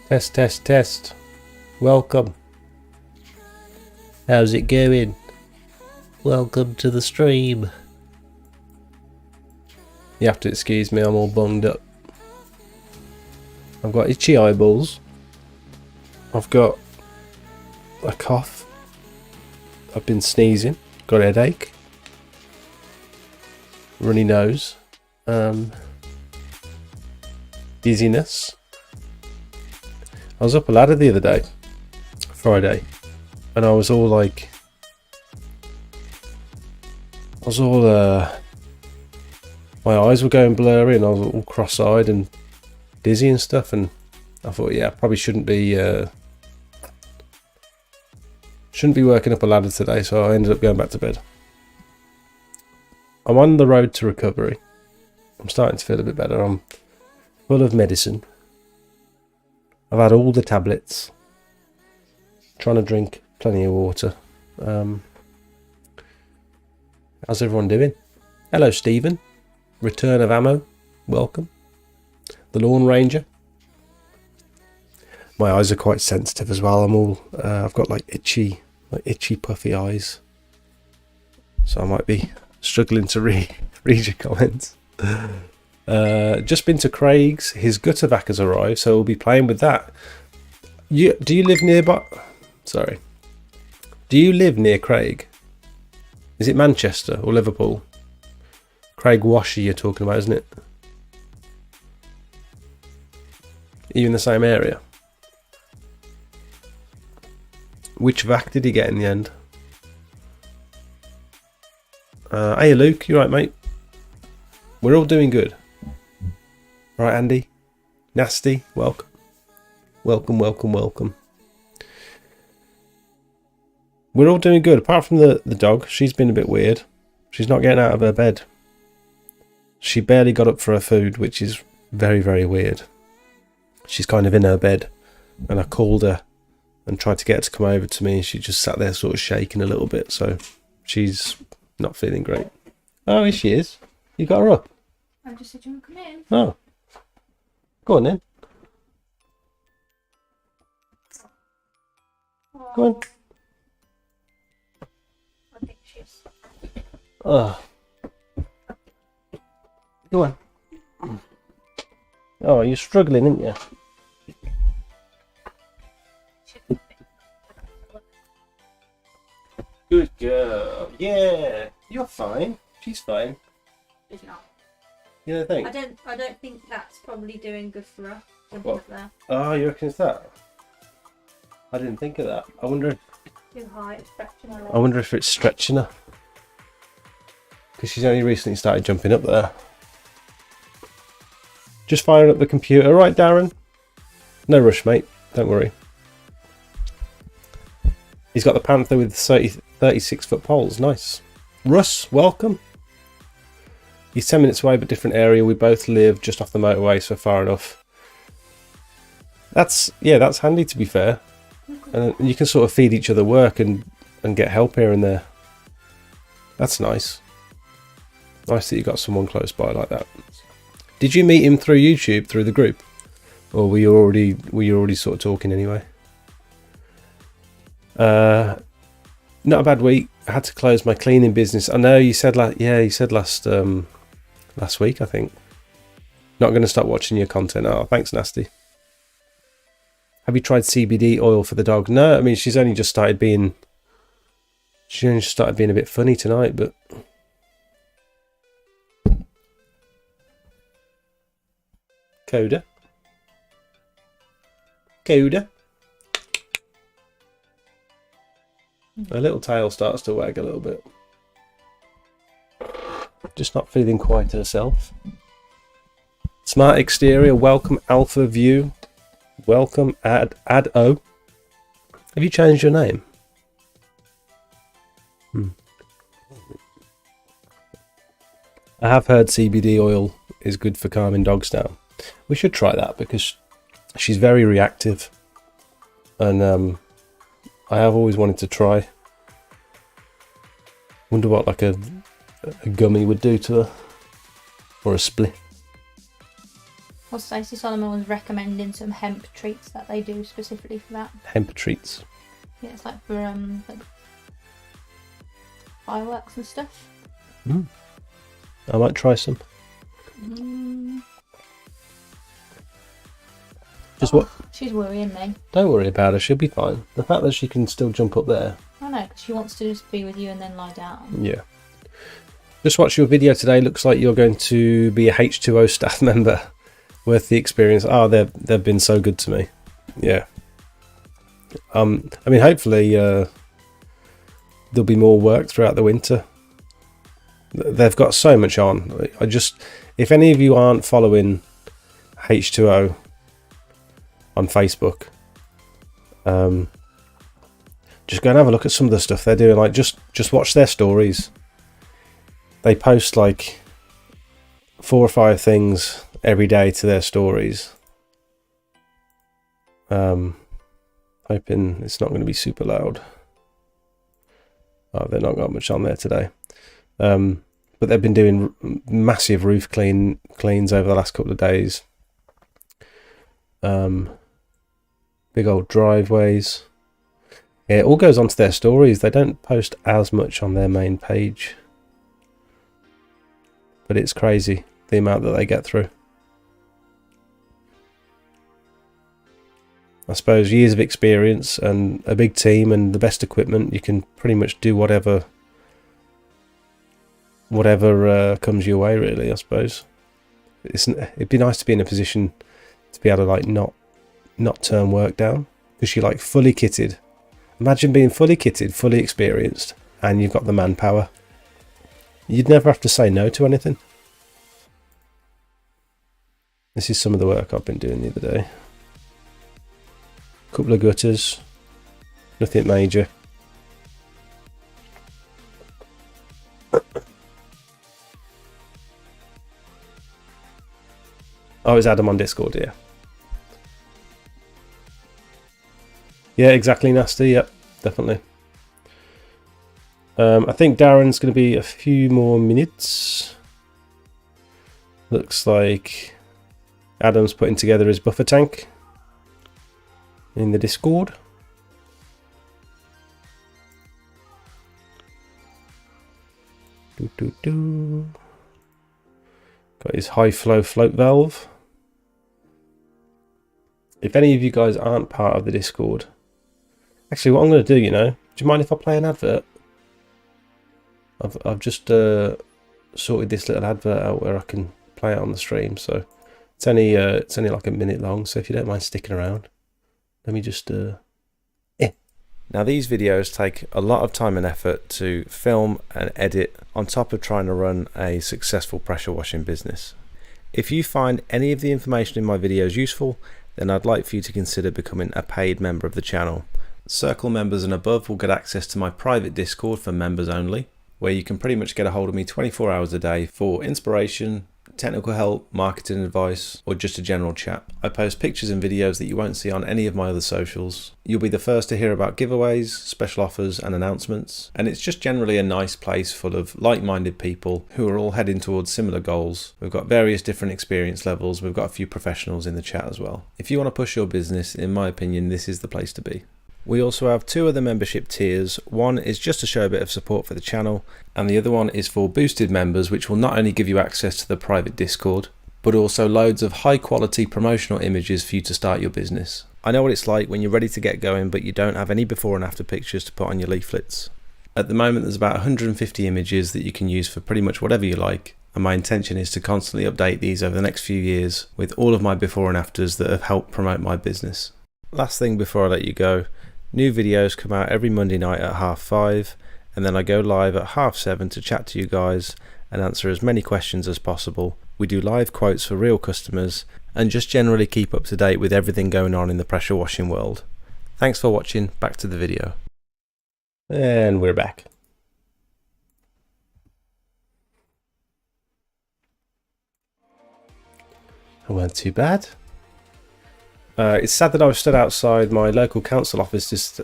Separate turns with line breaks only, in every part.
Test, test, test. Welcome. How's it going? Welcome to the stream. You have to excuse me, I'm all bunged up. I've got itchy eyeballs. I've got a cough. I've been sneezing. Got a headache. Runny nose. Dizziness. I was up a ladder the other day, Friday, and I was all like, my eyes were going blurry and I was all cross-eyed and dizzy and stuff, and I thought, yeah, I probably shouldn't be working up a ladder today, so I ended up going back to bed. I'm on the road to recovery. I'm starting to feel a bit better. I'm full of medicine. I've had all the tablets. Trying to drink plenty of water. How's everyone doing? Hello, Stephen. Return of ammo. Welcome. The Lawn Ranger. My eyes are quite sensitive as well. I've got like itchy, puffy eyes. So I might be struggling to read your comments. Just been to Craig's. His gutter vac has arrived, so we'll be playing with that. Do you live nearby? Sorry. Do you live near Craig? Is it Manchester or Liverpool? Craig Washer you're talking about, isn't it? Are you in the same area? Which vac did he get in the end? Hey Luke, you right, mate? We're all doing good. Right, Andy? Nasty, welcome. Welcome, welcome, welcome. We're all doing good, apart from the dog. She's been a bit weird. She's not getting out of her bed. She barely got up for her food, which is very, very weird. She's kind of in her bed, and I called her and tried to get her to come over to me, and she just sat there sort of shaking a little bit, so she's not feeling great. Oh, here she is. You got her up?
I just said you want to come in.
Oh. Go on then. Go on.
I think she's...
Oh. Go on. Oh, you're struggling, aren't you? Good girl. Yeah. You're fine. She's fine.
She's not.
You don't think?
I don't think that's probably doing good for her. Jumping
What?
up there.
Oh, you reckon it's that? I didn't think of that. I wonder
Too high, it's stretching her
I wonder if it's stretching her. Because she's only recently started jumping up there. Just firing up the computer. Right, Darren? No rush, mate. Don't worry. He's got the Panther with 36-foot poles. Nice. Russ, welcome. He's 10 minutes away, but different area. We both live just off the motorway, so far enough. That's handy, to be fair. And you can sort of feed each other work and get help here and there. That's nice. Nice that you got someone close by like that. Did you meet him through YouTube, through the group? Or were you already sort of talking anyway? Not a bad week. I had to close my cleaning business. I know you said last week, I think. Not going to stop watching your content. Oh, thanks, Nasty. Have you tried CBD oil for the dog? No, I mean, she's only just started being a bit funny tonight, but... Coda. Her little tail starts to wag a little bit. Just not feeling quite herself. Smart exterior, welcome Alpha View. Welcome Ad-O. Have you changed your name? I have heard CBD oil is good for calming dogs down. We should try that because she's very reactive. And I have always wanted to try. Wonder what like a gummy would do to her. Or a split.
Well, Stacey Solomon was recommending some hemp treats that they do specifically for that.
Hemp treats.
Yeah, it's like for like fireworks and stuff.
I might try some. Just what?
She's worrying me.
Don't worry about her. She'll be fine. The fact that she can still jump up there.
I know, because she wants to just be with you and then lie down.
Yeah. Just watch your video today. Looks like you're going to be a H2O staff member. Worth the experience. Oh, they've been so good to me. Yeah. I mean, hopefully there'll be more work throughout the winter. They've got so much on. If any of you aren't following H2O on Facebook, just go and have a look at some of the stuff they're doing. Like, just watch their stories. They post like 4 or 5 things every day to their stories. Hoping it's not going to be super loud. Oh, they've not got much on there today. But they've been doing massive roof cleans over the last couple of days. Big old driveways. Yeah, it all goes onto their stories. They don't post as much on their main page. But it's crazy, the amount that they get through. I suppose years of experience and a big team and the best equipment, you can pretty much do whatever comes your way, really, I suppose. It'd be nice to be in a position to be able to like not turn work down, because you're like fully kitted. Imagine being fully kitted, fully experienced, and you've got the manpower. You'd never have to say no to anything. This is some of the work I've been doing the other day. Couple of gutters, nothing major. Oh, it's Adam on Discord, yeah. Yeah, exactly, Nasty, yep, definitely. I think Darren's going to be a few more minutes. Looks like Adam's putting together his buffer tank in the Discord. Got his high flow float valve. If any of you guys aren't part of the Discord, actually what I'm going to do, do you mind if I play an advert? I've just sorted this little advert out where I can play it on the stream, so it's only like a minute long, so if you don't mind sticking around, let me just Now these videos take a lot of time and effort to film and edit, on top of trying to run a successful pressure washing business. If you find any of the information in my videos useful, then I'd like for you to consider becoming a paid member of the channel. Circle members and above will get access to my private Discord for members only, where you can pretty much get a hold of me 24 hours a day for inspiration, technical help, marketing advice, or just a general chat. I post pictures and videos that you won't see on any of my other socials. You'll be the first to hear about giveaways, special offers and announcements, and it's just generally a nice place full of like-minded people who are all heading towards similar goals. We've got various different experience levels. We've got a few professionals in the chat as well. If you want to push your business, in my opinion, this is the place to be. We also have 2 other membership tiers. One is just to show a bit of support for the channel, and the other one is for boosted members, which will not only give you access to the private Discord, but also loads of high quality promotional images for you to start your business. I know what it's like when you're ready to get going, but you don't have any before and after pictures to put on your leaflets. At the moment, there's about 150 images that you can use for pretty much whatever you like, and my intention is to constantly update these over the next few years with all of my before and afters that have helped promote my business. Last thing before I let you go, new videos come out every Monday night at 5:30, and then I go live at 7:30 to chat to you guys and answer as many questions as possible. We do live quotes for real customers and just generally keep up to date with everything going on in the pressure washing world. Thanks for watching, back to the video. And we're back. It weren't too bad. It's sad that I was stood outside my local council offices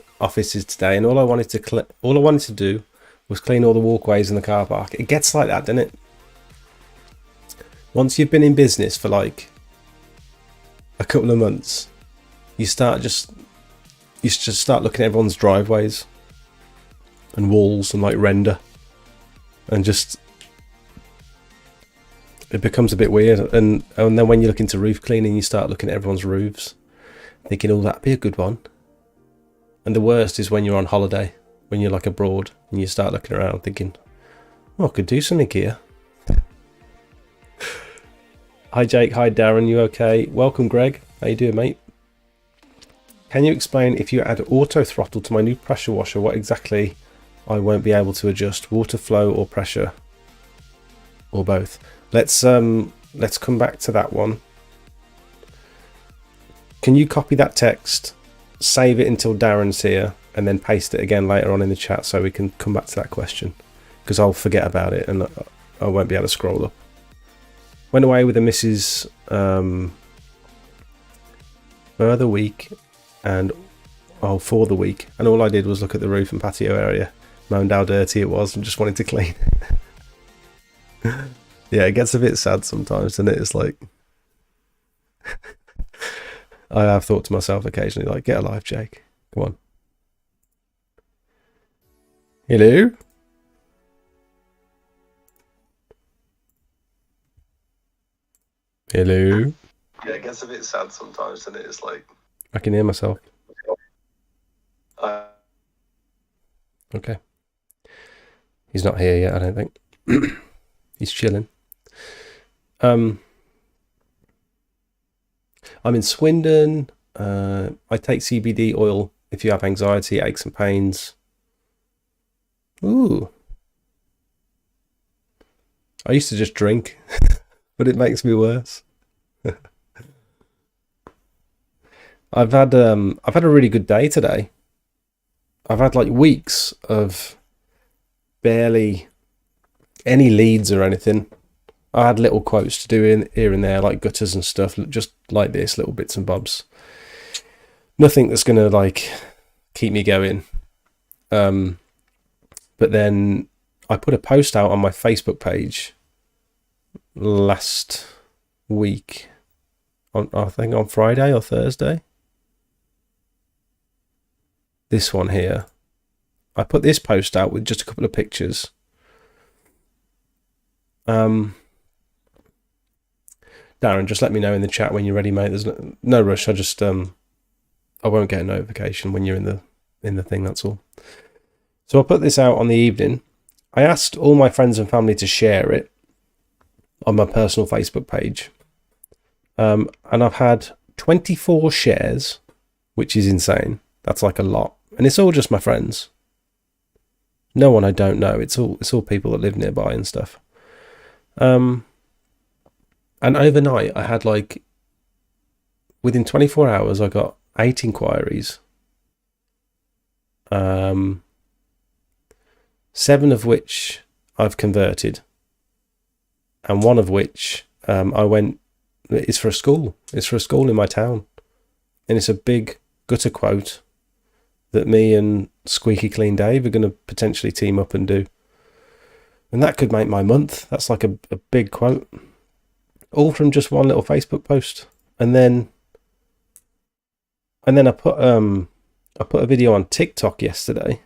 today, and all I wanted to do was clean all the walkways in the car park. It gets like that, doesn't it? Once you've been in business for like couple of months, you just start looking at everyone's driveways and walls and like render, and just it becomes a bit weird. And then when you look into roof cleaning, you start looking at everyone's roofs, thinking, oh, that'd be a good one. And the worst is when you're on holiday, when you're like abroad, and you start looking around thinking, oh, I could do something here. Hi Jake, hi Darren, you okay? Welcome Greg, how you doing mate? Can you explain if you add auto throttle to my new pressure washer, what exactly I won't be able to adjust, water flow or pressure, or both? Let's come back to that one. Can you copy that text, save it until Darren's here, and then paste it again later on in the chat so we can come back to that question? Because I'll forget about it and I won't be able to scroll up. Went away with the missus for the week, and for the week, and all I did was look at the roof and patio area, moaned how dirty it was, and just wanted to clean. Yeah, it gets a bit sad sometimes, doesn't it? It's like I have thought to myself occasionally, like, get a life, Jake. Come on. Hello. Hello. Yeah, it gets a bit sad sometimes, and it's like I can hear myself. Okay. He's not here yet, I don't think. He's chilling. I'm in Swindon. I take CBD oil if you have anxiety, aches and pains. Ooh. I used to just drink. But it makes me worse. I've had a really good day today. I've had like weeks of barely any leads or anything. I had little quotes to do in here and there, like gutters and stuff, just like this, little bits and bobs. Nothing that's gonna like keep me going. But then I put a post out on my Facebook page last week, I think on Friday or Thursday. This one here. I put this post out with just a couple of pictures. Darren, just let me know in the chat when you're ready, mate. There's no rush. I just I won't get a notification when you're in the thing, that's all. So I put this out on the evening. I asked all my friends and family to share it on my personal Facebook page. And I've had 24 shares, which is insane. That's like a lot. And it's all just my friends. No one I don't know. It's all people that live nearby and stuff. And overnight I had like, within 24 hours I got 8 inquiries. 7 of which I've converted. And one of which it's for a school. It's for a school in my town. And it's a big gutter quote that me and Squeaky Clean Dave are going to potentially team up and do. And that could make my month. That's like a big quote. All from just one little Facebook post. And then I put a video on TikTok yesterday.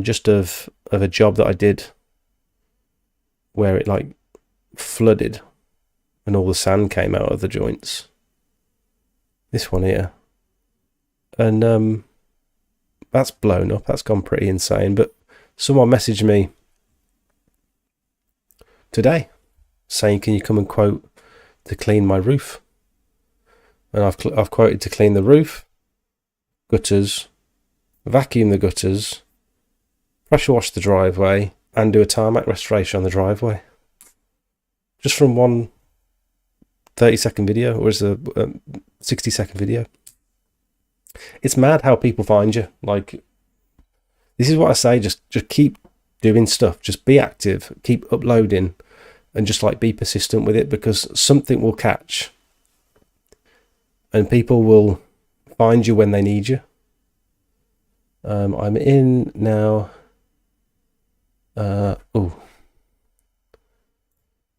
Just of a job that I did where it like flooded and all the sand came out of the joints. This one here. And that's blown up. That's gone pretty insane. But someone messaged me today saying, can you come and quote to clean my roof? And I've quoted to clean the roof, gutters, vacuum the gutters, pressure wash the driveway, and do a tarmac restoration on the driveway. Just from one 30-second video, or is a 60-second video. It's mad how people find you. Like, this is what I say, just keep doing stuff. Just be active, keep uploading, and just like be persistent with it, because something will catch. And people will find you when they need you. I'm in now.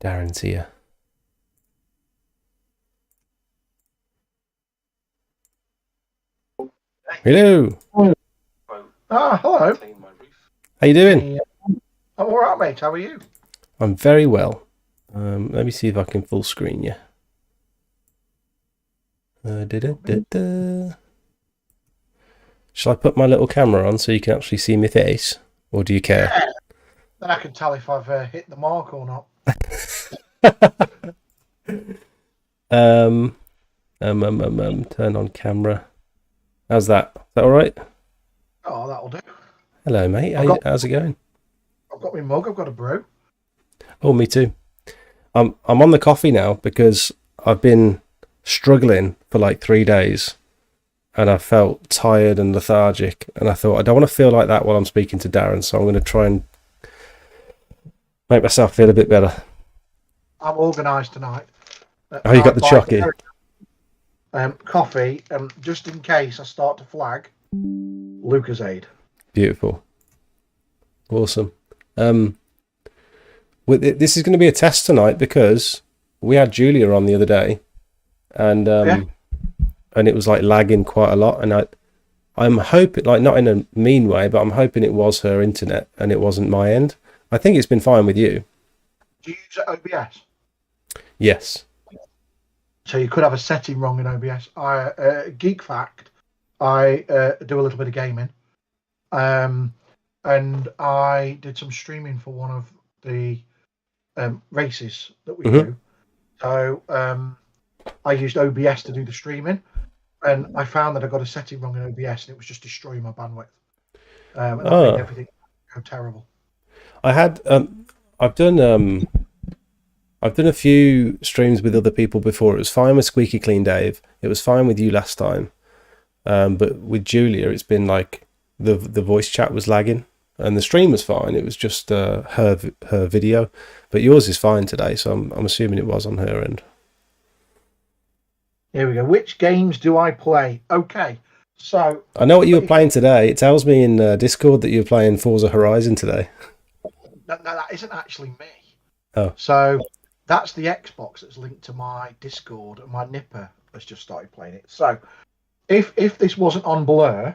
Darren's here. Hello.
Hello.
How you doing?
I'm all right, mate. How are you?
I'm very well. Let me see if I can full screen you. Shall I put my little camera on so you can actually see my face, or do you care?
Yeah. Then I can tell if I've hit the mark or not.
Turn on camera. How's that? Is that all right?
Oh, that'll do.
Hello, mate. How's it going?
I've got my mug. I've got a brew.
Oh, me too. I'm on the coffee now because I've been struggling for like 3 days, and I felt tired and lethargic, and I thought I don't want to feel like that while I'm speaking to Darren, so I'm going to try and make myself feel a bit better.
I'm organised tonight.
Oh, you got the chocky.
Coffee, just in case I start to flag. Lucozade.
Beautiful. Awesome. This is going to be a test tonight because we had Julia on the other day, and and it was like lagging quite a lot, and I'm hoping, like, not in a mean way, but I'm hoping it was her internet and it wasn't my end. I think it's been fine with you.
Do you use OBS?
Yes.
So you could have a setting wrong in OBS. Geek fact, I do a little bit of gaming, and I did some streaming for one of the races that we do. So I used OBS to do the streaming, and I found that I got a setting wrong in OBS, and it was just destroying my bandwidth, and that made everything go terrible.
I've done a few streams with other people before. It was fine with Squeaky Clean Dave. It was fine with you last time, but with Julia, it's been like the voice chat was lagging, and the stream was fine. It was just her video, but yours is fine today, so I'm assuming it was on her end.
Here we go. Which games do I play? Okay, so
I know what you were playing today. It tells me in Discord that you're playing Forza Horizon today.
No, that isn't actually me.
Oh.
So that's the Xbox that's linked to my Discord, and my nipper has just started playing it. So if this wasn't on Blur,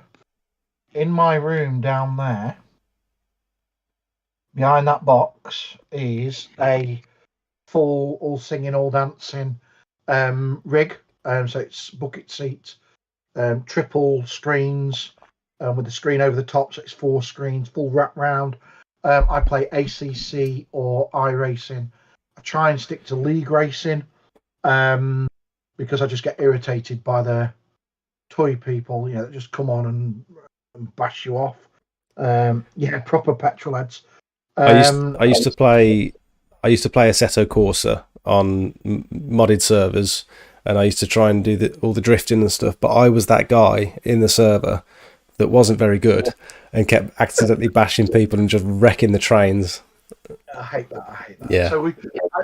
in my room down there, behind that box is a full all singing, all dancing rig. So it's bucket seats, triple screens, with the screen over the top, so it's 4 screens, full wrap round. I play ACC or iRacing. I try and stick to league racing, because I just get irritated by the toy people, that just come on and bash you off. Proper petrol heads.
I used to play Assetto Corsa on modded servers, and I used to try and do all the drifting and stuff, but I was that guy in the server that wasn't very good and kept accidentally bashing people and just wrecking the trains.
I hate that.
Yeah.
So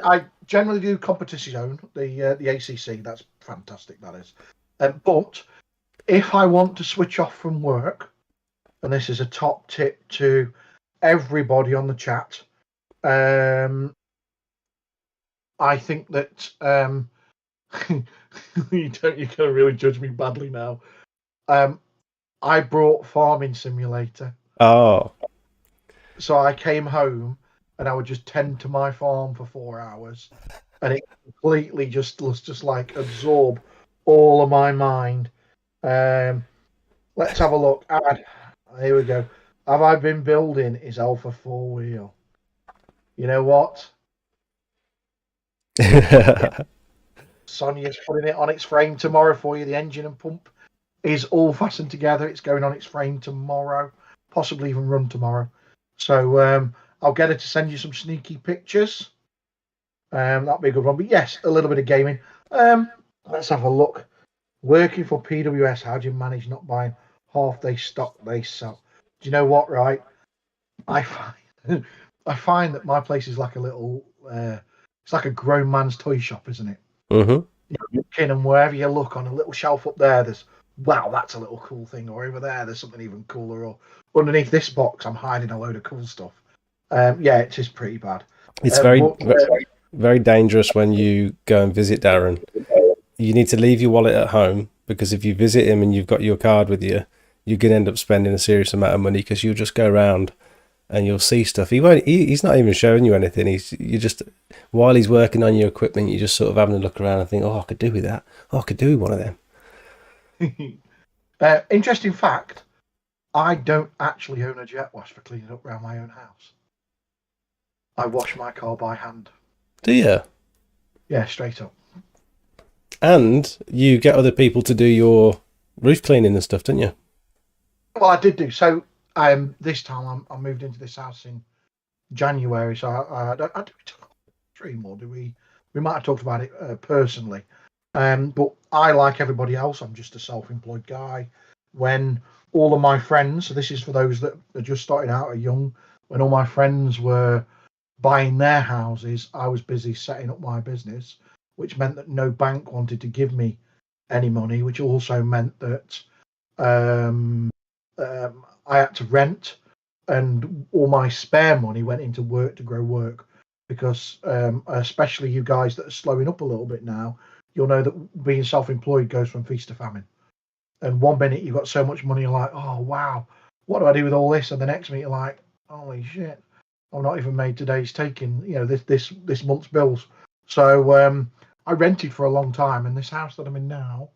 I generally do competition zone, the ACC. That's fantastic. That is. But if I want to switch off from work, and this is a top tip to everybody on the chat, I think that you're going to really judge me badly now. I brought Farming Simulator.
Oh.
So I came home and I would just tend to my farm for 4 hours, and it completely just like absorb all of my mind. Let's have a look. Here we go. Have I been building his Alpha 4-wheel? You know what? Sonia's putting it on its frame tomorrow for you. The engine and pump is all fastened together. It's going on its frame tomorrow, possibly even run tomorrow. So I'll get her to send you some sneaky pictures. That'll be a good one. But yes, a little bit of gaming. Let's have a look. Working for PWS, how do you manage not buying half they stock they sell? Do you know what, right? I find that my place is like a little, it's like a grown man's toy shop, isn't it?
Mm-hmm.
And wherever you look on a little shelf up there, there's, wow, that's a little cool thing. Or over there's something even cooler. Or underneath this box, I'm hiding a load of cool stuff. It is pretty bad.
It's very dangerous when you go and visit Darren. You need to leave your wallet at home, because if you visit him and you've got your card with you, you're going to end up spending a serious amount of money because you'll just go around and you'll see stuff. He's not even showing you anything. You just, while he's working on your equipment, you're just sort of having a look around and think, oh, I could do with that. Oh, I could do with one of them.
Interesting fact, I don't actually own a jet wash for cleaning up around my own house. I wash my car by hand.
Do you?
Yeah, straight up.
And you get other people to do your roof cleaning and stuff, don't you?
Well, I did do. So this time I moved into this house in January, so I do we talk stream or do we might have talked about it personally, but I, like everybody else, I'm just a self-employed guy. When all of my friends, so this is for those that are just starting out or young, when all my friends were buying their houses, I was busy setting up my business, which meant that no bank wanted to give me any money, which also meant that I had to rent, and all my spare money went into work to grow work, because especially you guys that are slowing up a little bit now, you'll know that being self-employed goes from feast to famine. And one minute you've got so much money, you're like, oh wow, what do I do with all this? And the next minute you're like, holy shit, I've not even made today's taking, this month's bills. So I rented for a long time, and this house that I'm in now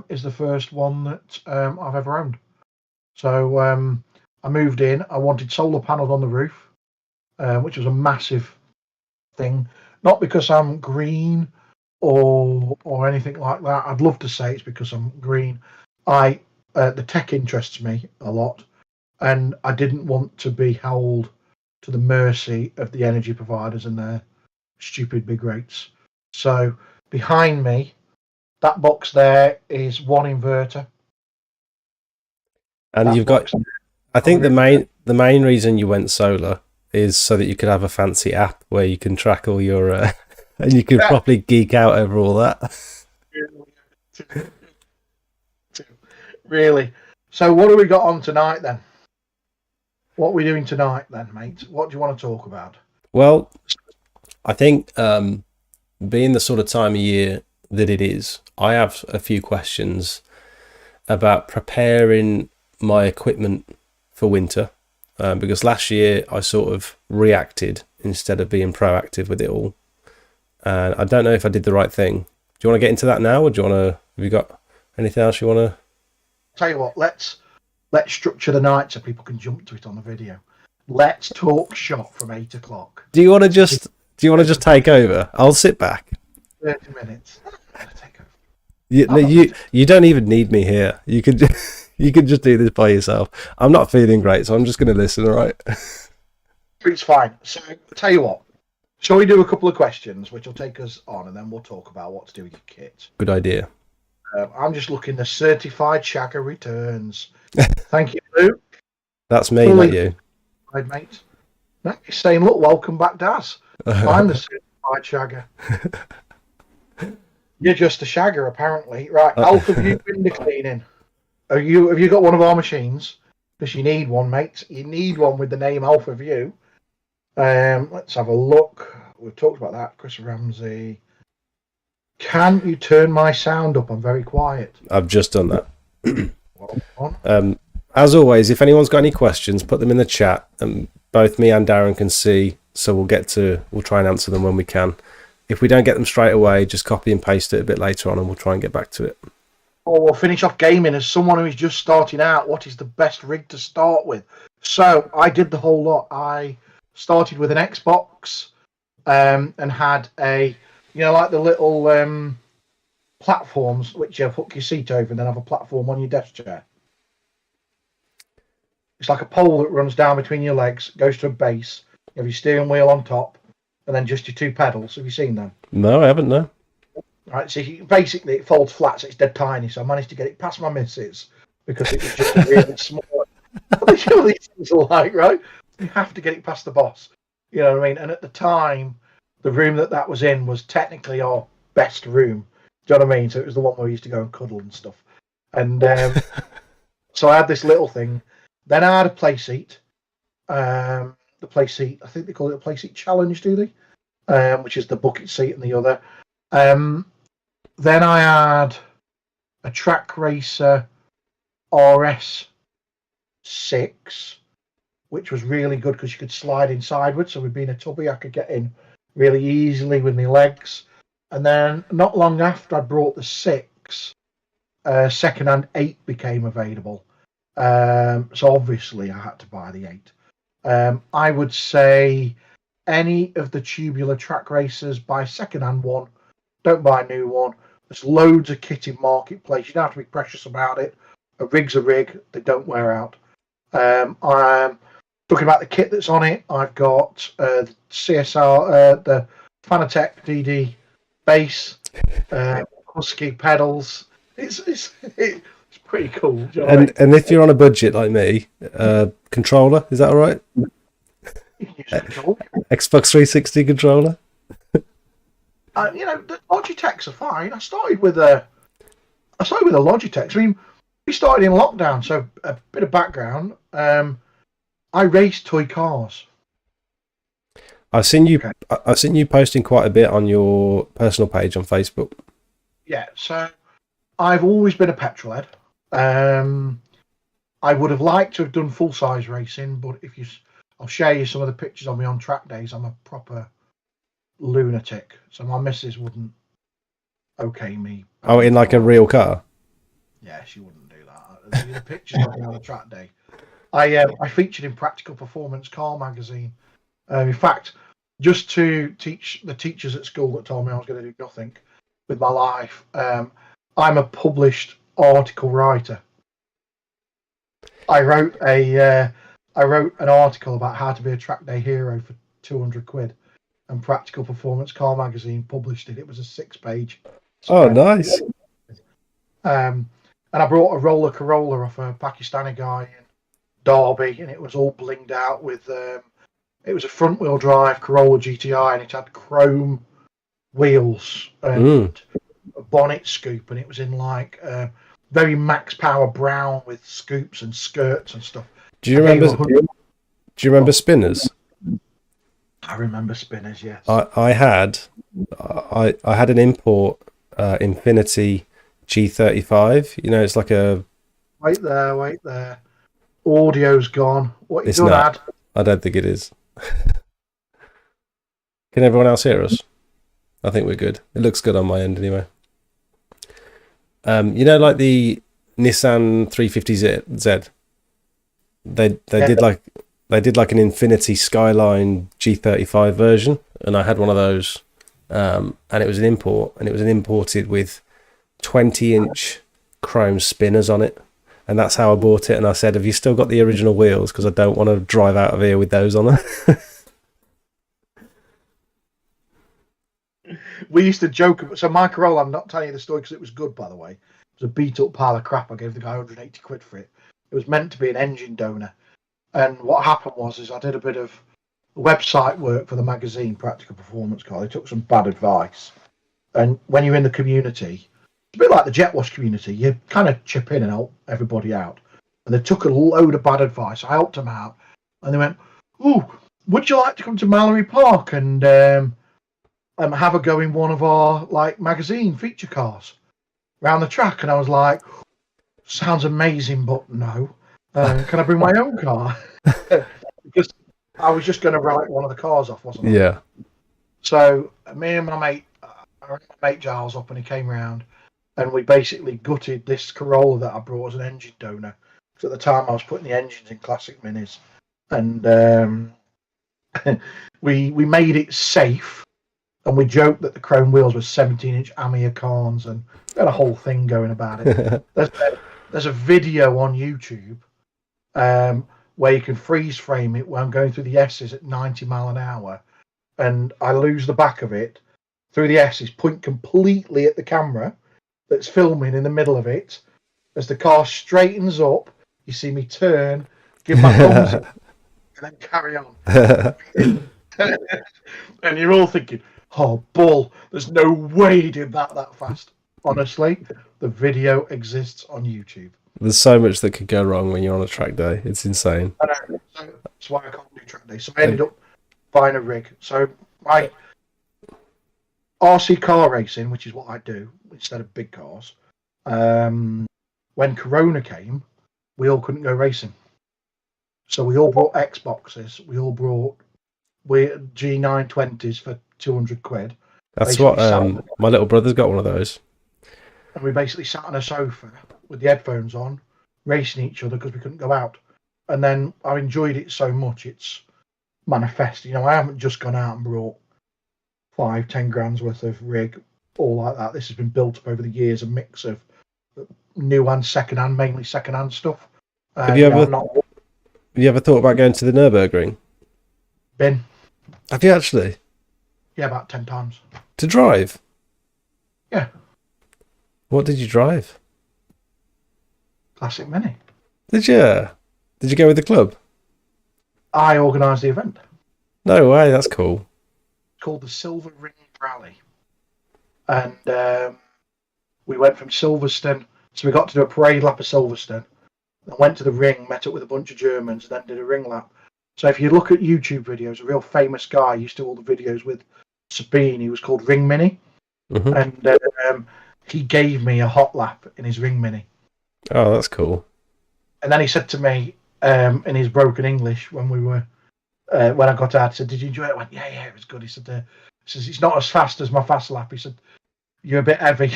is the first one that I've ever owned. So I moved in. I wanted solar panels on the roof, which was a massive thing. Not because I'm green or anything like that. I'd love to say it's because I'm green. The tech interests me a lot, and I didn't want to be held to the mercy of the energy providers and their stupid big rates. So behind me, that box there is one inverter.
And you've got, I think the main reason you went solar is so that you could have a fancy app where you can track all your, and you can properly geek out over all that.
Really. So what have we got on tonight then? What are we doing tonight then, mate? What do you want to talk about?
Well, I think being the sort of time of year that it is, I have a few questions about preparing my equipment for winter, because last year I sort of reacted instead of being proactive with it all, and I don't know if I did the right thing. Do you want to get into that now, or do you want to? Have you got anything else you want to?
Tell you what, let's structure the night so people can jump to it on the video. Let's talk shop from 8 o'clock.
Do you want to just take over? I'll sit back.
30 minutes. Take over.
You don't even need me here. You can just do this by yourself. I'm not feeling great, so I'm just going to listen. All right.
It's fine. So tell you what. Shall we do a couple of questions, which will take us on, and then we'll talk about what to do with your kit.
Good idea.
I'm just looking. The certified shagger returns. Thank you, Luke.
That's me, not you.
Right, mate. No, he's saying, look, welcome back, Daz. I'm the certified shagger. You're just a shagger, apparently. Right, Alpha View window cleaning. Have you got one of our machines? Because you need one, mate. You need one with the name Alpha View. Let's have a look. We've talked about that. Chris Ramsey. Can you turn my sound up? I'm very quiet.
I've just done that.
Well,
as always, if anyone's got any questions, put them in the chat, and both me and Darren can see, so we'll try and answer them when we can. If we don't get them straight away, just copy and paste it a bit later on, and we'll try and get back to it.
We'll finish off gaming. As someone who is just starting out, what is the best rig to start with? So I did the whole lot. I started with an Xbox and had a, like the little platforms which you hook your seat over and then have a platform on your desk chair. It's like a pole that runs down between your legs, goes to a base. You have your steering wheel on top, and then just your two pedals. Have you seen them?
No, I haven't, no.
Right, so basically it folds flat, so it's dead tiny. So I managed to get it past my missus because it was just really small. That's what these things are like, right? You have to get it past the boss. You know what I mean? And at the time, the room that was in was technically our best room. Do you know what I mean? So it was the one where we used to go and cuddle and stuff. And so I had this little thing. Then I had a play seat. The play seat, I think they call it a play seat challenge, do they? Which is the bucket seat and the other. Then I had a track racer RS6, which was really good because you could slide in sideways. So, with being a tubby, I could get in really easily with my legs. And then, not long after I brought the 6, second-hand 8 became available. So, obviously, I had to buy the 8. I would say any of the tubular track racers, buy second-hand one. Don't buy a new one. There's loads of kit in marketplace. You don't have to be precious about it. A rig's a rig. They don't wear out. I'm talking about the kit that's on it. I've got CSR, the Fanatec DD base, Husky pedals. It's pretty cool. Do you know what I mean?
And if you're on a budget like me, controller, is that all right?
You can use a control.
Xbox 360 controller.
The Logitechs are fine. I started with a Logitech. I mean, we started in lockdown, so a bit of background. I race toy cars.
I've seen you posting quite a bit on your personal page on Facebook.
Yeah, so I've always been a petrol head. I would have liked to have done full size racing, but I'll share you some of the pictures of me on track days. I'm a proper lunatic, so my missus wouldn't okay me.
Oh, in like a real car?
Yeah, she wouldn't do that. The pictures of me on a track day. I featured in Practical Performance Car magazine. In fact, just to teach the teachers at school that told me I was going to do nothing with my life, I'm a published article writer. I wrote an article about how to be a track day hero for £200, and Practical Performance Car magazine published it. It was a 6-page.
Oh, nice.
And I brought a roller Corolla off a Pakistani guy in Derby, and it was all blinged out with. It was a front-wheel drive Corolla GTI, and it had chrome wheels and a bonnet scoop, and it was in like very max power brown with scoops and skirts and stuff.
Do you remember spinners?
I remember spinners. Yes.
I had an import Infinity G35. It's like a.
Wait there. Audio's gone. What you
It's
done,
not.
Ad?
I don't think it is. Can everyone else hear us? I think we're good. It looks good on my end anyway. Like the Nissan 350Z. They did like an Infinity Skyline G35 version, and I had one of those. And it was an import, and it was imported with 20-inch chrome spinners on it. And that's how I bought it. And I said, have you still got the original wheels? Because I don't want to drive out of here with those on there.
We used to joke. So my Corolla, I'm not telling you the story because it was good, by the way. It was a beat-up pile of crap. I gave the guy £180 for it. It was meant to be an engine donor. And what happened was I did a bit of website work for the magazine, Practical Performance Car. They took some bad advice. And when you're in the community, it's a bit like the jet wash community. You kind of chip in and help everybody out. And they took a load of bad advice. I helped them out. And they went, "Ooh, would you like to come to Mallory Park and have a go in one of our magazine feature cars around the track?" And I was like, "Sounds amazing, but no. Can I bring my own car?" Because I was just going to write one of the cars off, wasn't I?
Yeah.
So me and my mate, I rang my mate Giles up, and he came round, and we basically gutted this Corolla that I brought as an engine donor. Because at the time I was putting the engines in classic minis, and we made it safe, and we joked that the chrome wheels were 17-inch Amiya Khans, and we had a whole thing going about it. There's a video on YouTube where you can freeze frame it where I'm going through the S's at 90 mile an hour, and I lose the back of it through the S's, point completely at the camera that's filming in the middle of it. As the car straightens up, you see me turn, give my thumbs in, and then carry on. And you're all thinking, "Oh, bull, there's no way he did that fast." Honestly, the video exists on YouTube.
There's so much that could go wrong when you're on a track day. It's insane.
I know. So that's why I can't do track days. So I ended up buying a rig. So my RC car racing, which is what I do instead of big cars, when Corona came, we all couldn't go racing. So we all brought Xboxes. We all brought G920s for 200 quid.
That's
Basically
what
sat,
my little brother's got one of those.
and we basically sat on a sofa with the headphones on, racing each other because we couldn't go out. And then I enjoyed it so much, it's manifest. You know, I haven't just gone out and brought 5-10 grand's worth of rig, all like that. This has been built up over the years, a mix of new and second hand, mainly second hand stuff.
Have you ever
not
have you ever thought about going to the Nürburgring?
been,
Have you actually?
yeah, about 10 times.
To drive?
Yeah,
What did you drive?
classic Mini.
Did you? Did you go with the club?
I organised the event.
No way, that's cool.
It's called the Silver Ring Rally. And we went from Silverstone, so we got to do a parade lap of Silverstone, then went to the ring, met up with a bunch of Germans, and then did a ring lap. So if you look at YouTube videos, a real famous guy used to do all the videos with Sabine. He was called Ring Mini, and he gave me a hot lap in his Ring Mini.
Oh, that's cool.
And then he said to me in his broken English when we were when I got out, he said, "Did you enjoy it?" I went, "Yeah, it was good." He said, "It's not as fast as my fast lap." He said, "You're a bit heavy."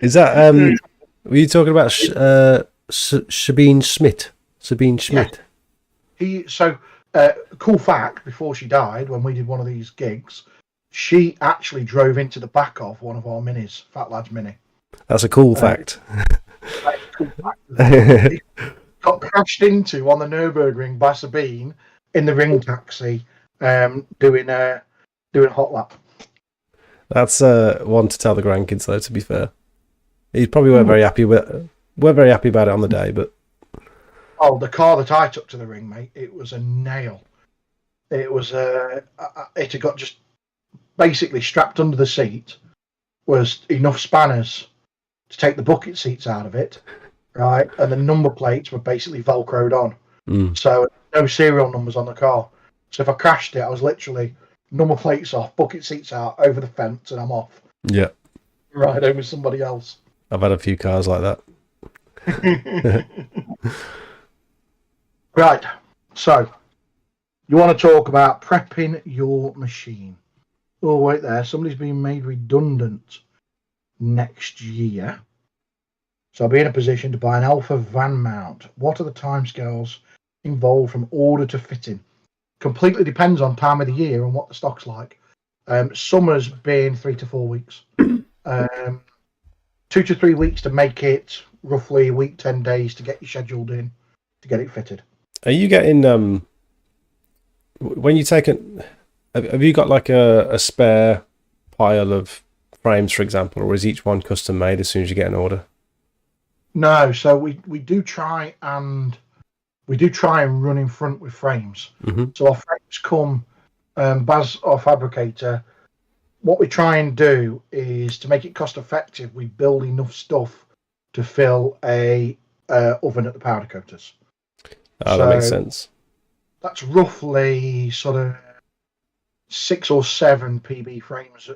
Is that were you talking about Sabine Schmidt? Sabine Schmidt.
Cool fact, before she died, when we did one of these gigs, she actually drove into the back of one of our minis, Fat Lads Mini.
That's a cool fact.
Cool fact. Got crashed into on the Nürburgring by Sabine in the ring taxi, doing hot lap.
That's one to tell the grandkids, though. To be fair, he probably weren't very happy about it on the day, but
oh, the car that I took to the ring, mate, it was a nail. It was it had got just basically strapped under the seat was enough spanners to take the bucket seats out of it, right? And the number plates were basically velcroed on, so no serial numbers on the car. So if I crashed it, I was literally number plates off, bucket seats out, over the fence, and I'm off.
Yeah,
Right home with somebody else.
I've had a few cars like that.
Right, so you want to talk about prepping your machine. Oh, wait there, somebody's being made redundant next year. So I'll be in a position to buy an Alpha van mount. What are the timescales involved from order to fitting? Completely depends on time of the year and what the stock's like. Summer's been 3 to 4 weeks. 2 to 3 weeks to make it, roughly a week, 10 days to get you scheduled in, to get it fitted.
Are you getting when you take it? Have you got like a spare pile of frames, for example, or is each one custom made as soon as you get an order?
No, so we do try and run in front with frames. So our frames come, Baz, our fabricator. What we try and do is to make it cost effective. We build enough stuff to fill a oven at the powder coaters.
Oh, that makes sense.
That's roughly sort of 6 or 7 PB frames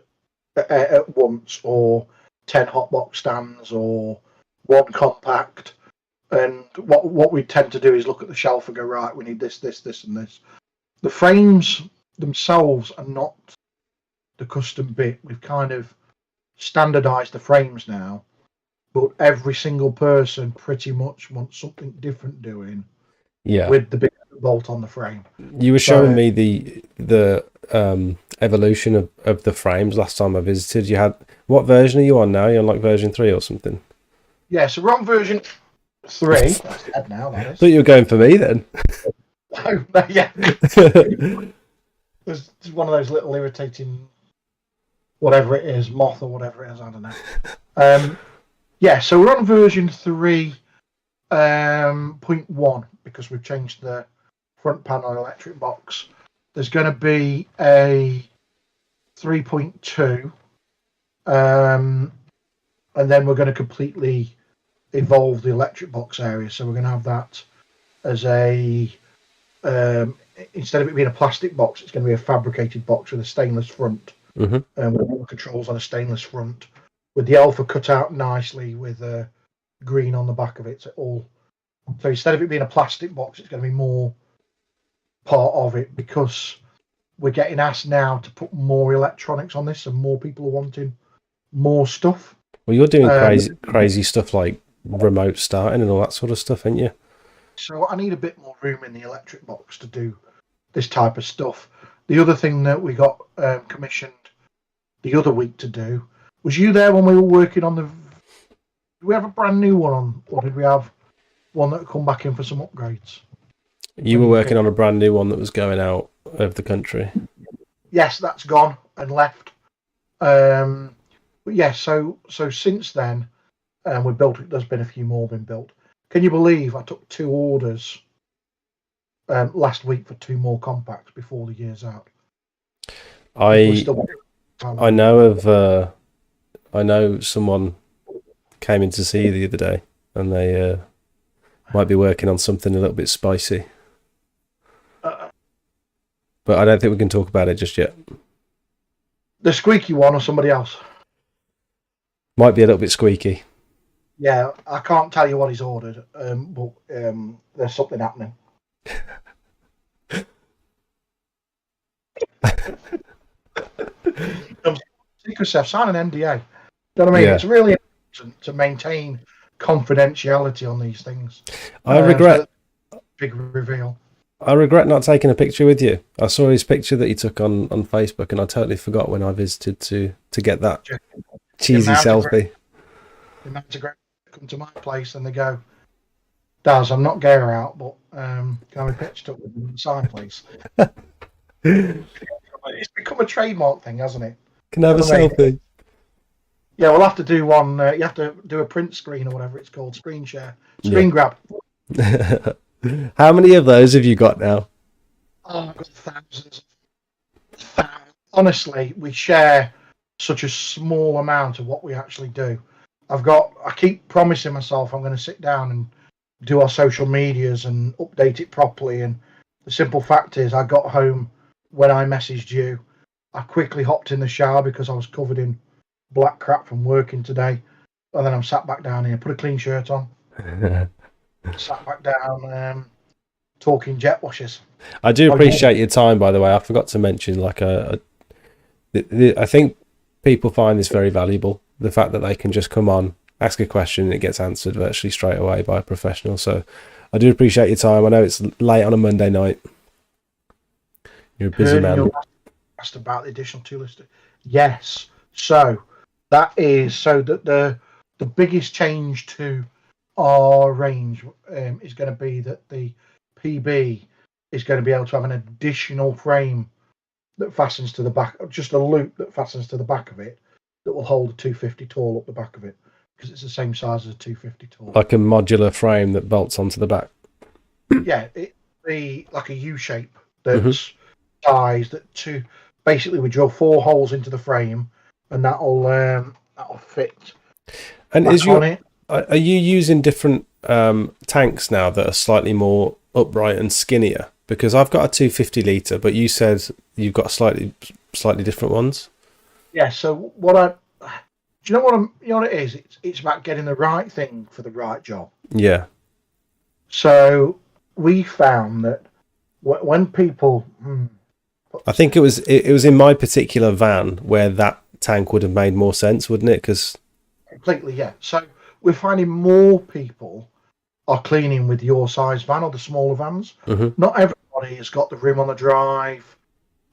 at once, or 10 hotbox stands, or 1 compact. And what we tend to do is look at the shelf and go, right, we need this, this, this, and this. The frames themselves are not the custom bit. We've kind of standardized the frames now, but every single person pretty much wants something different doing.
Yeah.
With the big bolt on the frame.
You were showing me the evolution of the frames last time I visited. What version are you on now? You're on like version 3 or something?
Yeah, so we're on version 3. That's dead now, that is.
Thought you were going for me then.
No, yeah. There's one of those little irritating, whatever it is, moth or whatever it is, I don't know. Yeah, so we're on version 3.1 because we've changed the front panel electric box. There's going to be a 3.2, and then we're going to completely evolve the electric box area. So we're going to have that as a instead of it being a plastic box, it's going to be a fabricated box with a stainless front, with all the controls on a stainless front, with the alpha cut out nicely with green on the back of it. So instead of it being a plastic box, it's going to be more part of it, because we're getting asked now to put more electronics on this, and more people are wanting more stuff.
Well, you're doing crazy stuff like remote starting and all that sort of stuff, ain't you?
So I need a bit more room in the electric box to do this type of stuff. The other thing that we got commissioned the other week to do, was you there when we were working on did we have a brand new one on, or did we have one that come back in for some upgrades?
You were working on a brand new one that was going out of the country.
Yes, that's gone and left. But yeah, so since then, we built it. There's been a few more been built. Can you believe I took 2 orders last week for 2 more compacts before the year's out?
I know someone came in to see you the other day, and they might be working on something a little bit spicy. But I don't think we can talk about it just yet.
The squeaky one or somebody else?
Might be a little bit squeaky.
Yeah, I can't tell you what he's ordered, but there's something happening. Sign an NDA. You know what I mean? Yeah. It's really important to maintain confidentiality on these things.
I regret
big reveal.
I regret not taking a picture with you. I saw his picture that he took on Facebook, and I totally forgot when I visited to get that cheesy selfie.
The man's a great come to my place and they go, Daz, I'm not gear out, but can I be pitched up with them inside, please? It's become a trademark thing, hasn't it?
Can I have a selfie?
Yeah, we'll have to do one. You have to do a print screen or whatever it's called, screen share, screen grab.
How many of those have you got now?
Oh, I've got thousands. Honestly, we share such a small amount of what we actually do. I keep promising myself I'm going to sit down and do our social medias and update it properly. And the simple fact is, I got home when I messaged you. I quickly hopped in the shower because I was covered in black crap from working today. And then I'm sat back down here, put a clean shirt on, sat back down, talking jet washers.
I do appreciate your time, by the way. I forgot to mention, I think people find this very valuable. The fact that they can just come on, ask a question, and it gets answered virtually straight away by a professional. So I do appreciate your time. I know it's late on a Monday night. You're a busy man.
You asked about the additional 2 list. Yes. So that is that the biggest change to our range is going to be that the PB is going to be able to have an additional frame that fastens to the back, just a loop that fastens to the back of it, that will hold a 250 tall up the back of it, because it's the same size as a 250 tall.
Like a modular frame that bolts onto the back.
Yeah, it be like a U shape that's sized to basically we drill 4 holes into the frame, and that'll fit.
And are you using different tanks now that are slightly more upright and skinnier? Because I've got a 250 litre, but you said you've got slightly different ones.
Yeah. So do you know what it is? It's about getting the right thing for the right job.
Yeah.
So we found that when people,
I think it was in my particular van where that tank would have made more sense, wouldn't it? Because
completely, yeah. So we're finding more people are cleaning with your size van or the smaller vans. Not everybody has got the room on the drive.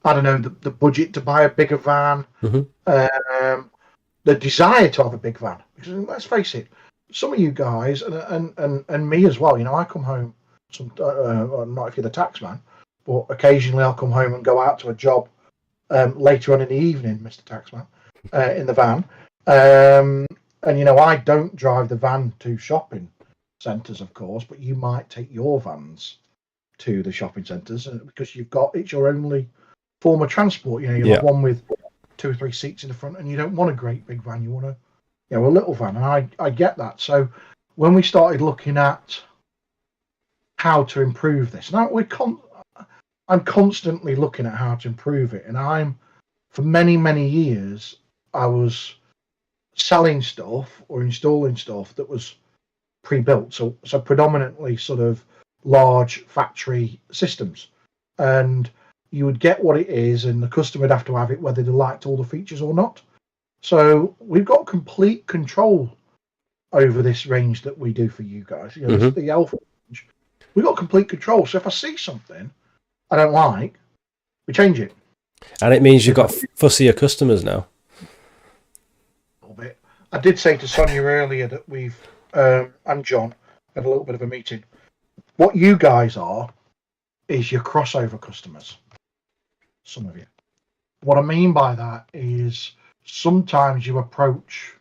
I don't know, the budget to buy a bigger van, the desire to have a big van. Because let's face it, some of you guys and me as well. I come home. Not if you're the tax man, but occasionally I'll come home and go out to a job later on in the evening, Mr. Taxman, in the van. And I don't drive the van to shopping centres, of course, but you might take your vans to the shopping centres because it's your only form of transport. You have one with 2 or 3 seats in the front, and you don't want a great big van. You want a little van, and I get that. So when we started looking at how to improve this, now I'm constantly looking at how to improve it, and for many years I was selling stuff or installing stuff that was pre-built, so predominantly sort of large factory systems, and you would get what it is, and the customer would have to have it whether they liked all the features or not. So we've got complete control over this range that we do for you guys. The Alpha range, we've got complete control. So if I see something I don't like, we change it.
And it means you've got fussier customers now.
A little bit. I did say to Sonia earlier that we've and John had a little bit of a meeting. What you guys are is your crossover customers. Some of you. What I mean by that is sometimes you approach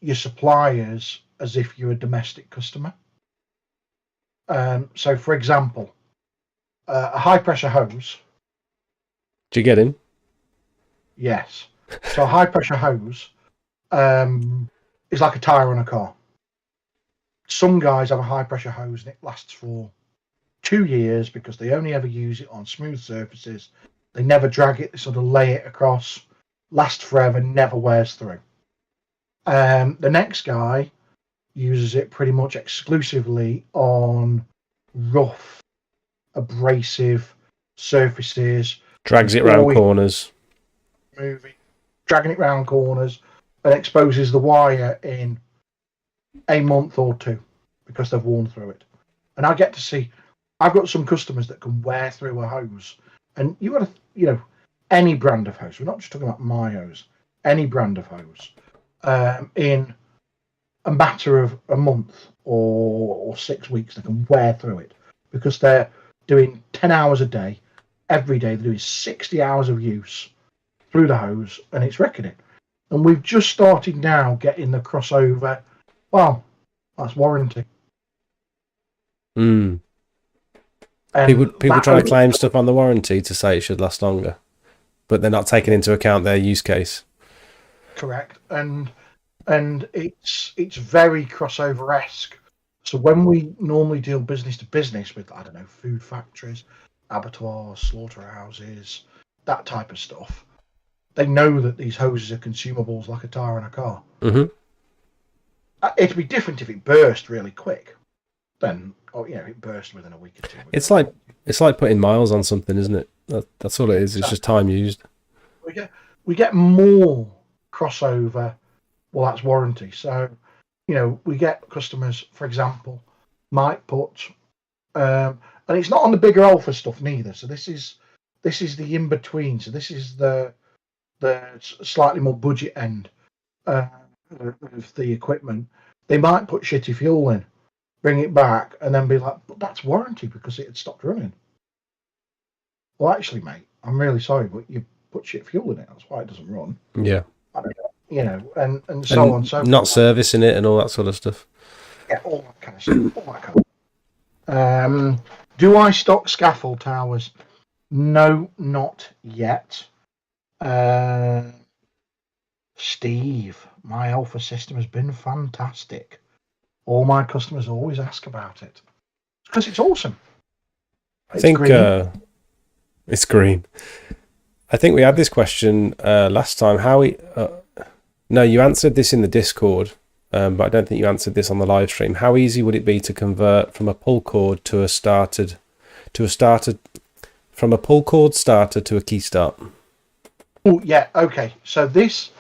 your suppliers as if you're a domestic customer. So, for example, a high pressure hose.
Do you get him?
Yes. So a high pressure hose is like a tyre on a car. Some guys have a high pressure hose and it lasts for 2 years because they only ever use it on smooth surfaces. They never drag it, they sort of lay it across, lasts forever, never wears through. The next guy uses it pretty much exclusively on rough, abrasive surfaces.
Drags it round corners.
Dragging it round corners and exposes the wire in a month or two because they've worn through it. And I get to see, I've got some customers that can wear through a hose. And you got to, any brand of hose. We're not just talking about my hose. Any brand of hose. In a matter of a month or 6 weeks, they can wear through it because they're doing 10 hours a day. Every day they're doing 60 hours of use through the hose and it's wrecking it. And we've just started now getting the crossover. Well, that's warranty.
Mm. People trying to claim stuff on the warranty to say it should last longer, but they're not taking into account their use case.
Correct, and it's very crossover-esque. So when we normally deal business to business with, I don't know, food factories, abattoirs, slaughterhouses, that type of stuff, they know that these hoses are consumables like a tyre on a car.
Mm-hmm.
It'd be different if it burst really quick. Then, it burst within a week or two.
It's like putting miles on something, isn't it? That's all it is. It's just time used.
We get more crossover. Well, that's warranty. So, we get customers, for example, might put, and it's not on the bigger Alpha stuff neither. So this is the in between. So this is the slightly more budget end of the equipment. They might put shitty fuel in, bring it back, and then be like, but that's warranty because it had stopped running. Well, actually, mate, I'm really sorry, but you put shit fuel in it. That's why it doesn't run.
Yeah.
And so on. So
not servicing it and all that sort of stuff.
Yeah, all that kind of stuff. Do I stock scaffold towers? No, not yet. Steve, my Alpha system has been fantastic. All my customers always ask about it because it's awesome.
I think it's green. I think we had this question last time. No, you answered this in the Discord, but I don't think you answered this on the live stream. How easy would it be to convert from a pull cord to a from a pull cord starter to a key start?
Oh yeah, okay. So this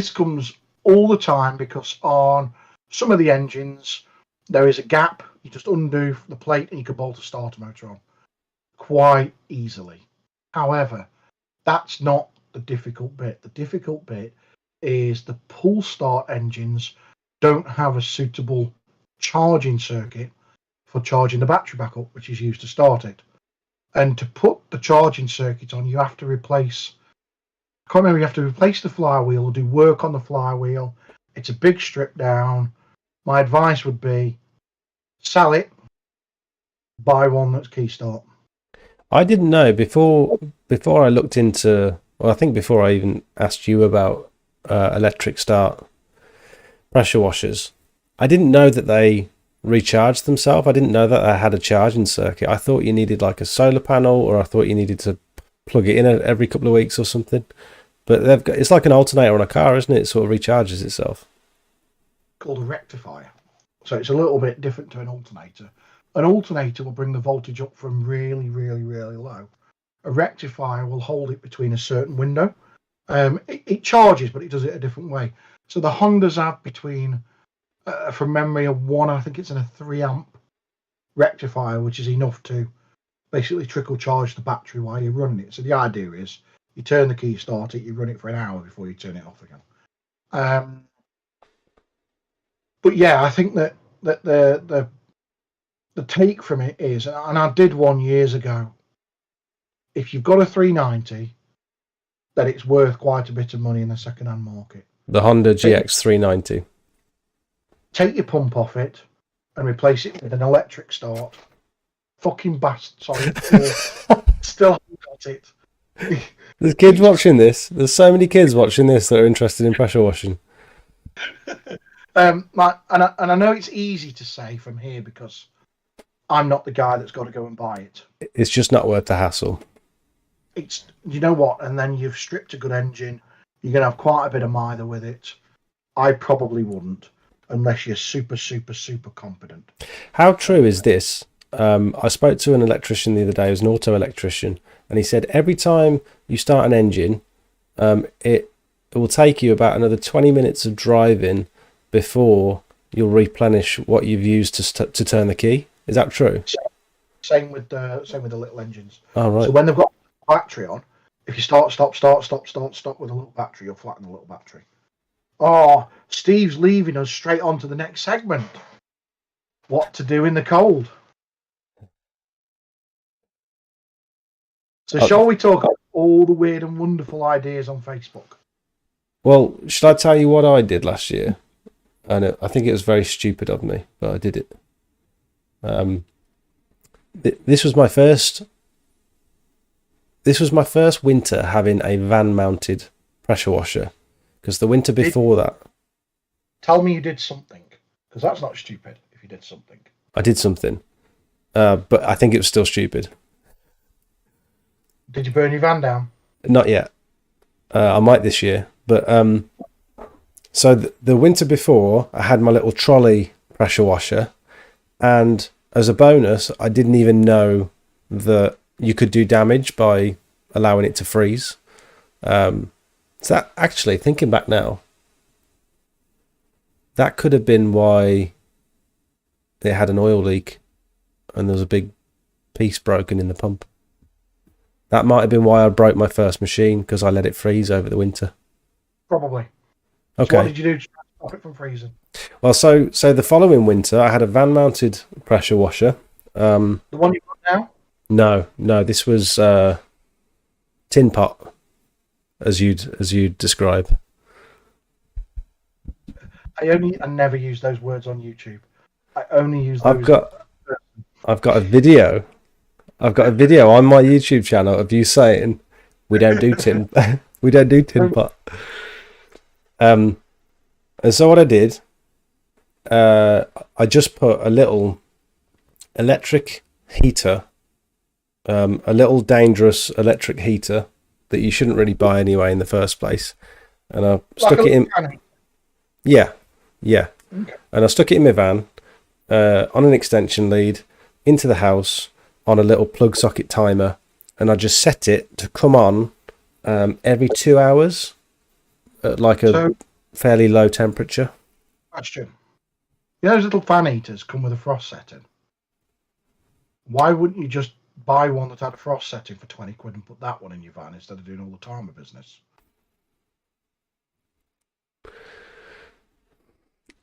comes all the time because on some of the engines there is a gap. You just undo the plate and you can bolt a starter motor on quite easily. However, that's not the difficult bit. The difficult bit is the pull start engines don't have a suitable charging circuit for charging the battery back up, which is used to start it. And to put the charging circuit on, you have to replace, I can't remember, you have to replace the flywheel or do work on the flywheel. It's a big strip down. My advice would be sell it, buy one that's key start.
I didn't know before I looked into, well, I think before I even asked you about electric start pressure washers, I didn't know that they recharged themselves. I didn't know that they had a charging circuit. I thought you needed like a solar panel, or I thought you needed to plug it in every couple of weeks or something. But they've got, it's like an alternator on a car, isn't it? It sort of recharges itself.
Called a rectifier. So it's a little bit different to an alternator. An alternator will bring the voltage up from really, really, really low. A rectifier will hold it between a certain window. It charges, but it does it a different way. So the Hondas have between, from memory, a 1, I think it's in a 3 amp rectifier, which is enough to basically trickle charge the battery while you're running it. So the idea is you turn the key, start it, you run it for an hour before you turn it off again. But yeah, I think that the take from it is, and I did one years ago, if you've got a 390, that it's worth quite a bit of money in the second-hand market.
The Honda GX 390.
Take your pump off it and replace it with an electric start. Fucking bastard, sorry. Still haven't got it.
There's kids watching this. There's so many kids watching this that are interested in pressure washing.
And I know it's easy to say from here because I'm not the guy that's got to go and buy it.
It's just not worth the hassle.
It's, you know what, and then you've stripped a good engine. You're going to have quite a bit of mither with it. I probably wouldn't unless you're super, super, super confident.
How true is this? I spoke to an electrician the other day, who's an auto electrician, and he said every time you start an engine, it will take you about another 20 minutes of driving before you'll replenish what you've used to turn the key. Is that true?
Same with the little engines.
Oh, right.
So when they've got a battery on, if you start with a little battery, you'll flatten the little battery. Oh, Steve's leaving us straight on to the next segment. What to do in the cold. So shall we talk about all the weird and wonderful ideas on Facebook?
Well, should I tell you what I did last year? And I think it was very stupid of me, but I did it. This was my first winter having a van-mounted pressure washer, because the winter before that...
Tell me you did something, because that's not stupid if you did something.
I did something, but I think it was still stupid.
Did you burn your van down?
Not yet. I might this year. But so the winter before, I had my little trolley pressure washer, and as a bonus, I didn't even know that you could do damage by allowing it to freeze. So that, actually, thinking back now, that could have been why it had an oil leak and there was a big piece broken in the pump. That might have been why I broke my first machine, because I let it freeze over the winter.
Probably.
Okay.
So what did you do to stop it from freezing?
Well, so the following winter, I had a van-mounted pressure washer.
The one you've got
now? No, this was tin pot, as you'd describe.
I never use those words on YouTube. I only use those.
I've got a video. I've got a video on my YouTube channel of you saying we don't do tin pot. And so what I did, I just put a little electric heater, a little dangerous electric heater that you shouldn't really buy anyway in the first place, and I stuck it in. Yeah. Okay. And I stuck it in my van on an extension lead into the house on a little plug socket timer, and I just set it to come on every 2 hours at like a fairly low temperature.
Question. You know those little fan heaters come with a frost setting? Why wouldn't you just buy one that had a frost setting for 20 quid and put that one in your van instead of doing all the timer business?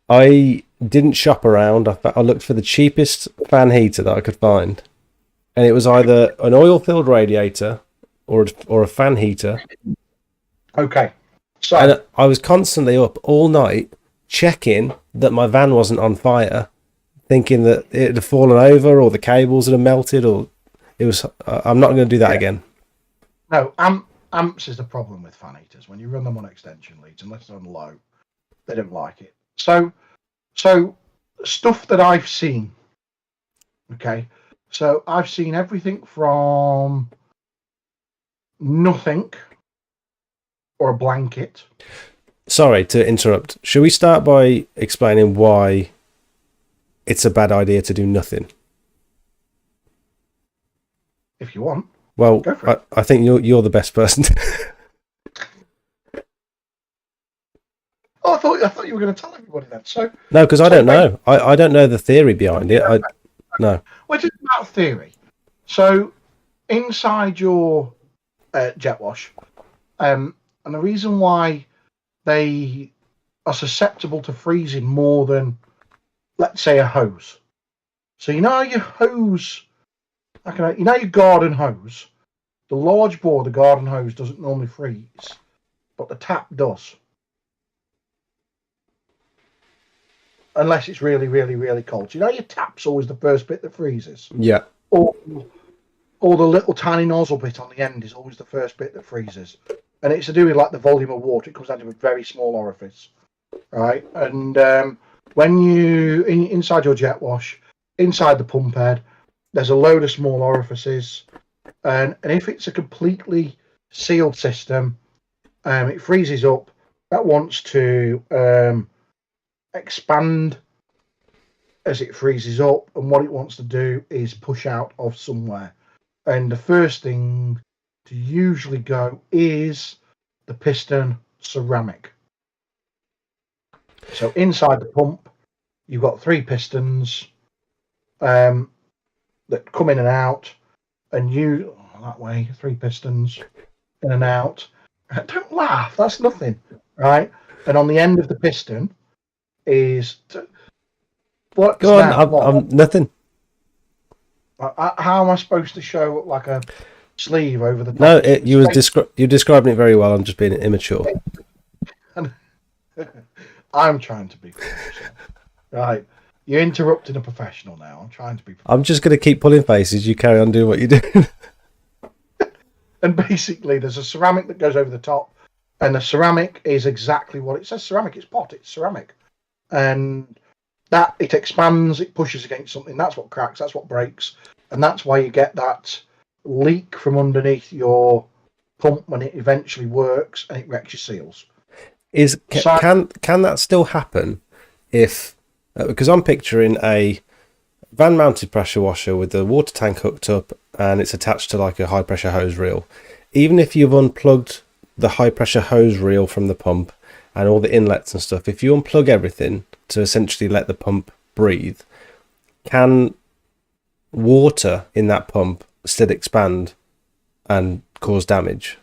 I didn't shop around. I looked for the cheapest fan heater that I could find, and it was either an oil-filled radiator or a fan heater.
Okay. So,
and I was constantly up all night checking that my van wasn't on fire, thinking that it had fallen over or the cables had melted, or it was. I'm not going to do that again.
No, amps is the problem with fan heaters. When you run them on extension leads, unless it's on low, they don't like it. So stuff that I've seen. Okay, so I've seen everything from nothing or a blanket.
Sorry to interrupt. Should we start by explaining why it's a bad idea to do nothing?
If you want.
Well,
Go for it.
I think you're the best person.
Oh, I thought you were going to tell everybody that. So
No, because I don't know. I don't know the theory behind it. No.
Well, it's about theory. So inside your jet wash, and the reason why they are susceptible to freezing more than, let's say, a hose. So you know your hose, you know your garden hose. The large bore, the garden hose doesn't normally freeze, but the tap does. Unless it's really, really, really cold. So you know your tap's always the first bit that freezes?
Yeah.
Or the little tiny nozzle bit on the end is always the first bit that freezes. And it's to do with like the volume of water. It comes down to a very small orifice. Right? And when you, inside your jet wash, inside the pump head, there's a load of small orifices. And if it's a completely sealed system, it freezes up. That wants to expand as it freezes up, and what it wants to do is push out of somewhere. And the first thing to usually go is the piston ceramic. So inside the pump, you've got 3 pistons that come in and out, and you that way 3 pistons in and out. Don't laugh, that's nothing, right? And on the end of the piston is what?
Go on, I'm nothing.
How am I supposed to show like a sleeve over the top?
No, you're describing it very well. I'm just being immature.
I'm trying to be professional. Right. You're interrupting a professional now. I'm trying to be professional.
I'm just going to keep pulling faces. You carry on doing what you're doing.
And basically, there's a ceramic that goes over the top, and the ceramic is exactly what it says. Ceramic, it's pot, it's ceramic. And that, it expands, it pushes against something. That's what cracks, that's what breaks. And that's why you get that leak from underneath your pump when it eventually works and it wrecks your seals.
Can that still happen if, because I'm picturing a van mounted pressure washer with the water tank hooked up and it's attached to like a high pressure hose reel. Even if you've unplugged the high pressure hose reel from the pump and all the inlets and stuff, if you unplug everything to essentially let the pump breathe, can water in that pump still expand and cause damage?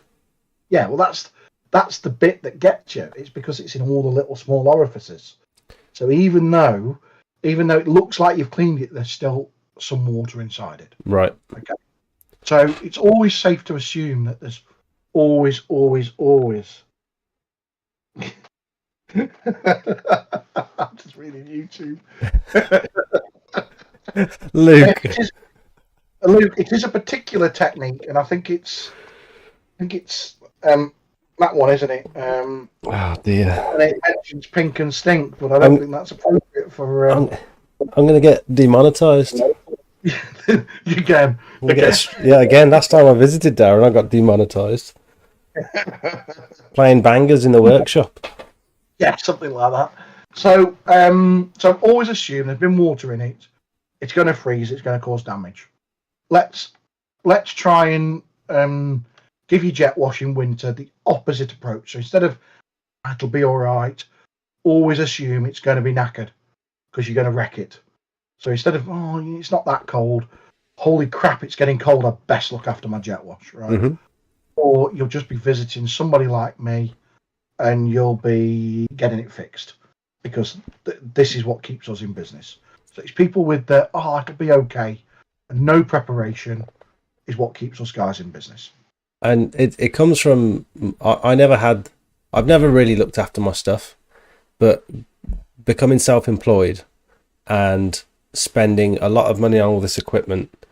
Yeah, well, that's the bit that gets you. It's because it's in all the little small orifices. So even though it looks like you've cleaned it, there's still some water inside it.
Right.
Okay. So it's always safe to assume that there's always. I'm just reading YouTube.
Luke.
Luke, it is a particular technique, and I think it's that one, isn't it?
Oh dear.
And it mentions pink and stink, but I don't think that's appropriate for.
I'm going to get demonetized.
You can.
Again. Last time I visited Darren, I got demonetized. Playing bangers in the workshop.
Yeah, something like that. So I've always assumed there's been water in it. It's going to freeze. It's going to cause damage. Let's try and give your jet wash in winter the opposite approach. So instead of it'll be all right, always assume it's going to be knackered because you're going to wreck it. So instead of it's not that cold, holy crap, it's getting cold, I best look after my jet wash, right? Mm-hmm. Or you'll just be visiting somebody like me and you'll be getting it fixed because this is what keeps us in business. So it's people with the it'll be okay and no preparation is what keeps us guys in business.
And it comes from I've never really looked after my stuff, but becoming self-employed and spending a lot of money on all this equipment,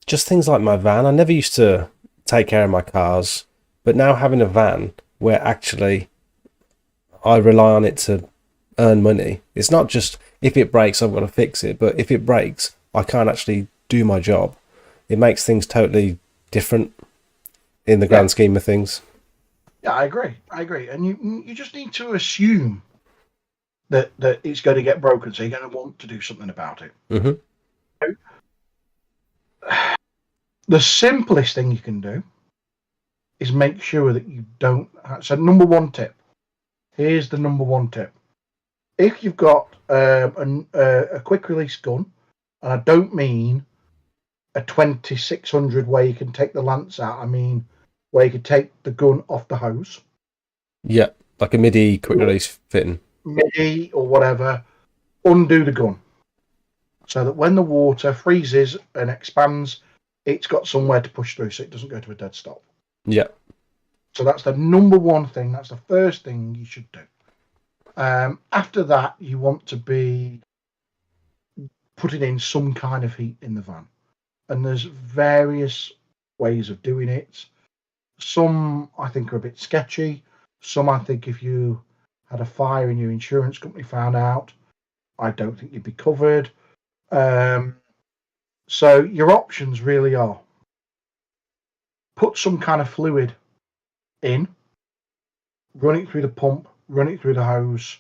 just things like my van. I never used to take care of my cars, but now having a van where actually I rely on it to earn money. It's not just if it breaks I've got to fix it, but if it breaks I can't actually do my job. It makes things totally different in the grand scheme of things.
Yeah, I agree. And you just need to assume that it's going to get broken, so you're going to want to do something about it.
Mm-hmm.
The simplest thing you can do is make sure that you don't. So, number one tip. Here's the number one tip. If you've got a quick release gun, and I don't mean a 2600 where you can take the lance out, I mean where you can take the gun off the hose.
Yeah, like a MIDI quick release fitting.
MIDI or whatever, undo the gun so that when the water freezes and expands, it's got somewhere to push through so it doesn't go to a dead stop.
Yeah.
So that's the number one thing. That's the first thing you should do. After that, you want to be putting in some kind of heat in the van. And there's various ways of doing it. Some I think are a bit sketchy. Some I think if you had a fire and your insurance company found out, I don't think you'd be covered. So your options really are put some kind of fluid in, run it through the pump, run it through the hose,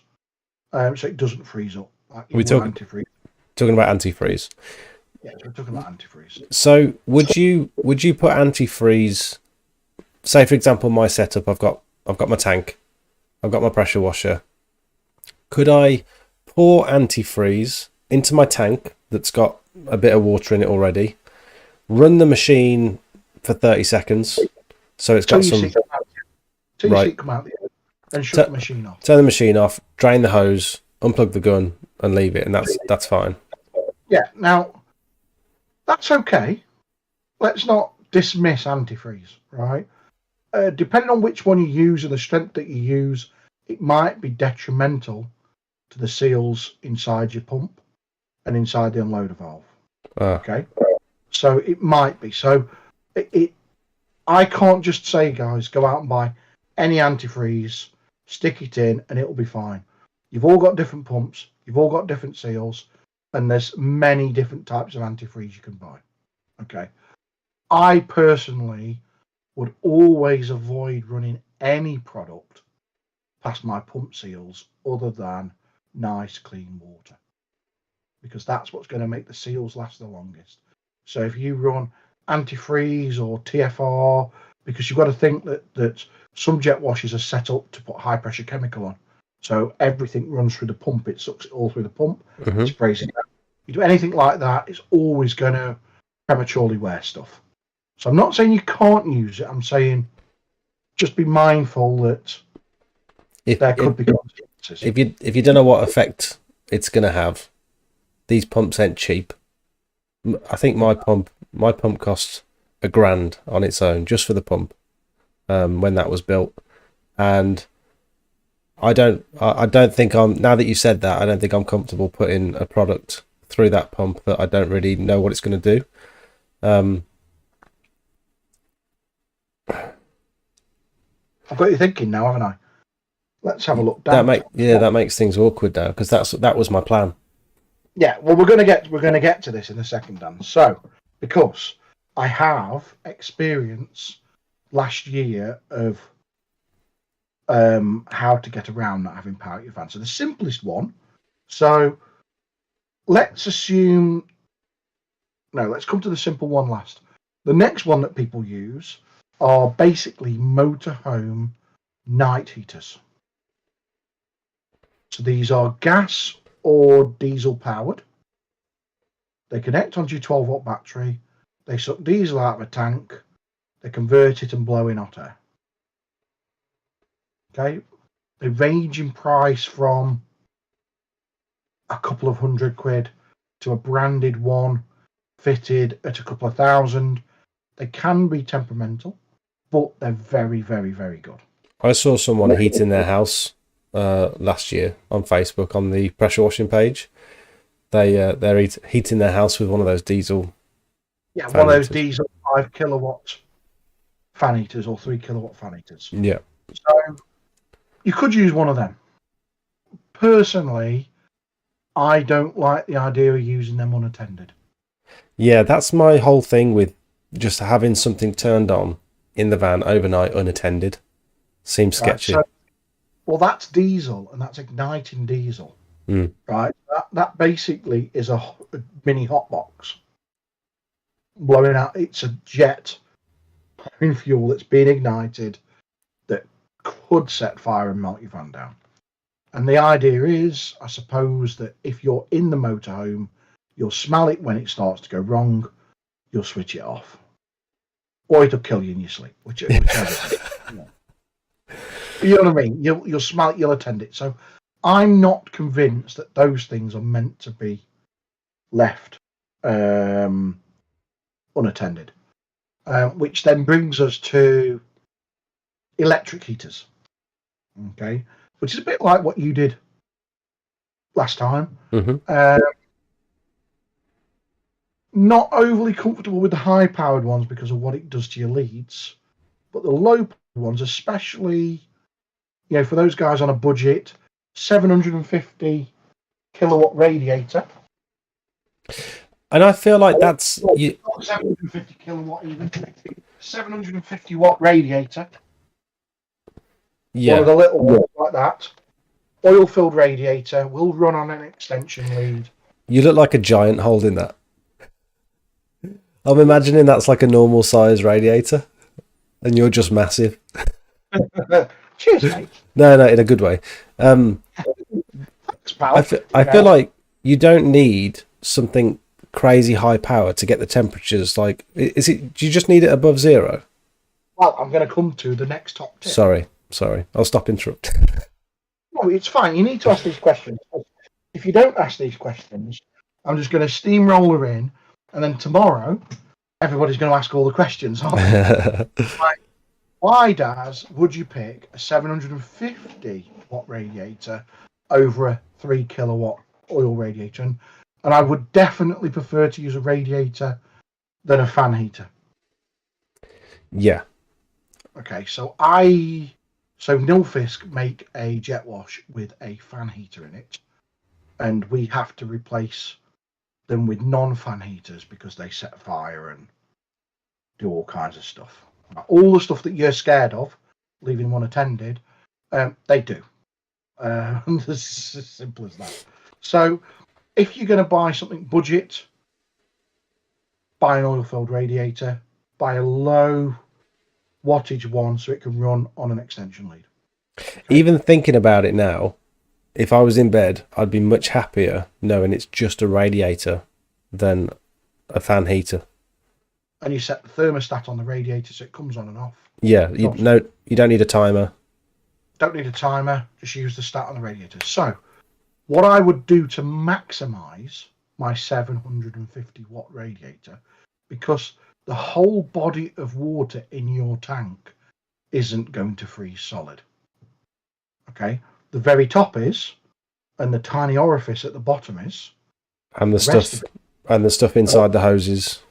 so it doesn't freeze up. Like
We're talking about antifreeze.
Yeah, we're talking about antifreeze.
So would you put antifreeze? Say for example, my setup, I've got my tank, I've got my pressure washer. Could I pour antifreeze into my tank that's got a bit of water in it already? Run the machine for 30 seconds, so it's got some.
Till you see it come out the end, and shut the machine off.
Turn the machine off, drain the hose, unplug the gun, and leave it, and that's fine.
Yeah, now that's okay. Let's not dismiss antifreeze, right? Depending on which one you use and the strength that you use, it might be detrimental to the seals inside your pump and inside the unloader valve. Okay, so it might be. So I can't just say, guys, go out and buy any antifreeze, stick it in, and it'll be fine. You've all got different pumps, you've all got different seals, and there's many different types of antifreeze you can buy. Okay, I personally would always avoid running any product past my pump seals other than nice clean water, because that's what's going to make the seals last the longest. So if you run antifreeze or TFR, because you've got to think that some jet washers are set up to put high pressure chemical on, so everything runs through the pump, it sucks it all through the pump, it sprays it out. You do anything like that, it's always going to prematurely wear stuff. So I'm not saying you can't use it, I'm saying just be mindful that there could be consequences.
If you don't know what effect it's going to have, these pumps ain't cheap. I think my pump cost $1,000 on its own just for the pump when that was built, and I don't think now that you said that, I don't think I'm comfortable putting a product through that pump that I don't really know what it's going to do.
I've got you thinking now, haven't I? Let's have a look down.
That makes things awkward now, because that was my plan.
Yeah, well, we're going to get to this in a second, Dan. So, because I have experience last year of how to get around not having power at your van. So the simplest one. So let's assume. No, let's come to the simple one last. The next one that people use are basically motorhome night heaters. So these are gas or diesel powered. They connect onto your 12-volt battery. They suck diesel out of a tank. They convert it and blow in hot air. Okay, they range in price from a couple of £100 to a branded one fitted at a couple of thousand. They can be temperamental, but they're very, very, very good.
I saw someone heating their house last year on Facebook on the pressure washing page. They're heating their house with one of those diesel.
Yeah, one of those diesel 5 kilowatt fan heaters or 3 kilowatt fan heaters.
Yeah.
So you could use one of them. Personally, I don't like the idea of using them unattended.
Yeah, that's my whole thing with just having something turned on in the van overnight unattended. Seems
Right?
sketchy.
So, well, that's diesel, and that's igniting diesel.
Mm.
Right? That basically is a mini hotbox blowing out. It's a jet in fuel that's being ignited that could set fire and melt your van down. And the idea is, I suppose, that if you're in the motorhome, you'll smell it when it starts to go wrong. You'll switch it off, or it'll kill you in your sleep, whichever. You know what I mean? You'll smell it, you'll attend it. So I'm not convinced that those things are meant to be left unattended. Which then brings us to electric heaters. Okay, which is a bit like what you did last time.
Mm-hmm.
Not overly comfortable with the high-powered ones because of what it does to your leads, but the low-powered ones, especially, for those guys on a budget, 750 kilowatt radiator.
And I feel like that's
not 750 kilowatt even. 750 watt radiator.
yeah.
One of the little ones like that. Oil-filled radiator will run on an extension lead.
You look like a giant holding that. I'm imagining that's like a normal size radiator, and you're just massive.
Cheers, mate.
No, in a good way.
Thanks, pal.
I feel like you don't need something crazy high power to get the temperatures. Like, do you just need it above zero?
Well, I'm going to come to the next top tip.
Sorry. I'll stop interrupting.
No, it's fine. You need to ask these questions. If you don't ask these questions, I'm just going to steamroller in, and then tomorrow, everybody's going to ask all the questions. Aren't they? Like, why, Daz, would you pick a 750 watt radiator over a 3 kilowatt oil radiator? And I would definitely prefer to use a radiator than a fan heater.
Yeah.
Okay, so Nilfisk make a jet wash with a fan heater in it, and we have to replace them with non-fan heaters because they set fire and do all kinds of stuff. All the stuff that you're scared of, leaving one attended, they do. It's as simple as that. So if you're going to buy something budget, buy an oil-filled radiator, buy a low wattage one so it can run on an extension lead. Okay?
Even thinking about it now, if I was in bed, I'd be much happier knowing it's just a radiator than a fan heater.
And you set the thermostat on the radiator so it comes on and off.
Yeah, you don't need a timer.
Don't need a timer, just use the stat on the radiator. So what I would do to maximize my 750 watt radiator, because the whole body of water in your tank isn't going to freeze solid. Okay, the very top is, and the tiny orifice at the bottom is,
And the stuff inside the hoses.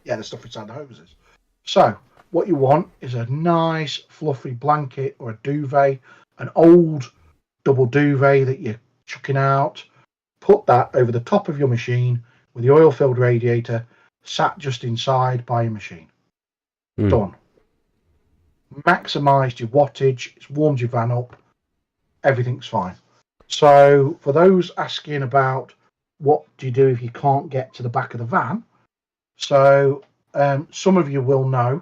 Yeah, the stuff inside the hoses. So what you want is a nice fluffy blanket or a duvet, an old double duvet that you're chucking out. Put that over the top of your machine with the oil-filled radiator sat just inside by your machine. Done. Maximised your wattage. It's warmed your van up. Everything's fine. So for those asking about what do you do if you can't get to the back of the van, so some of you will know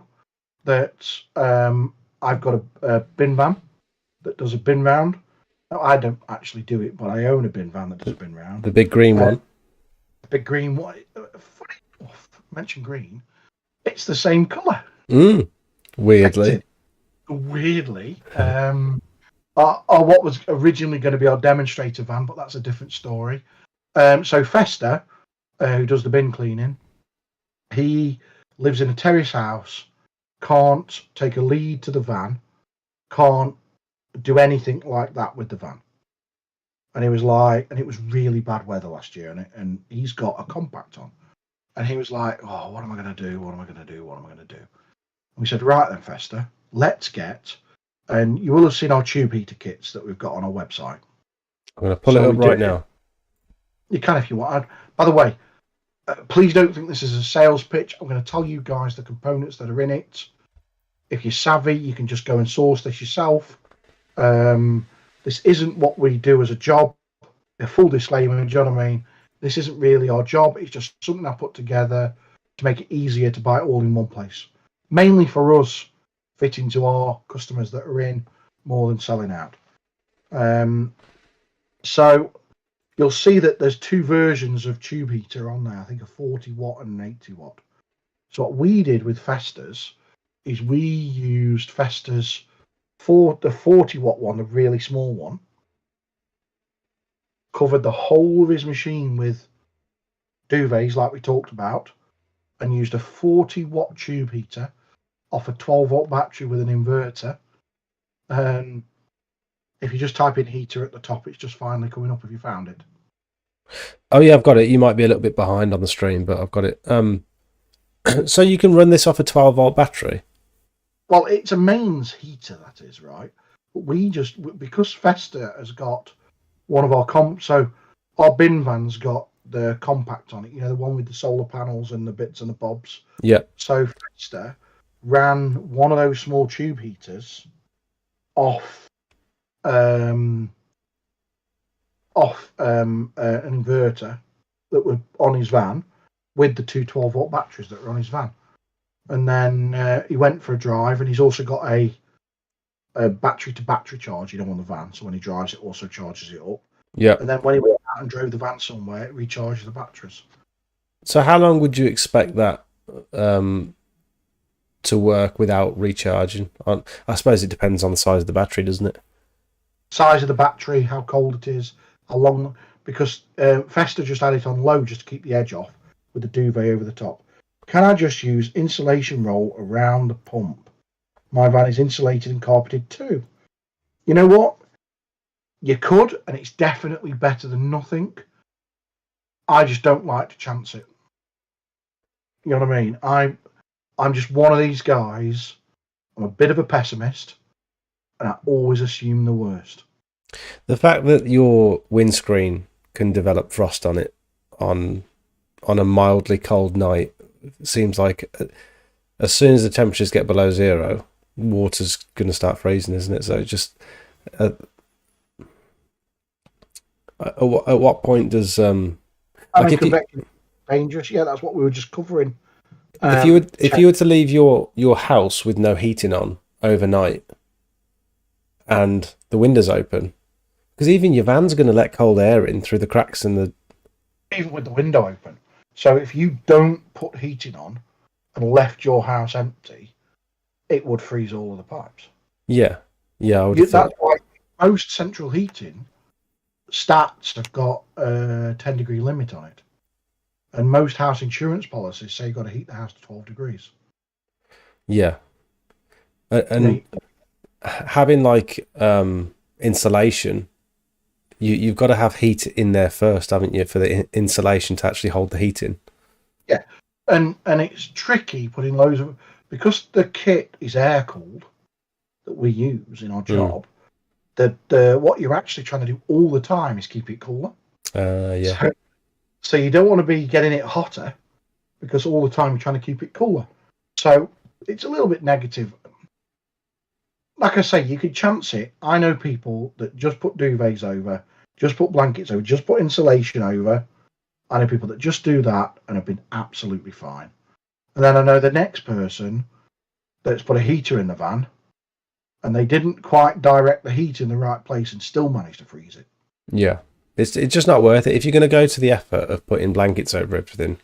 that I've got a bin van that does a bin round. No, I don't actually do it, but I own a bin van that does a bin round.
The big green one.
The big green one. Funny enough, mention green. It's the same colour.
Weirdly.
What was originally going to be our demonstrator van, but that's a different story. So Fester, who does the bin cleaning, he lives in a terrace house, can't take a lead to the van, can't do anything like that with the van. And he was like, and it was really bad weather last year, and he's got a compact on. And he was like, oh, what am I going to do? What am I going to do? What am I going to do? And we said, right then, Fester, let's get, and you will have seen our tube heater kits that we've got on our website.
I'm going to pull it up right now.
You can if you want. By the way, please don't think this is a sales pitch. I'm going to tell you guys the components that are in it. If you're savvy, you can just go and source this yourself. This isn't what we do as a job. A full disclaimer, do you know what I mean? This isn't really our job. It's just something I put together to make it easier to buy it all in one place. Mainly for us, fitting to our customers that are in more than selling out. So you'll see that there's two versions of tube heater on there. I think a 40 watt and an 80 watt. So what we did with Festas is we used Festas for the 40 watt one, the really small one, covered the whole of his machine with duvets like we talked about, and used a 40 watt tube heater off a 12 volt battery with an inverter. If you just type in heater at the top, it's just finally coming up if you found it.
Oh yeah, I've got it. You might be a little bit behind on the stream, but I've got it. So you can run this off a 12 volt battery?
Well, it's a mains heater, that is, right? But we just, because Festa has got one of our so our bin van's got the compact on it, you know, the one with the solar panels and the bits and the bobs.
Yeah.
So Festa ran one of those small tube heaters off an inverter that was on his van with the two 12 volt batteries that were on his van. And then he went for a drive, and he's also got a battery to battery charge, you know, on the van. So when he drives, it also charges it up.
Yeah.
And then when he went out and drove the van somewhere, it recharges the batteries.
So how long would you expect that to work without recharging? I suppose it depends on the size of the battery, doesn't it?
Size of the battery, how cold it is, how long. Because Festa just had it on low just to keep the edge off with the duvet over the top. Can I just use insulation roll around the pump? My van is insulated and carpeted too. You know what? You could, and it's definitely better than nothing. I just don't like to chance it. You know what I mean? I'm just one of these guys. I'm a bit of a pessimist, and I always assume the worst.
The fact that your windscreen can develop frost on it on a mildly cold night seems like as soon as the temperatures get below zero, water's going to start freezing, isn't it? So just at what point does
convection dangerous? Yeah, that's what we were just covering.
If you were to leave your house with no heating on overnight and the windows open, because even your van's going to let cold air in through the cracks in the
even with the window open. So if you don't put heating on and left your house empty, it would freeze all of the pipes.
Yeah, I would have thought.
That's why most central heating stats have got a 10-degree limit on it. And most house insurance policies say you've got to heat the house to 12 degrees.
Yeah. And having like insulation, you've got to have heat in there first, haven't you, for the insulation to actually hold the heat in?
Yeah, and it's tricky putting loads of, because the kit is air cooled that we use in our job. The what you're actually trying to do all the time is keep it cooler.
Yeah.
So you don't want to be getting it hotter because all the time you're trying to keep it cooler. So it's a little bit negative. Like I say, you could chance it. I know people that just put duvets over, just put blankets over, just put insulation over. I know people that just do that and have been absolutely fine. And then I know the next person that's put a heater in the van and they didn't quite direct the heat in the right place and still managed to freeze it.
Yeah. It's just not worth it. If you're going to go to the effort of putting blankets over everything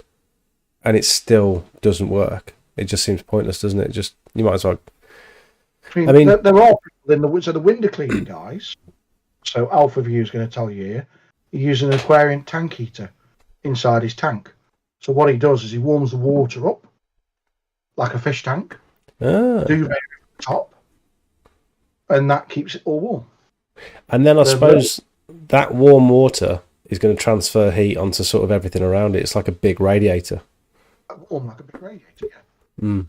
and it still doesn't work, it just seems pointless, doesn't it? You might as well.
I mean, there are people the window cleaning guys. So Alpha View is going to tell you here, he uses an Aquarian tank heater inside his tank. So what he does is he warms the water up like a fish tank, duvet over the top, and that keeps it all warm.
And then I suppose that warm water is going to transfer heat onto sort of everything around it. It's like a big radiator.
Warm like a big radiator, yeah.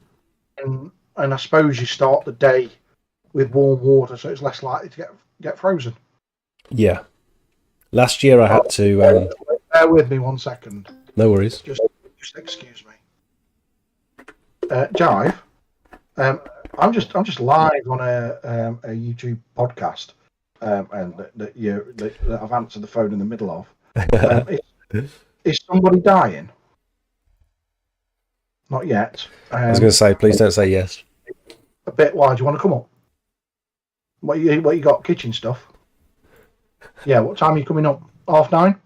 And I suppose you start the day with warm water, so it's less likely to get frozen.
Yeah. Last year I had to.
Bear with me 1 second.
No worries.
Just excuse me. Jive, I'm just live on a YouTube podcast, and that I've answered the phone in the middle of. Is somebody dying? Not yet.
I was going to say, please don't say yes.
A bit. Why do you want to come up? What you got? Kitchen stuff. Yeah. What time are you coming up? 9:30.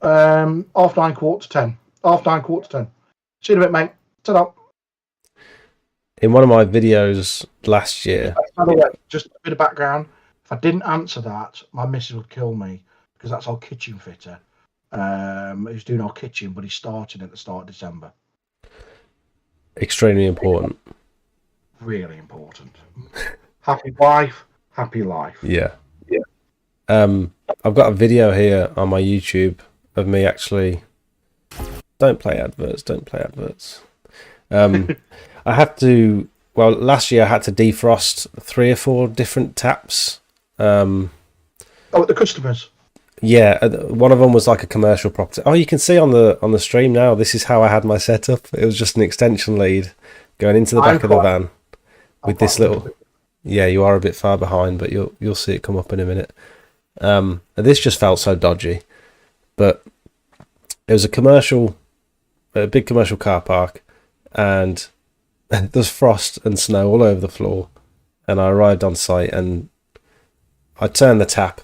9:30, 9:45. 9:45. See you in a bit, mate. Ta-da.
In one of my videos last year,
By the way, just a bit of background. If I didn't answer that, my missus would kill me because that's our kitchen fitter. He's doing our kitchen, but he's starting at the start of December.
extremely important.
Really important. Happy wife, happy life.
Yeah. I've got a video here on my YouTube of me actually. Don't play adverts. I have to. Well, last year I had to defrost 3 or 4 different taps.
Oh, the customers.
Yeah, one of them was like a commercial property. Oh, you can see on the stream now. This is how I had my setup. It was just an extension lead going into the back of the van with this little. Yeah, you are a bit far behind, but you'll see it come up in a minute. This just felt so dodgy, but it was a big commercial car park, and there's frost and snow all over the floor. And I arrived on site and I turned the tap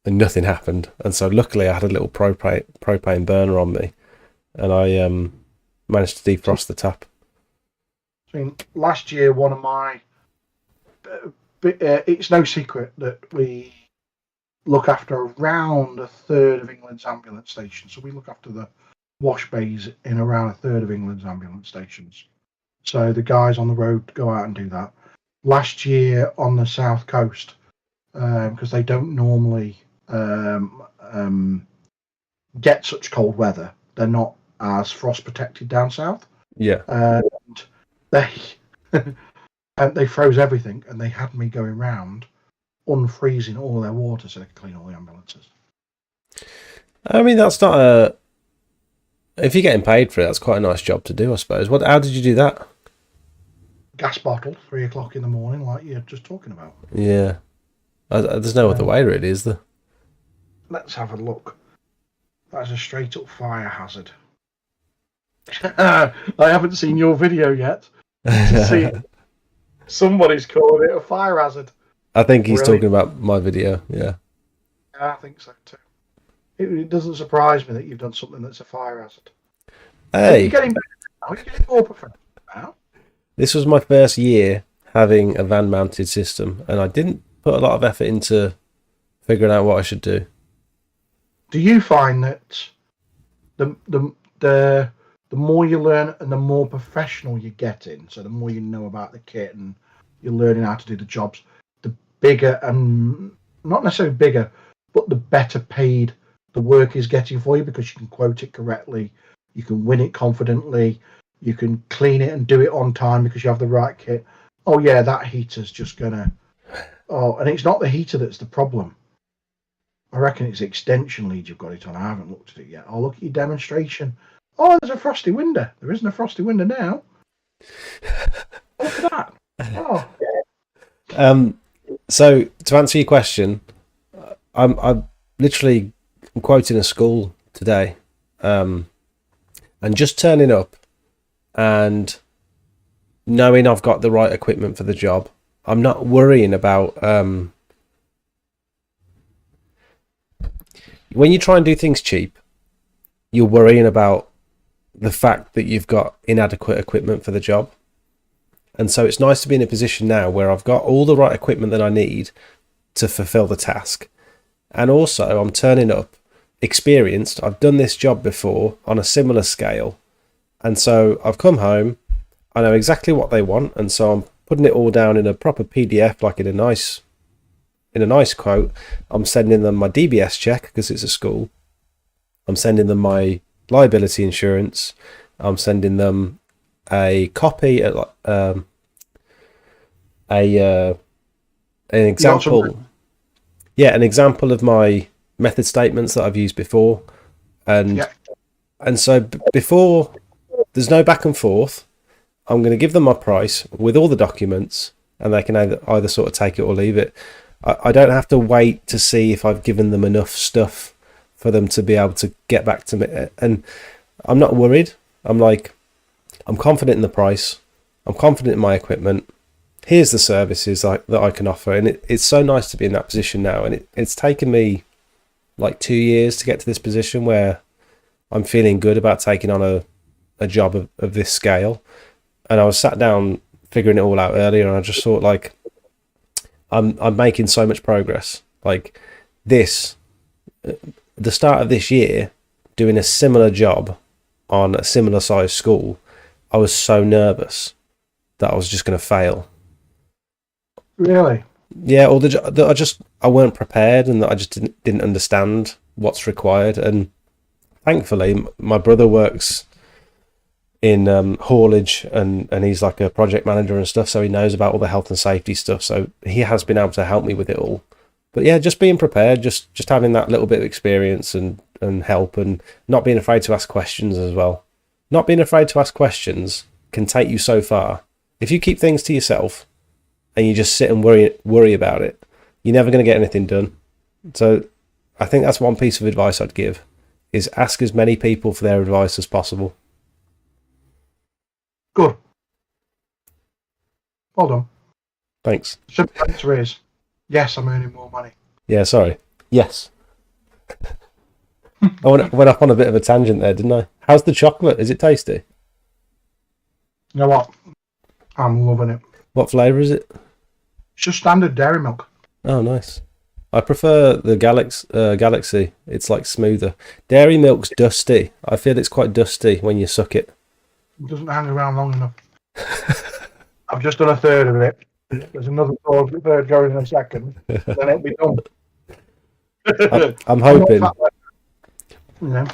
and nothing happened. And so luckily I had a little propane burner on me, and I managed to defrost the tap.
I mean, last year, one of my... it's no secret that we look after around a third of England's ambulance stations. So we look after the wash bays in around a third of England's ambulance stations. So the guys on the road go out and do that. Last year on the south coast, because they don't normally get such cold weather, they're not as frost protected down south.
Yeah.
And they froze everything, and they had me going round unfreezing all their water so they could clean all the ambulances.
I mean, that's not a... If you're getting paid for it, that's quite a nice job to do, I suppose. How did you do that?
Gas bottle, 3 o'clock in the morning, like you're just talking about.
Yeah. There's no other way, really, is there?
Let's have a look. That's a straight up fire hazard. I haven't seen your video yet to see somebody's called it a fire hazard.
I think he's
Really?
talking about my video, yeah.
Yeah, I think so too. It doesn't surprise me that you've done something that's a fire hazard.
Hey,
You're getting better now. You're getting more professional now.
this was my first year having a van-mounted system, and I didn't put a lot of effort into figuring out what I should do.
Do you find that the more you learn and the more professional you get in, so the more you know about the kit and you're learning how to do the jobs, the bigger, and not necessarily bigger, but the better paid the work is getting for you, because you can quote it correctly, you can win it confidently, you can clean it and do it on time because you have the right kit. Oh yeah, that heater's just gonna... Oh, and it's not the heater that's the problem. I reckon it's the extension lead you've got it on. I haven't looked at it yet. I'll look at your demonstration. Oh, there's a frosty window. There isn't a frosty window now. Look at that. Oh.
So to answer your question, I'm literally quoting a school today, and just turning up and knowing I've got the right equipment for the job. I'm not worrying about when you try and do things cheap, you're worrying about the fact that you've got inadequate equipment for the job. And so it's nice to be in a position now where I've got all the right equipment that I need to fulfill the task. And also I'm turning up experienced. I've done this job before on a similar scale. And so I've come home, I know exactly what they want. And so I'm putting it all down in a proper PDF, like in a nice quote. I'm sending them my DBS check because it's a school. I'm sending them my liability insurance. I'm sending them a copy, an example. Yeah, an example of my method statements that I've used before, and so before, there's no back and forth. I'm going to give them my price with all the documents, and they can either sort of take it or leave it. I don't have to wait to see if I've given them enough stuff for them to be able to get back to me. And I'm not worried. I'm confident in the price. I'm confident in my equipment. Here's the services that I can offer. And it's so nice to be in that position now. And it's taken me like 2 years to get to this position where I'm feeling good about taking on a job of this scale. And I was sat down figuring it all out earlier, and I just thought, like, I'm making so much progress. Like this, the start of this year, doing a similar job on a similar size school, I was so nervous that I was just going to fail.
Really?
Yeah, or I weren't prepared, and I just didn't understand what's required. And thankfully, my brother works in haulage, and he's like a project manager and stuff, so he knows about all the health and safety stuff. So he has been able to help me with it all. But yeah, just being prepared, just having that little bit of experience and help, and not being afraid to ask questions as well. Not being afraid to ask questions can take you so far. If you keep things to yourself and you just sit and worry about it, you're never going to get anything done. So I think that's one piece of advice I'd give, is ask as many people for their advice as possible.
Good. Well done.
Thanks.
Simple answer is yes, I'm earning more money.
Yeah, sorry. Yes. I went off on a bit of a tangent there, didn't I? How's the chocolate? Is it tasty?
You know what? I'm loving it.
What flavour is it?
It's just standard dairy milk.
Oh, nice. I prefer the Galaxy. It's like smoother. Dairy milk's dusty. I feel it's quite dusty when you suck it.
It doesn't hang around long enough. I've just done a third of it. There's another third going in a second. Then it'll be done.
I'm hoping.
You know.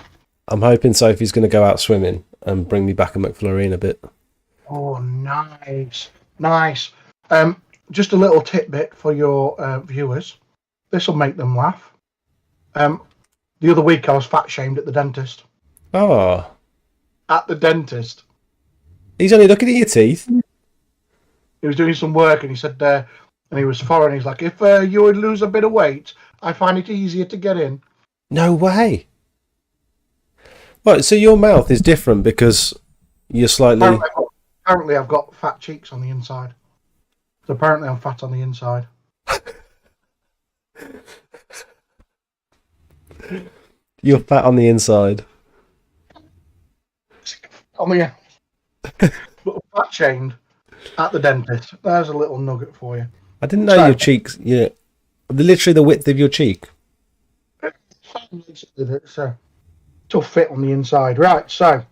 I'm hoping Sophie's going to go out swimming and bring me back a McFlurry in a bit.
Oh, nice. Just a little tidbit for your viewers. This will make them laugh. The other week I was fat shamed at the dentist.
Oh.
At the dentist.
He's only looking at your teeth.
He was doing some work, and he said, and he was foreign. He's like, if you would lose a bit of weight, I find it easier to get in.
No way. Right, so your mouth is different because you're slightly...
Apparently I've got fat cheeks on the inside. So apparently I'm fat on the inside.
You're fat on the inside.
On the fat shamed at the dentist. There's a little nugget for you.
I didn't know your cheeks. Yeah, literally the width of your cheek.
It's a tough fit on the inside. Right, so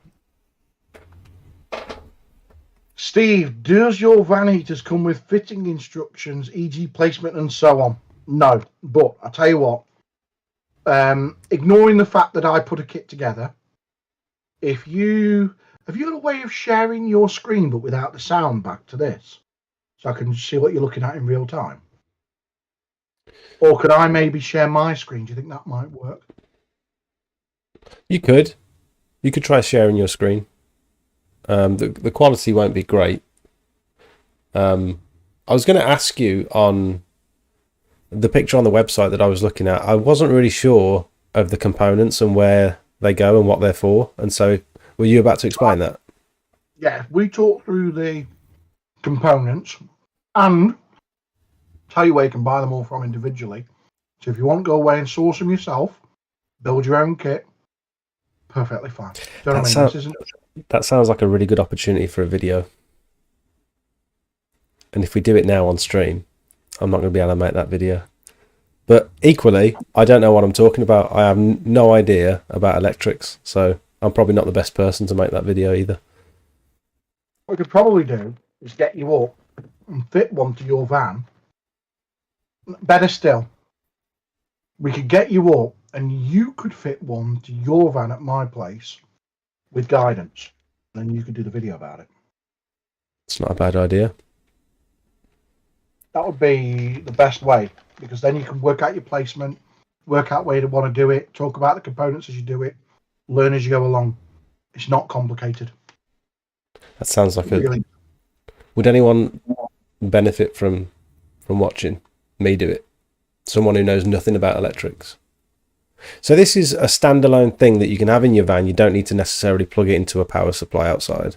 Steve, does your van heaters come with fitting instructions, e.g. placement and so on? No, but I tell you what, ignoring the fact that I put a kit together, have you got a way of sharing your screen but without the sound back to this, so I can see what you're looking at in real time? Or could I maybe share my screen? Do you think that might work?
You could try sharing your screen. The quality won't be great. I was going to ask you on the picture on the website that I was looking at. I wasn't really sure of the components and where they go and what they're for. And so, were you about to explain that?
Yeah, we talked through the components and tell you where you can buy them all from individually. So if you want to go away and source them yourself, build your own kit, perfectly fine. Do you know what I mean?
That sounds like a really good opportunity for a video. And if we do it now on stream, I'm not going to be able to make that video. But equally, I don't know what I'm talking about. I have no idea about electrics, so I'm probably not the best person to make that video either.
What we could probably do is get you up and fit one to your van. Better still, we could get you up and you could fit one to your van at my place with guidance. And then you could do the video about it.
It's not a bad idea.
That would be the best way, because then you can work out your placement, work out where you want to do it, talk about the components as you do it, learn as you go along. It's not complicated.
That sounds like Would anyone benefit from watching me do it? Someone who knows nothing about electrics. So this is a standalone thing that you can have in your van. You don't need to necessarily plug it into a power supply outside.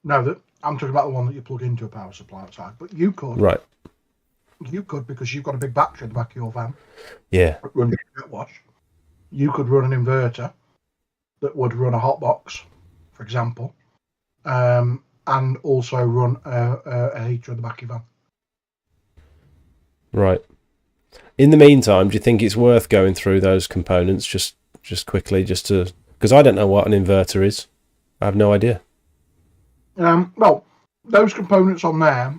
No, I'm talking about the one that you plug into a power supply outside. But you could.
Right.
You could, because you've got a big battery in the back of your van.
Yeah.
That runs a jet wash. You could run an inverter that would run a hot box, for example, and also run a heater in the back of your van.
Right. In the meantime, do you think it's worth going through those components just quickly, just to, because I don't know what an inverter is. I have no idea.
Well, those components on there,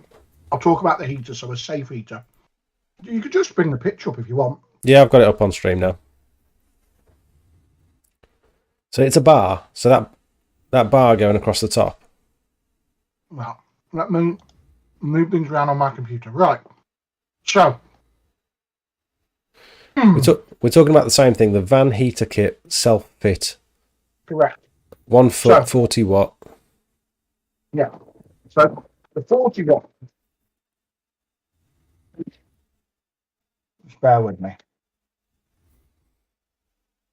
I'll talk about the heater, so a safe heater. You could just bring the picture up if you want.
Yeah, I've got it up on stream now. So it's a bar. So that bar going across the top.
Well, let me move things around on my computer. Right. So.
We're talking about the same thing. The van heater kit, self-fit.
Correct.
1 foot,
So,
40 watt.
Yeah. So the 40 watt. Just bear with me.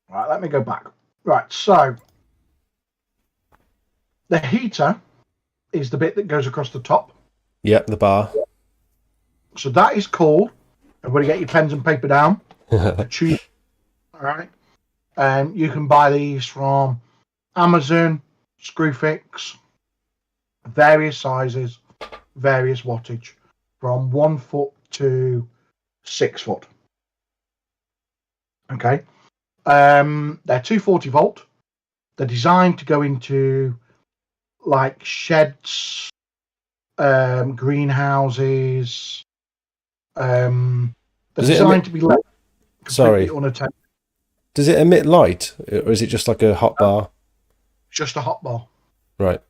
Right, let me go back. Right, so the heater is the bit that goes across the top.
Yep, the bar.
So that is called, everybody get your pens and paper down, a tube. All right. You can buy these from Amazon, Screwfix, various sizes, various wattage, from 1 foot to 6 foot. Okay. They're 240 volt. They're designed to go into like sheds, greenhouses. They're designed to be left completely unattended.
Does it emit light, or is it just like a hot bar?
Just a hot bar.
Right.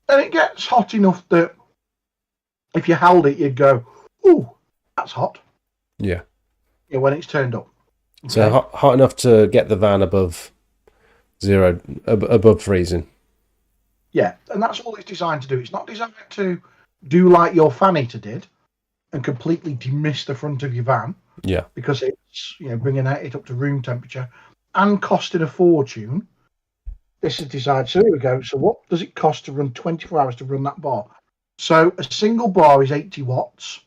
And it gets hot enough that if you held it, you'd go, "Ooh, that's hot."
Yeah.
Yeah, when it's turned up. Okay.
So hot enough to get the van above zero, above freezing.
Yeah, and that's all it's designed to do. It's not designed to do like your fan heater did and completely demist the front of your van.
Yeah.
Because it's bringing it up to room temperature and costing a fortune. This is designed. So here we go. So what does it cost to run 24 hours to run that bar? So a single bar is 80 watts.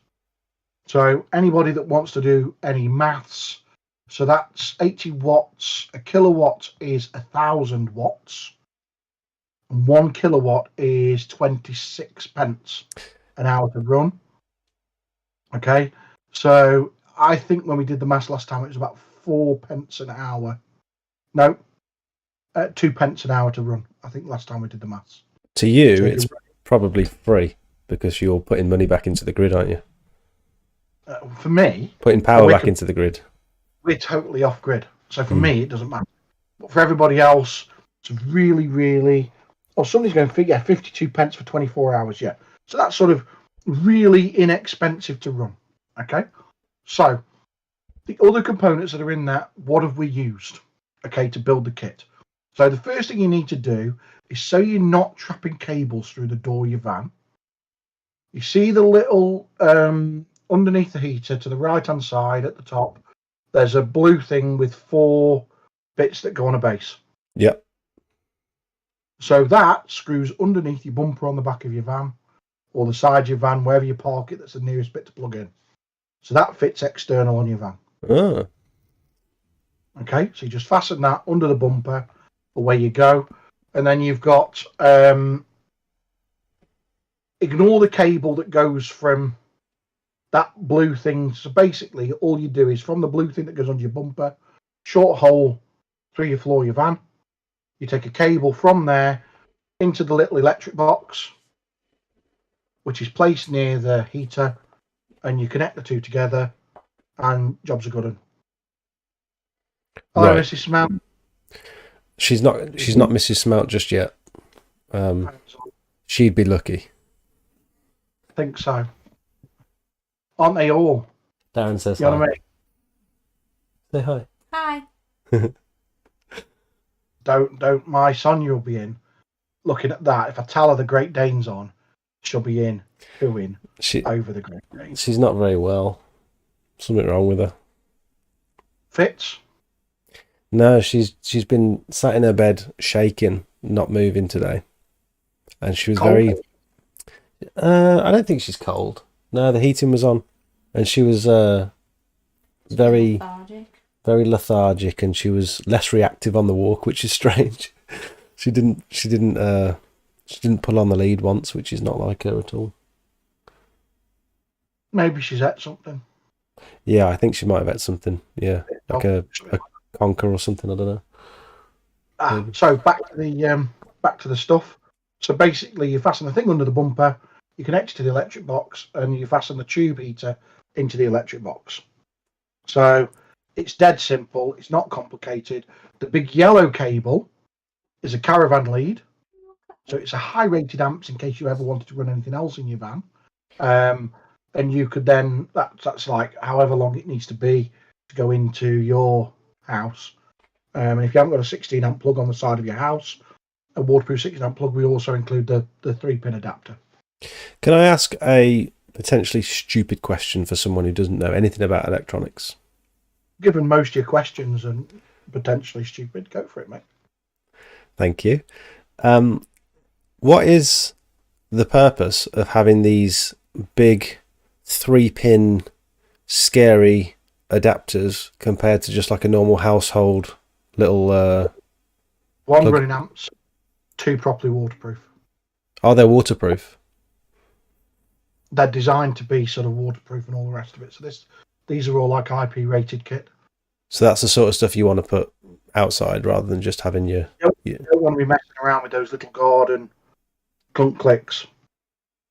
So anybody that wants to do any maths, so that's 80 watts. A kilowatt is 1,000 watts. And 1 kilowatt is 26 pence an hour to run. Okay. So I think when we did the maths last time, it was about 4 pence an hour. No, 2 pence an hour to run. I think last time we did the maths.
To you, so it's probably free because you're putting money back into the grid, aren't you?
For me,
putting power back into the grid.
We're totally off grid. So for me, it doesn't matter. But for everybody else, it's really, really. Oh, somebody's going to figure 52 pence for 24 hours. Yeah. So that's sort of really inexpensive to run. Okay. So the other components that are in that, what have we used? Okay, to build the kit. So the first thing you need to do is, so you're not trapping cables through the door of your van. You see the little underneath the heater to the right hand side at the top, there's a blue thing with 4 bits that go on a base.
Yep.
So that screws underneath your bumper on the back of your van or the side of your van, wherever you park it, that's the nearest bit to plug in. So that fits external on your van.
Oh.
Okay, so you just fasten that under the bumper, away you go. And then you've got, ignore the cable that goes from that blue thing. So basically all you do is from the blue thing that goes under your bumper, short hole through your floor of your van. You take a cable from there into the little electric box, which is placed near the heater, and you connect the two together, and jobs are good. Hello,
Right.
Mrs. Smelt.
She's not Mrs. Smelt just yet. She'd be lucky.
I think so. Aren't they all?
Darren says
You know
hi.
what I mean?
Say hi.
Hi.
Don't my Sonia will be in looking at that. If I tell her the Great Dane's on, she'll be in, cooing
She
over the Great Dane.
she's not very well. Something wrong with her.
Fits?
No, she's been sat in her bed shaking, not moving today, and she was
Cold?
very. I don't think she's cold. No, the heating was on, and she was very
Lethargic.
very lethargic, and she was less reactive on the walk, which is strange. She didn't pull on the lead once, which is not like her at all.
Maybe she's at something.
Yeah, I think she might have had something. Yeah, like a conker or something. I don't know. Maybe.
So back to the stuff. So basically, you fasten the thing under the bumper, you connect it to the electric box, and you fasten the tube heater into the electric box. So it's dead simple. It's not complicated. The big yellow cable is a caravan lead. So it's a high rated amps in case you ever wanted to run anything else in your van. And you could then, that's like however long it needs to be to go into your house. And if you haven't got a 16 amp plug on the side of your house, a waterproof 16 amp plug, we also include the 3-pin adapter.
Can I ask a potentially stupid question for someone who doesn't know anything about electronics?
Given most of your questions and potentially stupid, go for it, mate.
Thank you. What is the purpose of having these big 3-pin scary adapters compared to just like a normal household little
One
plug?
running amps, 2 properly waterproof.
Are they waterproof?
They're designed to be sort of waterproof and all the rest of it. So these are all like IP rated kit.
So that's the sort of stuff you want to put outside rather than just having your.
You don't want to be messing around with those little garden clunk clicks.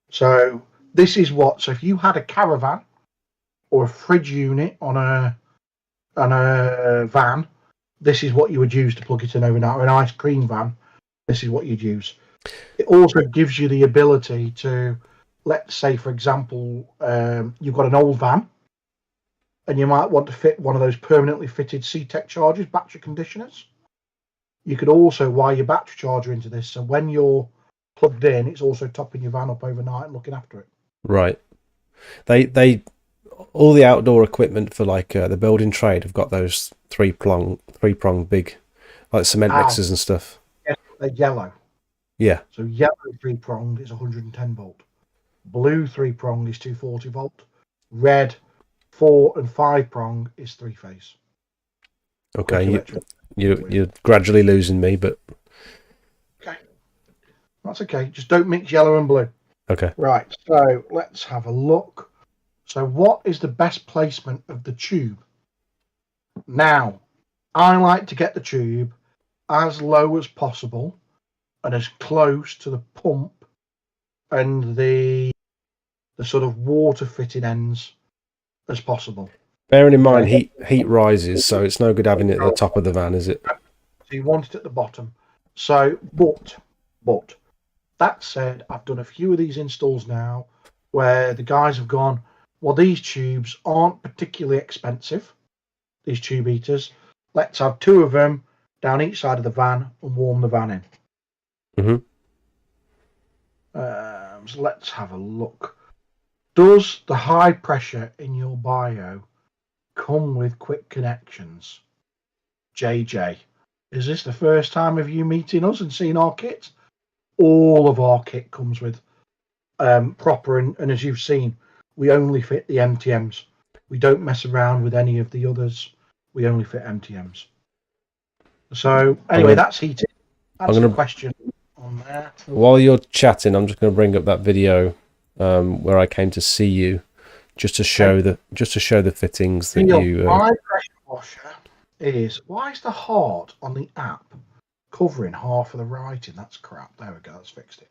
So this is what. So if you had a caravan or a fridge unit on a van, this is what you would use to plug it in overnight. Or an ice cream van, this is what you'd use. It also gives you the ability to, let's say, for example, you've got an old van and you might want to fit one of those permanently fitted C-Tech chargers, battery conditioners. You could also wire your battery charger into this. So when you're plugged in, it's also topping your van up overnight and looking after it.
Right. They all the outdoor equipment for like the building trade have got those three-prong big, like cement mixers and stuff.
Yes, they're yellow.
Yeah.
So yellow 3-pronged is 110 volt. Blue 3-pronged is 240 volt. Red 4 and 5-prong is 3-phase.
Okay, you're gradually losing me, but
okay, that's okay. Just don't mix yellow and blue.
Okay.
Right. So let's have a look. So what is the best placement of the tube? Now, I like to get the tube as low as possible and as close to the pump and the sort of water fitting ends as possible.
Bearing in mind heat rises, so it's no good having it at the top of the van, is it?
So you want it at the bottom. So, but that said, I've done a few of these installs now where the guys have gone, well, these tubes aren't particularly expensive, these tube heaters. Let's have 2 of them down each side of the van and warm the van in. So let's have a look. Does the high pressure in your bio come with quick connections? JJ, is this the first time of you meeting us and seeing our kit? All of our kit comes with proper, and as you've seen, we only fit the MTMs. We don't mess around with any of the others. We only fit MTMs. So anyway, that's heated. That's a question on there.
While you're chatting, I'm just going to bring up that video where I came to see you, just to show the fittings that you.
My pressure washer is, why is the heart on the app covering half of the writing? That's crap. There we go. That's fixed it.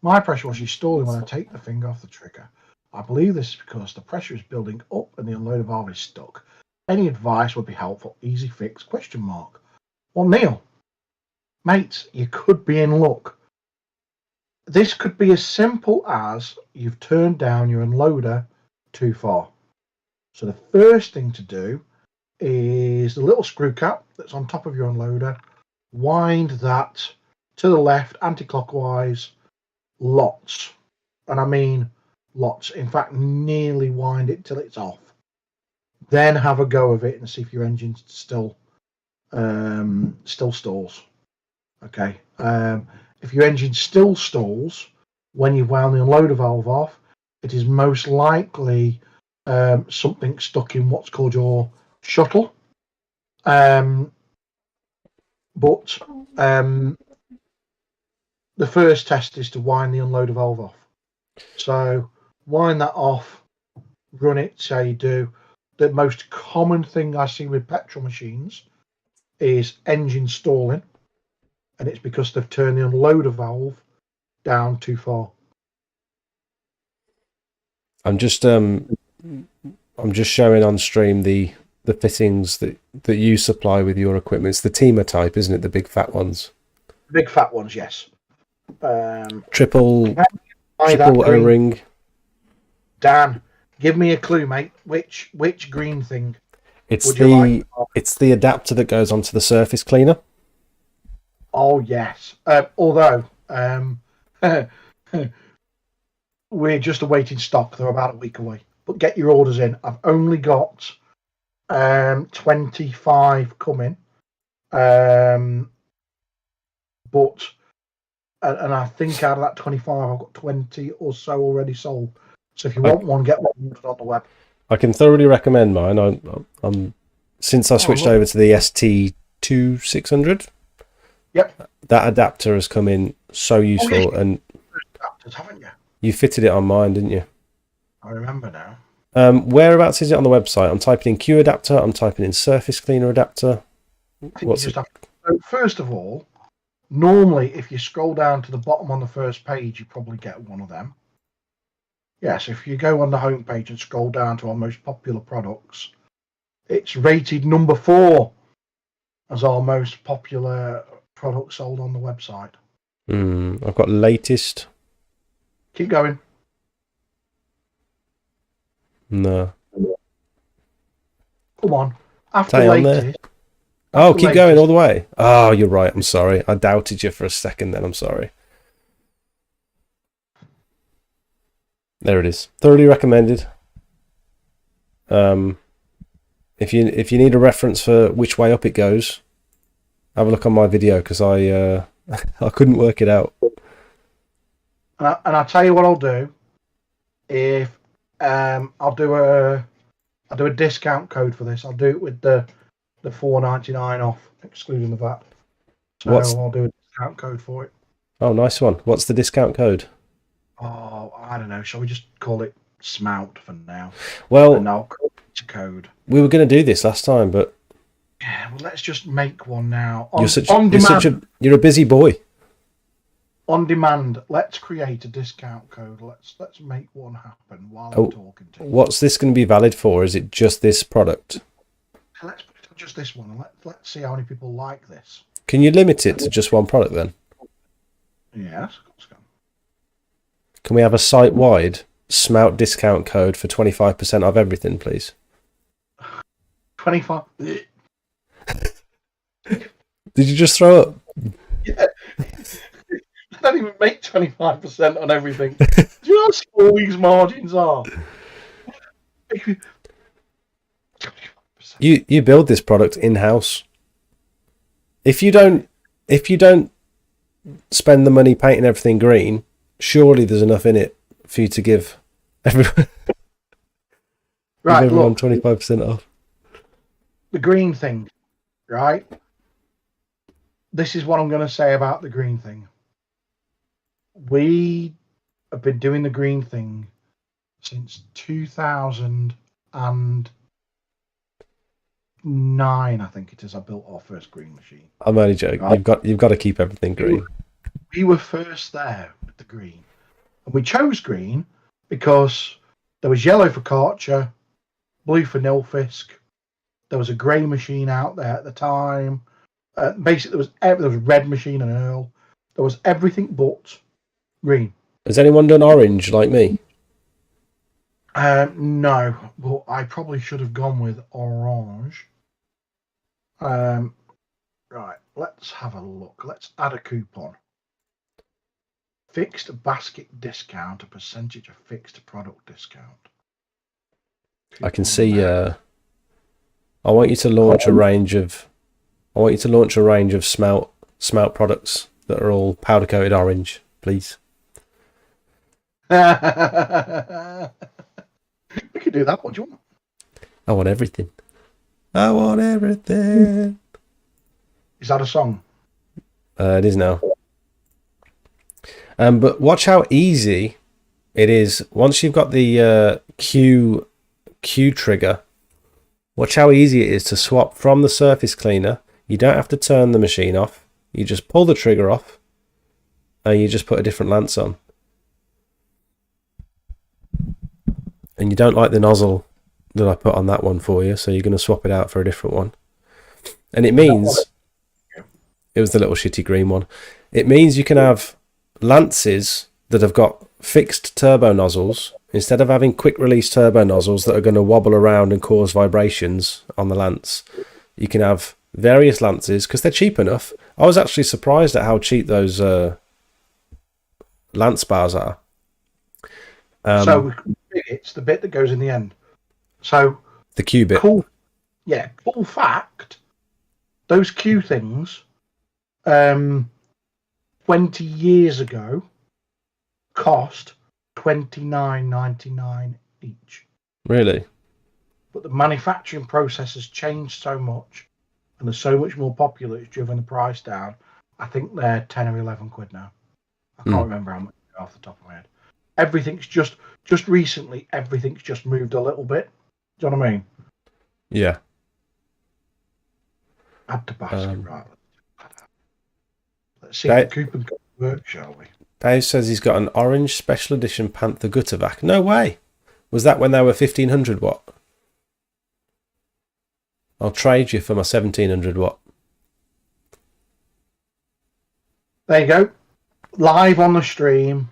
My pressure washer is stalling when I take the finger off the trigger. I believe this is because the pressure is building up and the unloader valve is stuck. Any advice would be helpful. Easy fix? ? Well, Neil, mate, you could be in luck. This could be as simple as you've turned down your unloader too far. So the first thing to do is the little screw cap that's on top of your unloader. Wind that to the left, anti-clockwise, lots. and I mean lots. In fact, nearly wind it till it's off. Then have a go of it and see if your engine still stalls. Okay. If your engine still stalls when you've wound the unloader valve off, it is most likely something stuck in what's called your shuttle. But the first test is to wind the unloader valve off. So wind that off, run it, say you do. The most common thing I see with petrol machines is engine stalling, and it's because they've turned the unloader valve down too far.
I'm just showing on stream the fittings that you supply with your equipment. It's the Teamer type, isn't it? The big fat ones.
Big fat ones, yes.
Triple
green.
O-ring.
Dan, give me a clue, mate. Which green thing?
It's the adapter that goes onto the surface cleaner.
Oh yes. Although we're just awaiting stock. They're about a week away. But get your orders in. I've only got 25 coming. But and I think out of that 25, I've got 20 or so already sold. So if you want one, get one on the web.
I can thoroughly recommend mine. I'm since I switched over to the ST2600.
Yep.
That adapter has come in so useful, and
adapters, haven't you?
You fitted it on mine, didn't you?
I remember now.
Whereabouts is it on the website? I'm typing in Q adapter. I'm typing in surface cleaner adapter. What's it?
So first of all, normally if you scroll down to the bottom on the first page, you probably get one of them. Yes, if you go on the home page and scroll down to our most popular products, it's rated number 4 as our most popular product sold on the website.
I've got latest.
Keep going.
No.
Come on. After
Stay on
latest.
there. Oh, keep going all the way. Oh, you're right. I'm sorry. I doubted you for a second then. I'm sorry. There it is. Thoroughly recommended. If you need a reference for which way up it goes, have a look on my video, because I I couldn't work it out.
And I'll tell you what I'll do. If I'll do a discount code for this. I'll do it with the $4.99 off, excluding the VAT. So I'll do a discount code for it.
Oh, nice one. What's the discount code?
Oh, I don't know. Shall we just call it Smout for now?
Well,
and I'll call it a code.
We were going to do this last time, but
yeah, well, let's just make one now.
You're a busy boy.
On demand, let's create a discount code. Let's make one happen while I'm talking to you.
What's this going to be valid for? Is it just this product?
Let's put it on just this one, and let's see how many people like this.
Can you limit it to just one product then?
Yes, of course.
Can we have a site-wide Smout discount code for 25% off everything, please?
25.
Did you just throw up?
Yeah. I don't even make 25% on everything. Do you know how small these margins are?
You build this product in-house. If you don't spend the money painting everything green, surely there's enough in it for you to give everyone,
right,
everyone
look,
25% off.
The green thing, right? This is what I'm going to say about the green thing. We have been doing the green thing since 2009, I think it is. I built our first green machine.
I'm only joking. Right? You've got to keep everything green.
We were first there with the green. And we chose green because there was yellow for Karcher, blue for Nilfisk. There was a grey machine out there at the time. Basically, there was a red machine and Earl. There was everything but green.
Has anyone done orange like me?
No, but I probably should have gone with orange. Right, let's have a look. Let's add a coupon. Fixed basket discount, a percentage of fixed product discount.
I can see. I want you to launch a range of. I want you to launch a range of smelt products that are all powder coated orange, please.
We could do that. What do you want?
I want everything. I want everything.
Is that a song?
It is now. But watch how easy it is once you've got the Q trigger. Watch how easy it is to swap from the surface cleaner. You don't have to turn the machine off. You just pull the trigger off, and you just put a different lance on. And you don't like the nozzle that I put on that one for you, so you're going to swap it out for a different one. And it means it was the little shitty green one. It means you can have lances that have got fixed turbo nozzles instead of having quick release turbo nozzles that are going to wobble around and cause vibrations on the lance. You can have various lances because they're cheap enough. I was actually surprised at how cheap those lance bars are.
So it's the bit that goes in the end. So
the Q bit.
Cool. Yeah, cool fact. Those Q things, 20 years ago, cost $29.99 each.
Really?
But the manufacturing process has changed so much, and they're so much more popular. It's driven the price down. I think they're 10 or 11 quid now. I can't remember how much off the top of my head. Everything's just recently. Everything's just moved a little bit. Do you know what I mean?
Yeah.
Add to basket, right? Let's see if the coupon code works, shall we?
Dave says he's got an orange special edition Panther gutter vac. No way. Was that when they were 1500 watt? I'll trade you for my 1700 watt.
There you go. Live on the stream.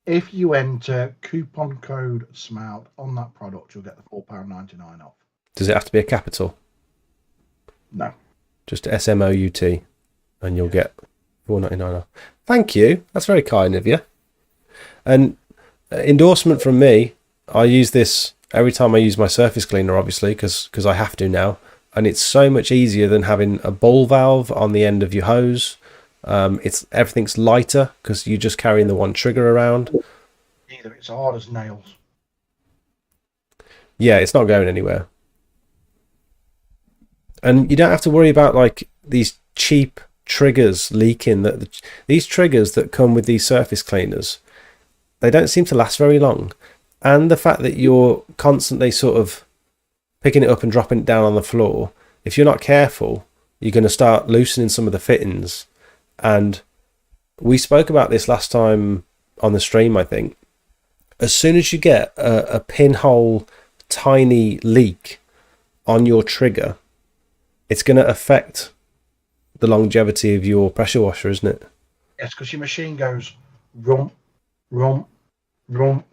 If you enter coupon code SMOUT on that product, you'll get the £4.99 off.
Does it have to be a capital?
No.
Just SMOUT, and you'll get £4.99 off. Thank you. That's very kind of you. And endorsement from me. I use this every time I use my surface cleaner, obviously, because I have to now. And it's so much easier than having a ball valve on the end of your hose. Everything's lighter because you're just carrying the one trigger around.
Either it's hard as nails.
Yeah, it's not going anywhere. And you don't have to worry about like these cheap triggers leaking. These triggers that come with these surface cleaners, they don't seem to last very long. And the fact that you're constantly sort of picking it up and dropping it down on the floor, if you're not careful, you're going to start loosening some of the fittings. And we spoke about this last time on the stream, I think. As soon as you get a pinhole tiny leak on your trigger, it's going to affect the longevity of your pressure washer, isn't it?
Yes, because your machine goes rump, rump, rump,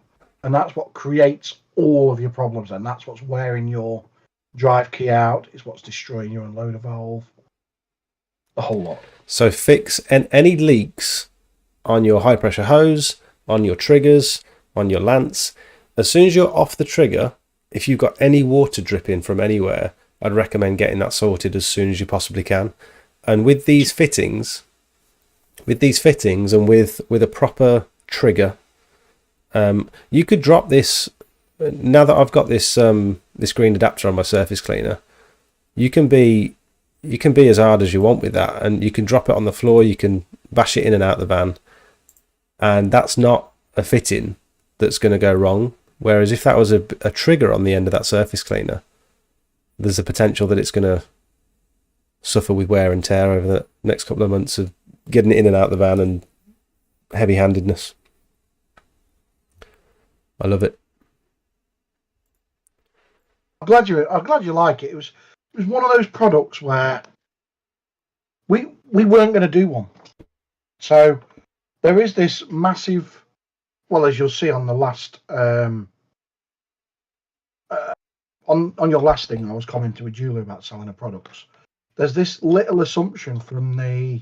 and that's what creates all of your problems. And that's what's wearing your drive key out. It's what's destroying your unloader valve. The whole lot.
So fix any leaks on your high pressure hose, on your triggers, on your lance. As soon as you're off the trigger, if you've got any water dripping from anywhere, I'd recommend getting that sorted as soon as you possibly can. And with these fittings and with a proper trigger, you could drop this. Now that I've got this this green adapter on my surface cleaner, you can be as hard as you want with that, and you can drop it on the floor, you can bash it in and out the van, and that's not a fitting that's going to go wrong. Whereas if that was a trigger on the end of that surface cleaner, there's a potential that it's going to suffer with wear and tear over the next couple of months of getting it in and out the van and heavy-handedness. I love it.
I'm glad you like it. It was one of those products where we weren't going to do one. So there is this massive, well, as you'll see on the last on your last thing, I was commenting with Julie about selling the products. There's this little assumption from the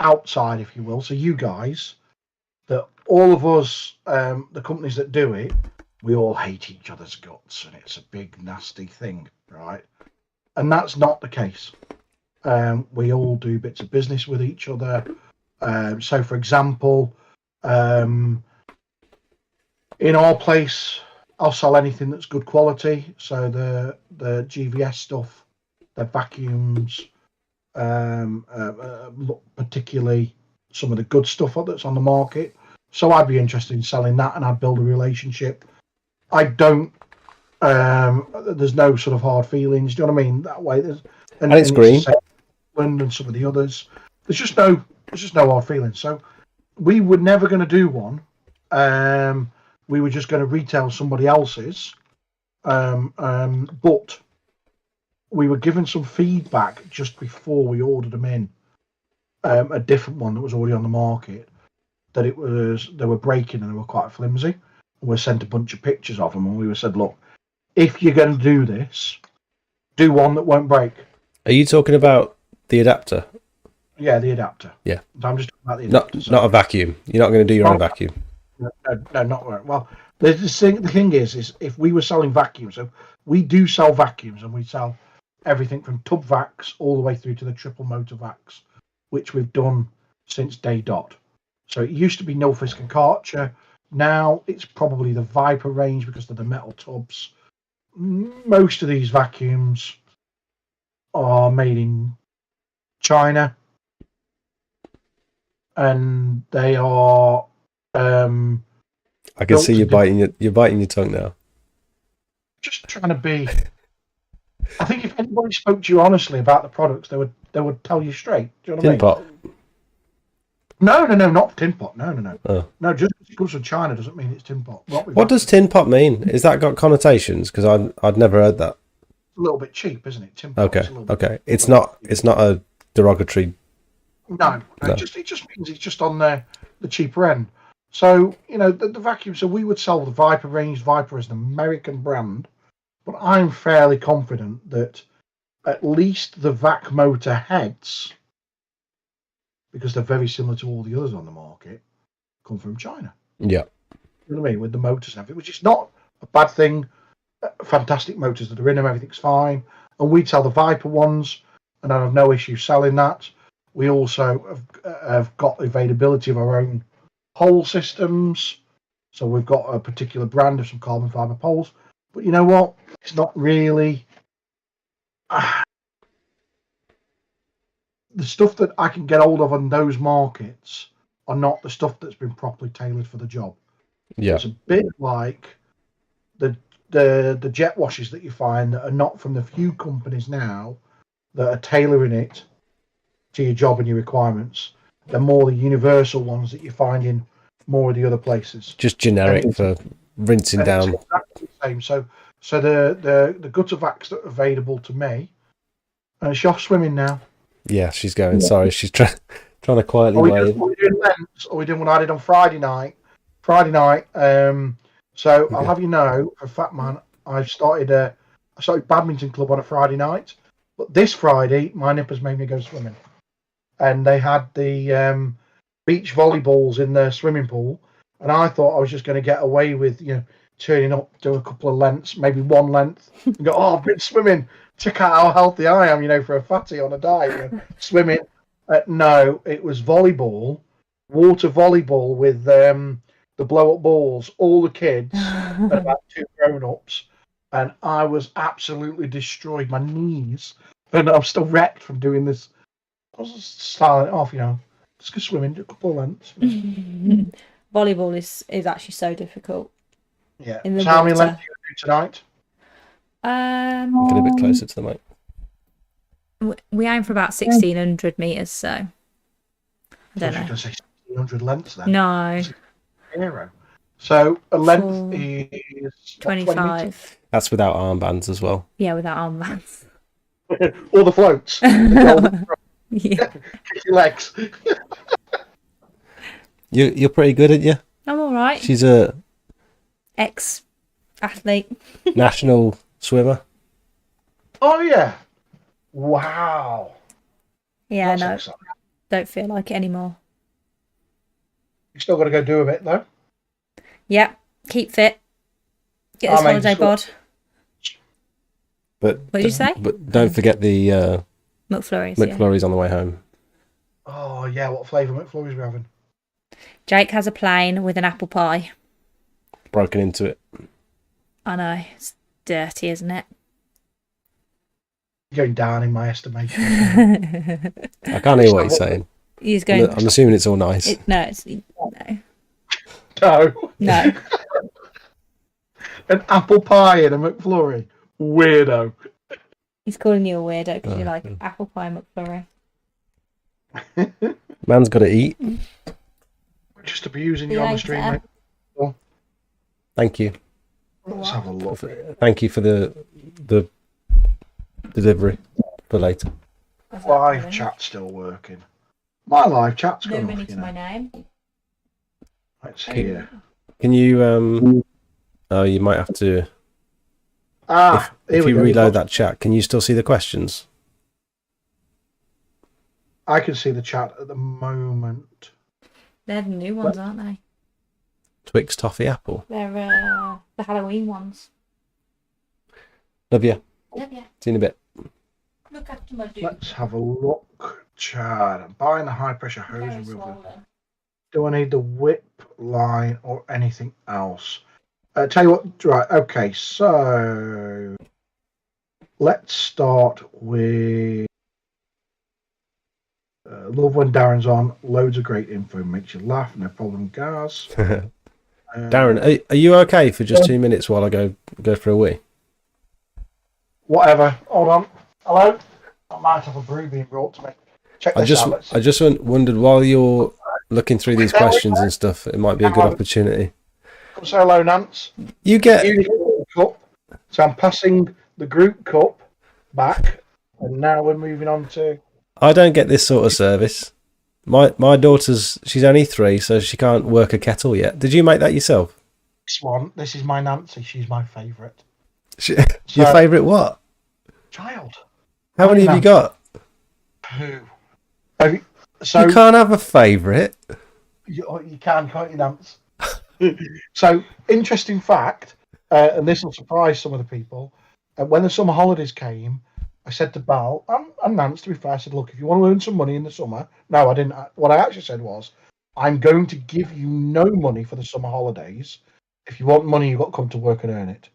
outside, if you will, so you guys, all of us, the companies that do it, we all hate each other's guts, and it's a big nasty thing, right? And that's not the case. We all do bits of business with each other. So, for example, in our place, I'll sell anything that's good quality. So the GVS stuff, the vacuums, particularly some of the good stuff that's on the market. So I'd be interested in selling that, and I'd build a relationship. I don't. There's no sort of hard feelings. Do you know what I mean? That way,
and it's green.
And some of the others, there's just no hard feelings. So we were never going to do one. We were just going to retail somebody else's. But we were given some feedback just before we ordered them in. A different one that was already on the market, that they were breaking and they were quite flimsy. And we sent a bunch of pictures of them, and we were said, look, if you're going to do this, do one that won't break.
Are you talking about the adapter?
Yeah, the adapter.
Yeah.
I'm just talking about the adapter.
Not a vacuum. You're not going to do your own vacuum.
No, not well. The thing is if we were selling vacuums, so we do sell vacuums, and we sell everything from tub vacs all the way through to the triple motor vacs, which we've done since day dot. So it used to be Nilfisk and Karcher. Now it's probably the Viper range because of the metal tubs. Most of these vacuums are made in China, and they are.
I can see you're biting your tongue now.
Just trying to be. I think if anybody spoke to you honestly about the products, they would tell you straight. Do you know what I mean?
Tin pot.
No, not tin pot. No.
Oh.
No, just because it comes from China doesn't mean it's tin pot.
What does tin pot mean? Is that got connotations? Because I'd never heard that.
A little bit cheap, isn't it? Tin pot.
Okay. It's not a derogatory.
No. It just means it's just on the cheaper end. So the vacuum. So we would sell the Viper range. Viper is an American brand, but I'm fairly confident that at least the vac motor heads, because they're very similar to all the others on the market, come from China.
Yeah.
You know what I mean? With the motors and everything, which is not a bad thing. Fantastic motors that are in them, everything's fine. And we'd sell the Viper ones, and I have no issue selling that. We also have got availability of our own pole systems. So we've got a particular brand of some carbon fiber poles. But you know what? It's not really. The stuff that I can get hold of on those markets are not the stuff that's been properly tailored for the job.
Yeah.
It's a bit like the jet washes that you find that are not from the few companies now that are tailoring it to your job and your requirements. They're more the universal ones that you find in more of the other places.
Just generic for rinsing down.
It's exactly the same. So the gutter vacs that are available to me, and she's off swimming now.
Yeah, she's going. Sorry, she's trying to quietly wave.
Are we doing Lents, or are we doing what I did on Friday night? So I'll have you know, for Fat Man, I started badminton club on a Friday night, but this Friday my nippers made me go swimming, and they had the beach volleyballs in the swimming pool, and I thought I was just going to get away with turning up, do a couple of lengths, maybe one length, and go, oh, I've been swimming. Check out how healthy I am, for a fatty on a diet, swimming. No, it was volleyball, water volleyball with the blow-up balls, all the kids, and about 2 grown-ups, and I was absolutely destroyed. My knees, and I'm still wrecked from doing this. I was just starting it off, just go swimming, do a couple of lengths.
Volleyball is actually so difficult.
Yeah. So how many lengths do you do tonight?
Get a bit closer to the mic.
We aim for about 1,600 meters, so I don't know.
You can say 1,600 lengths then.
No.
Zero. So a length is
25.
That's without armbands as well.
Yeah, without armbands.
All the floats.
Yeah.
Kick your legs.
You're pretty good, aren't you?
I'm all right.
She's a
ex-athlete.
National swimmer.
Oh yeah. Wow.
Yeah,
That's
no.
exciting.
Don't feel like it anymore.
You still got to go do a bit though.
Yep. Keep fit. Get this
I made the
holiday
squad.
bod.
But
What did you say?
But don't forget the
McFlurries. Yeah.
McFlurries on the way home.
Oh yeah, what flavour McFlurries are we having?
Jake has a plain with an apple pie.
Broken into it.
I know. It's dirty, isn't it?
You're going down in my estimation.
I can't hear what he's saying.
He's going.
I'm assuming it's all nice.
No.
No. An apple pie and a McFlurry. Weirdo.
He's calling you a weirdo because you
Oh,
like
yeah.
apple pie and McFlurry.
Man's got to eat.
We're just abusing
See
you
you
on the
later.
stream, mate.
Thank you.
Let's have a look.
Thank you for the delivery for later.
Live chat's still working. My live chat's
No
gone
money
off,
to
you
my
know.
name.
Let's hear.
Can you oh, you might have to
Here
if
we
you
go.
reload that chat, can you still see the questions?
I can see the chat at the moment.
They're the new ones, aren't they?
Twix, toffee, apple.
They're the Halloween ones.
Love you.
Love ya.
See you in a bit.
Look after my dude.
Let's have a look. Chat. I'm buying the high pressure hose
Very
and rubber.
swollen.
Do I need the whip line or anything else? Tell you what, right, okay, so let's start with love when Darren's on. Loads of great info, makes you laugh, no problem, guys.
Darren, are you okay for just 2 minutes while I go for a wee?
Whatever, hold on. Hello? I might have a brew being brought to me. Check this out. Let's see.
I just wondered while you're looking through these questions and stuff, it might be a good opportunity.
Come say hello, Nance.
You get
Cup. So I'm passing the group cup back, and now we're moving on to.
I don't get this sort of service. My daughter's she's only 3, so she can't work a kettle yet. Did you make that yourself?
This one. This is my Nancy. She's my favourite
Your favourite what?
child.
How many have you got?
Who? So
You can't have a favourite.
you can, can't you, Nance? So interesting fact, and this will surprise some of the people. When the summer holidays came, I said to Bal and Nance, to be fair, I said, look, if you want to earn some money in the summer, no, I didn't. What I actually said was, I'm going to give you no money for the summer holidays. If you want money, you've got to come to work and earn it.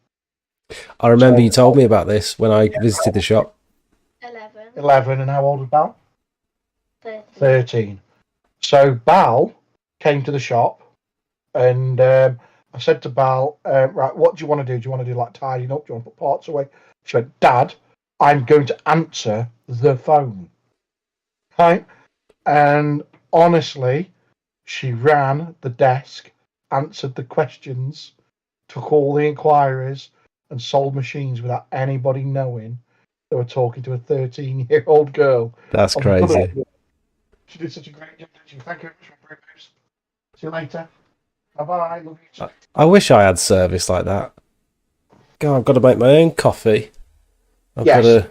I remember you told me about this when I visited the shop.
11, and how old was Bal?
13.
13. So Bal came to the shop, and I said to Bal, right, what do you want to do? Do you want to do like tidying up? Do you want to put parts away? She went, Dad, I'm going to answer the phone. Right? And honestly, she ran the desk, answered the questions, took all the inquiries, and sold machines without anybody knowing they were talking to a 13-year-old girl.
That's crazy.
She did such a great job, didn't she? Thank you very much for the See you later. Bye-bye. Love you.
I wish I had service like that. God, I've got to make my own coffee.
Yes. So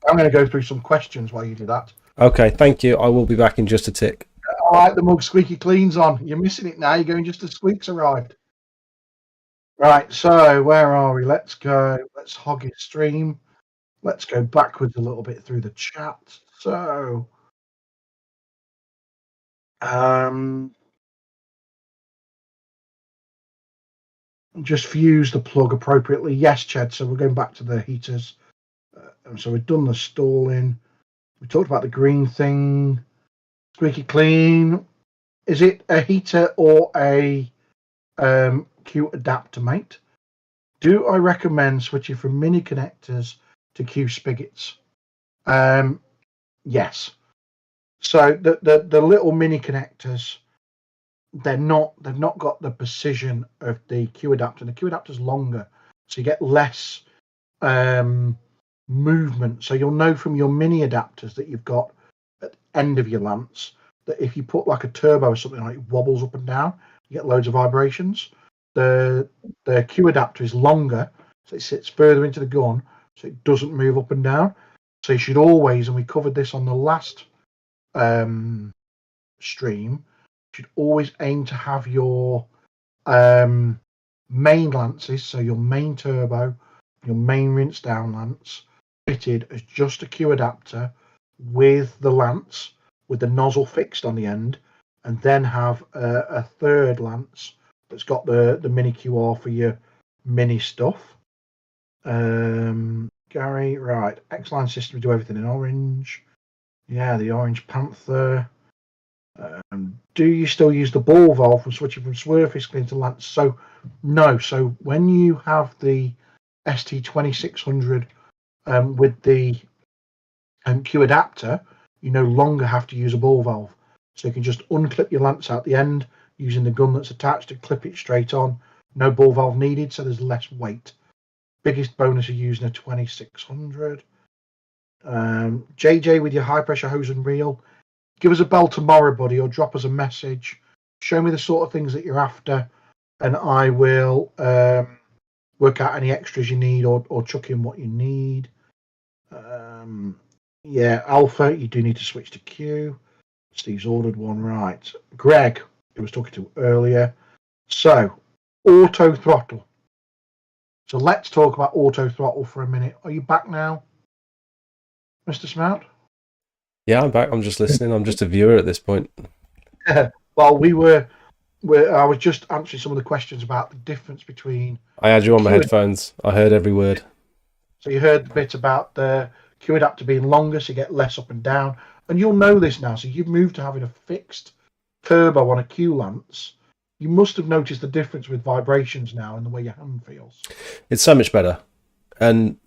I'm going to go through some questions while you do that.
Okay, thank you. I will be back in just a tick.
All right, the mug squeaky clean's on. You're missing it now. You're going just as Squeak's arrived. Right, so where are we? Let's go. Let's hog his stream. Let's go backwards a little bit through the chat. So, just fuse the plug appropriately. Yes, Chad. So we're going back to the heaters. So we've done the stalling. We talked about the green thing. Squeaky clean. Is it a heater or a Q adapter, mate? Do I recommend switching from mini connectors to Q spigots? Yes. So the little mini connectors, they've not got the precision of the Q adapter. The Q adapter's longer, so you get less movement. So you'll know from your mini adapters that you've got at the end of your lamps that if you put like a turbo or something like it wobbles up and down, you get loads of vibrations. The Q adapter is longer, so it sits further into the gun, so it doesn't move up and down. So you should always, and we covered this on the last stream, should always aim to have your main lances, so your main turbo, your main rinse down lance, fitted as just a Q adapter with the lance, with the nozzle fixed on the end, and then have a third lance that's got the mini QR for your mini stuff. Gary, right, X-Line system do everything in orange. Yeah, the Orange Panther. Do you still use the ball valve from switching from surface clean to lance? So no. So when you have the ST2600 with the Q adapter, you no longer have to use a ball valve. So you can just unclip your lance out the end using the gun that's attached to clip it straight on. No ball valve needed, so there's less weight. Biggest bonus of using a 2600. JJ with your high pressure hose and reel. Give us a bell tomorrow, buddy, or drop us a message. Show me the sort of things that you're after, and I will work out any extras you need or chuck in what you need. Yeah, Alpha, you do need to switch to Q. Steve's ordered one, right. Greg, who was talking to earlier. So, auto throttle. So let's talk about auto throttle for a minute. Are you back now, Mr. Smart?
Yeah, I'm back. I'm just listening. I'm just a viewer at this point.
Well, I was just answering some of the questions about the difference between.
I had you on my headphones. I heard every word.
So you heard the bit about the Q adapter being longer, so you get less up and down. And you'll know this now. So you've moved to having a fixed turbo on a Q lance. You must have noticed the difference with vibrations now and the way your hand feels.
It's so much better. And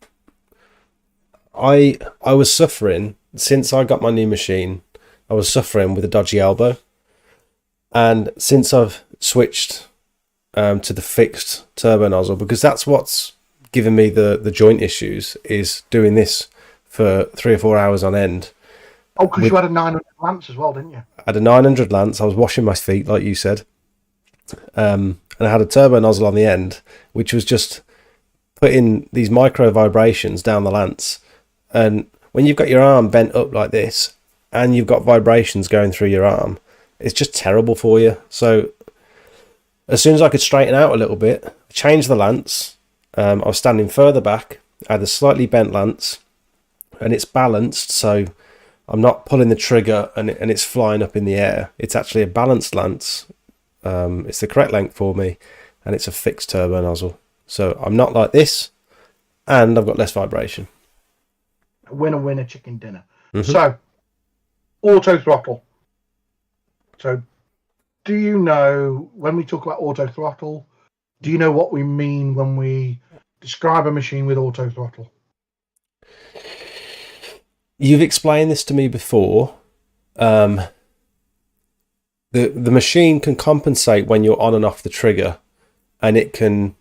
I was suffering since I got my new machine. I was suffering with a dodgy elbow. And since I've switched to the fixed turbo nozzle, because that's what's given me the joint issues, is doing this for 3 or 4 hours on end.
Oh, because you had a 900 lance as well, didn't you?
I had a 900 lance. I was washing my feet, like you said. And I had a turbo nozzle on the end, which was just putting these micro vibrations down the lance. And when you've got your arm bent up like this, and you've got vibrations going through your arm, it's just terrible for you. So as soon as I could straighten out a little bit, I changed the lance. I was standing further back. I had a slightly bent lance, and it's balanced, so I'm not pulling the trigger and it's flying up in the air. It's actually a balanced lance. It's the correct length for me, and it's a fixed turbo nozzle. So I'm not like this, and I've got less vibration.
Winner, chicken dinner.
Mm-hmm.
So, auto throttle. So, do you know, when we talk about auto throttle, do you know what we mean when we describe a machine with auto throttle?
You've explained this to me before. The machine can compensate when you're on and off the trigger, and it can.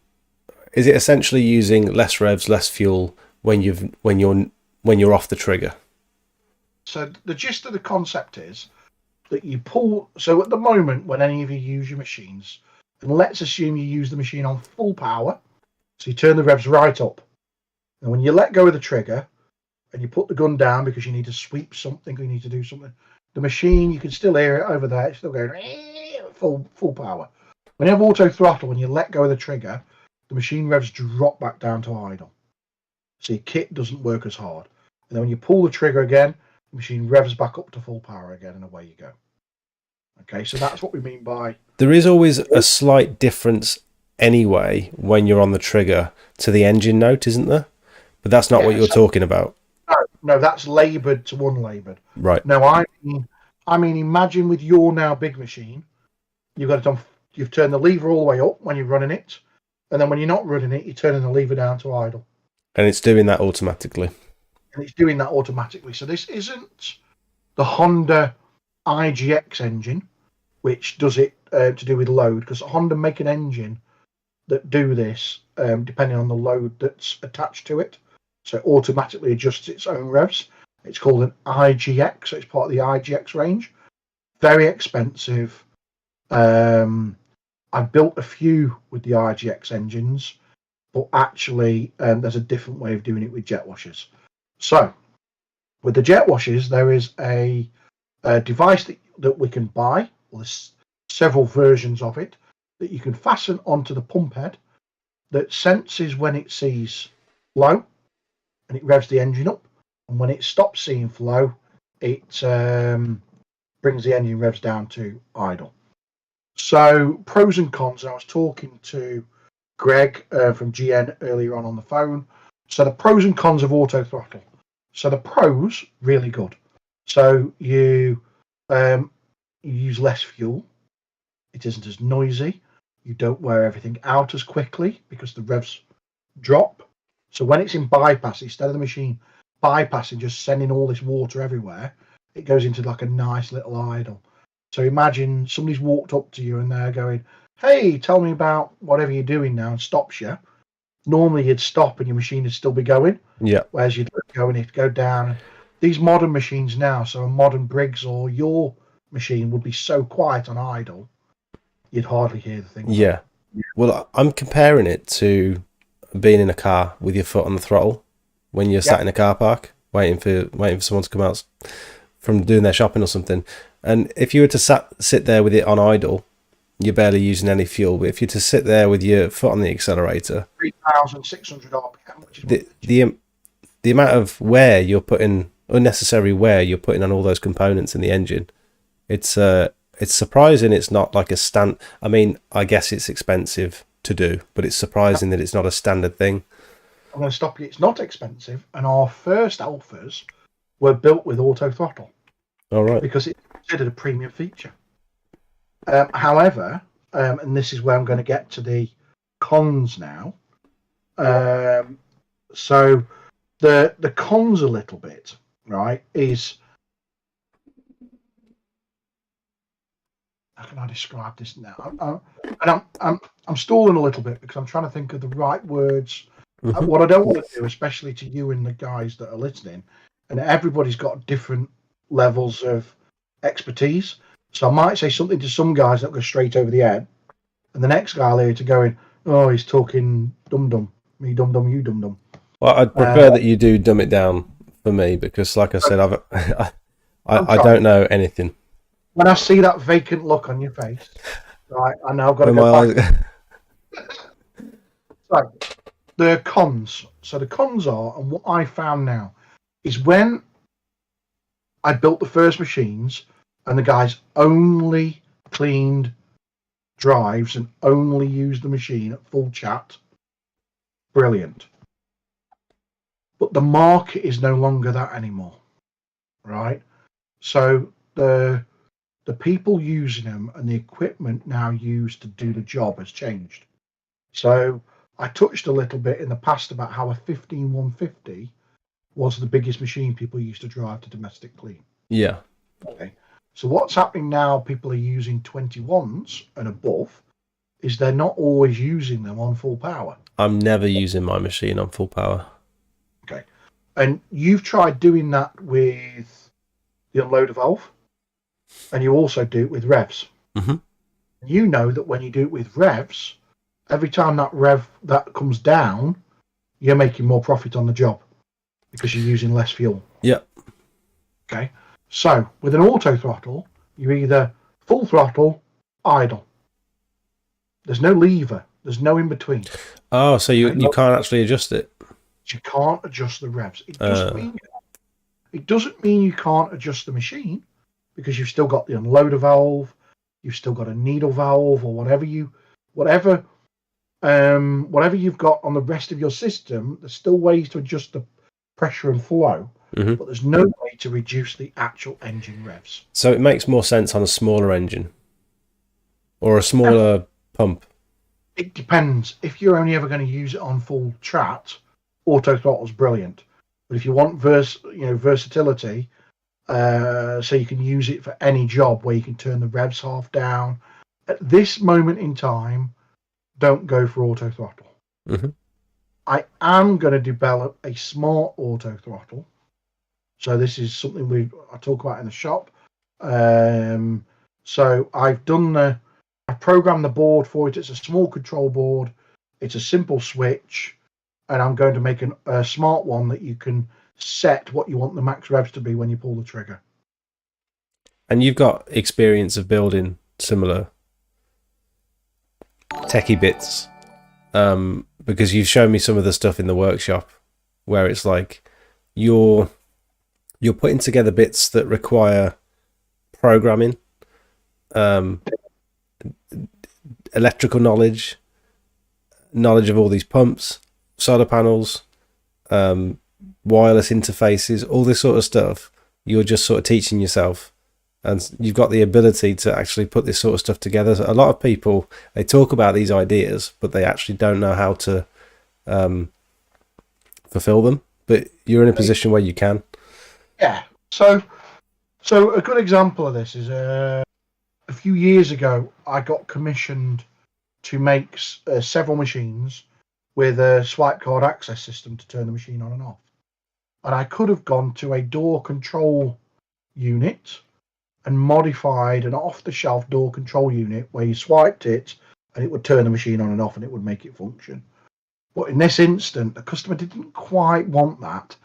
Is it essentially using less revs, less fuel when you're off the trigger?
So the gist of the concept is that you pull. So at the moment, when any of you use your machines, and let's assume you use the machine on full power, so you turn the revs right up, and when you let go of the trigger and you put the gun down because you need to sweep something or you need to do something, the machine, you can still hear it over there. It's still going full power. When you have auto throttle, when you let go of the trigger, the machine revs drop back down to idle. So your kit doesn't work as hard. And then when you pull the trigger again, the machine revs back up to full power again, and away you go. Okay, so that's what we mean by...
There is always a slight difference anyway when you're on the trigger to the engine note, isn't there? But that's not what you're talking about.
No, that's laboured to unlaboured.
Right.
No, I mean, imagine with your now big machine, you've got it on. You've turned the lever all the way up when you're running it, and then when you're not running it, you're turning the lever down to idle.
And it's doing that automatically.
And it's doing that automatically. So this isn't the Honda IGX engine, which does it to do with load, because Honda make an engine that do this depending on the load that's attached to it. So it automatically adjusts its own revs. It's called an IGX, so it's part of the IGX range. Very expensive. I've built a few with the IGX engines, but actually there's a different way of doing it with jet washers. So with the jet washers, there is a device that we can buy, or several versions of it that you can fasten onto the pump head that senses when it sees flow and it revs the engine up, and when it stops seeing flow, it brings the engine revs down to idle. So pros and cons. I was talking to Greg from GN earlier on the phone. So the pros and cons of auto throttle. So the pros, really good. So you use less fuel. It isn't as noisy. You don't wear everything out as quickly because the revs drop. So when it's in bypass, instead of the machine bypassing, just sending all this water everywhere, it goes into like a nice little idle. So imagine somebody's walked up to you and they're going, hey, tell me about whatever you're doing now, and stops you. Normally you'd stop and your machine would still be going.
Yeah.
Whereas you'd go and it'd go down. These modern machines now, so a modern Briggs or your machine would be so quiet on idle, you'd hardly hear the thing.
Yeah. Well, I'm comparing it to being in a car with your foot on the throttle when you're sat in a car park waiting for someone to come out from doing their shopping or something. And if you were to sit there with it on idle, you're barely using any fuel. But if you're to sit there with your foot on the accelerator,
3,600 RPM,
the amount of wear you're putting, unnecessary wear you're putting on all those components in the engine, it's surprising it's not like a stand. I mean, I guess it's expensive to do, but it's surprising that it's not a standard thing.
I'm going to stop you. It's not expensive, and our first Alphas were built with auto throttle.
All right.
Because it's considered a premium feature. However, and this is where I'm going to get to the cons now. So the cons a little bit, right, is, how can I describe this now? I'm stalling a little bit because I'm trying to think of the right words.
Mm-hmm.
What I don't want to do, especially to you and the guys that are listening, and everybody's got different levels of expertise. So I might say something to some guys that go straight over the head, and the next guy later going, oh, he's talking dum-dum. Me dum-dum, you dum-dum.
Well, I'd prefer that you do dumb it down for me because, like I said, I don't know anything.
When I see that vacant look on your face, right, I know I've got to go back. So, the cons. So the cons are, and what I found now, is when I built the first machines and the guys only cleaned drives and only used the machine at full chat, brilliant. But the market is no longer that anymore, right? So the people using them and the equipment now used to do the job has changed. So I touched a little bit in the past about how a 15150 was the biggest machine people used to drive to domestic clean.
Yeah.
Okay. So what's happening now, people are using 21s and above, is they're not always using them on full power.
I'm never using my machine on full power.
Okay. And you've tried doing that with the unloader valve, and you also do it with revs.
Mm-hmm.
You know that when you do it with revs, every time that rev that comes down, you're making more profit on the job because you're using less fuel.
Yeah.
Okay. So with an auto throttle, you're either full throttle, idle. There's no lever. There's no in between.
Oh, so you can't actually adjust it.
You can't adjust the revs. It doesn't mean you can't adjust the machine because you've still got the unloader valve, you've still got a needle valve, or whatever you've got on the rest of your system. There's still ways to adjust the pressure and flow, but there's no way to reduce the actual engine revs.
So it makes more sense on a smaller engine or a smaller pump.
It depends. If you're only ever going to use it on full chat, auto throttle's brilliant. But if you want versatility, so you can use it for any job where you can turn the revs half down. At this moment in time, don't go for auto throttle.
Mm-hmm.
I am going to develop a smart auto throttle. So this is something I talk about in the shop. So I've programmed the board for it. It's a small control board. It's a simple switch, and I'm going to make a smart one that you can set what you want the max revs to be when you pull the trigger.
And you've got experience of building similar techie bits, because you've shown me some of the stuff in the workshop where it's like you're putting together bits that require programming, electrical knowledge of all these pumps, solar panels, wireless interfaces, all this sort of stuff. You're just sort of teaching yourself, and you've got the ability to actually put this sort of stuff together. So a lot of people, they talk about these ideas, but they actually don't know how to fulfill them. But you're in a position where you can.
Yeah. So a good example of this is a few years ago, I got commissioned to make several machines with a swipe card access system to turn the machine on and off. And I could have gone to a door control unit and modified an off-the-shelf door control unit where you swiped it and it would turn the machine on and off and it would make it function. But in this instant, the customer didn't quite want that,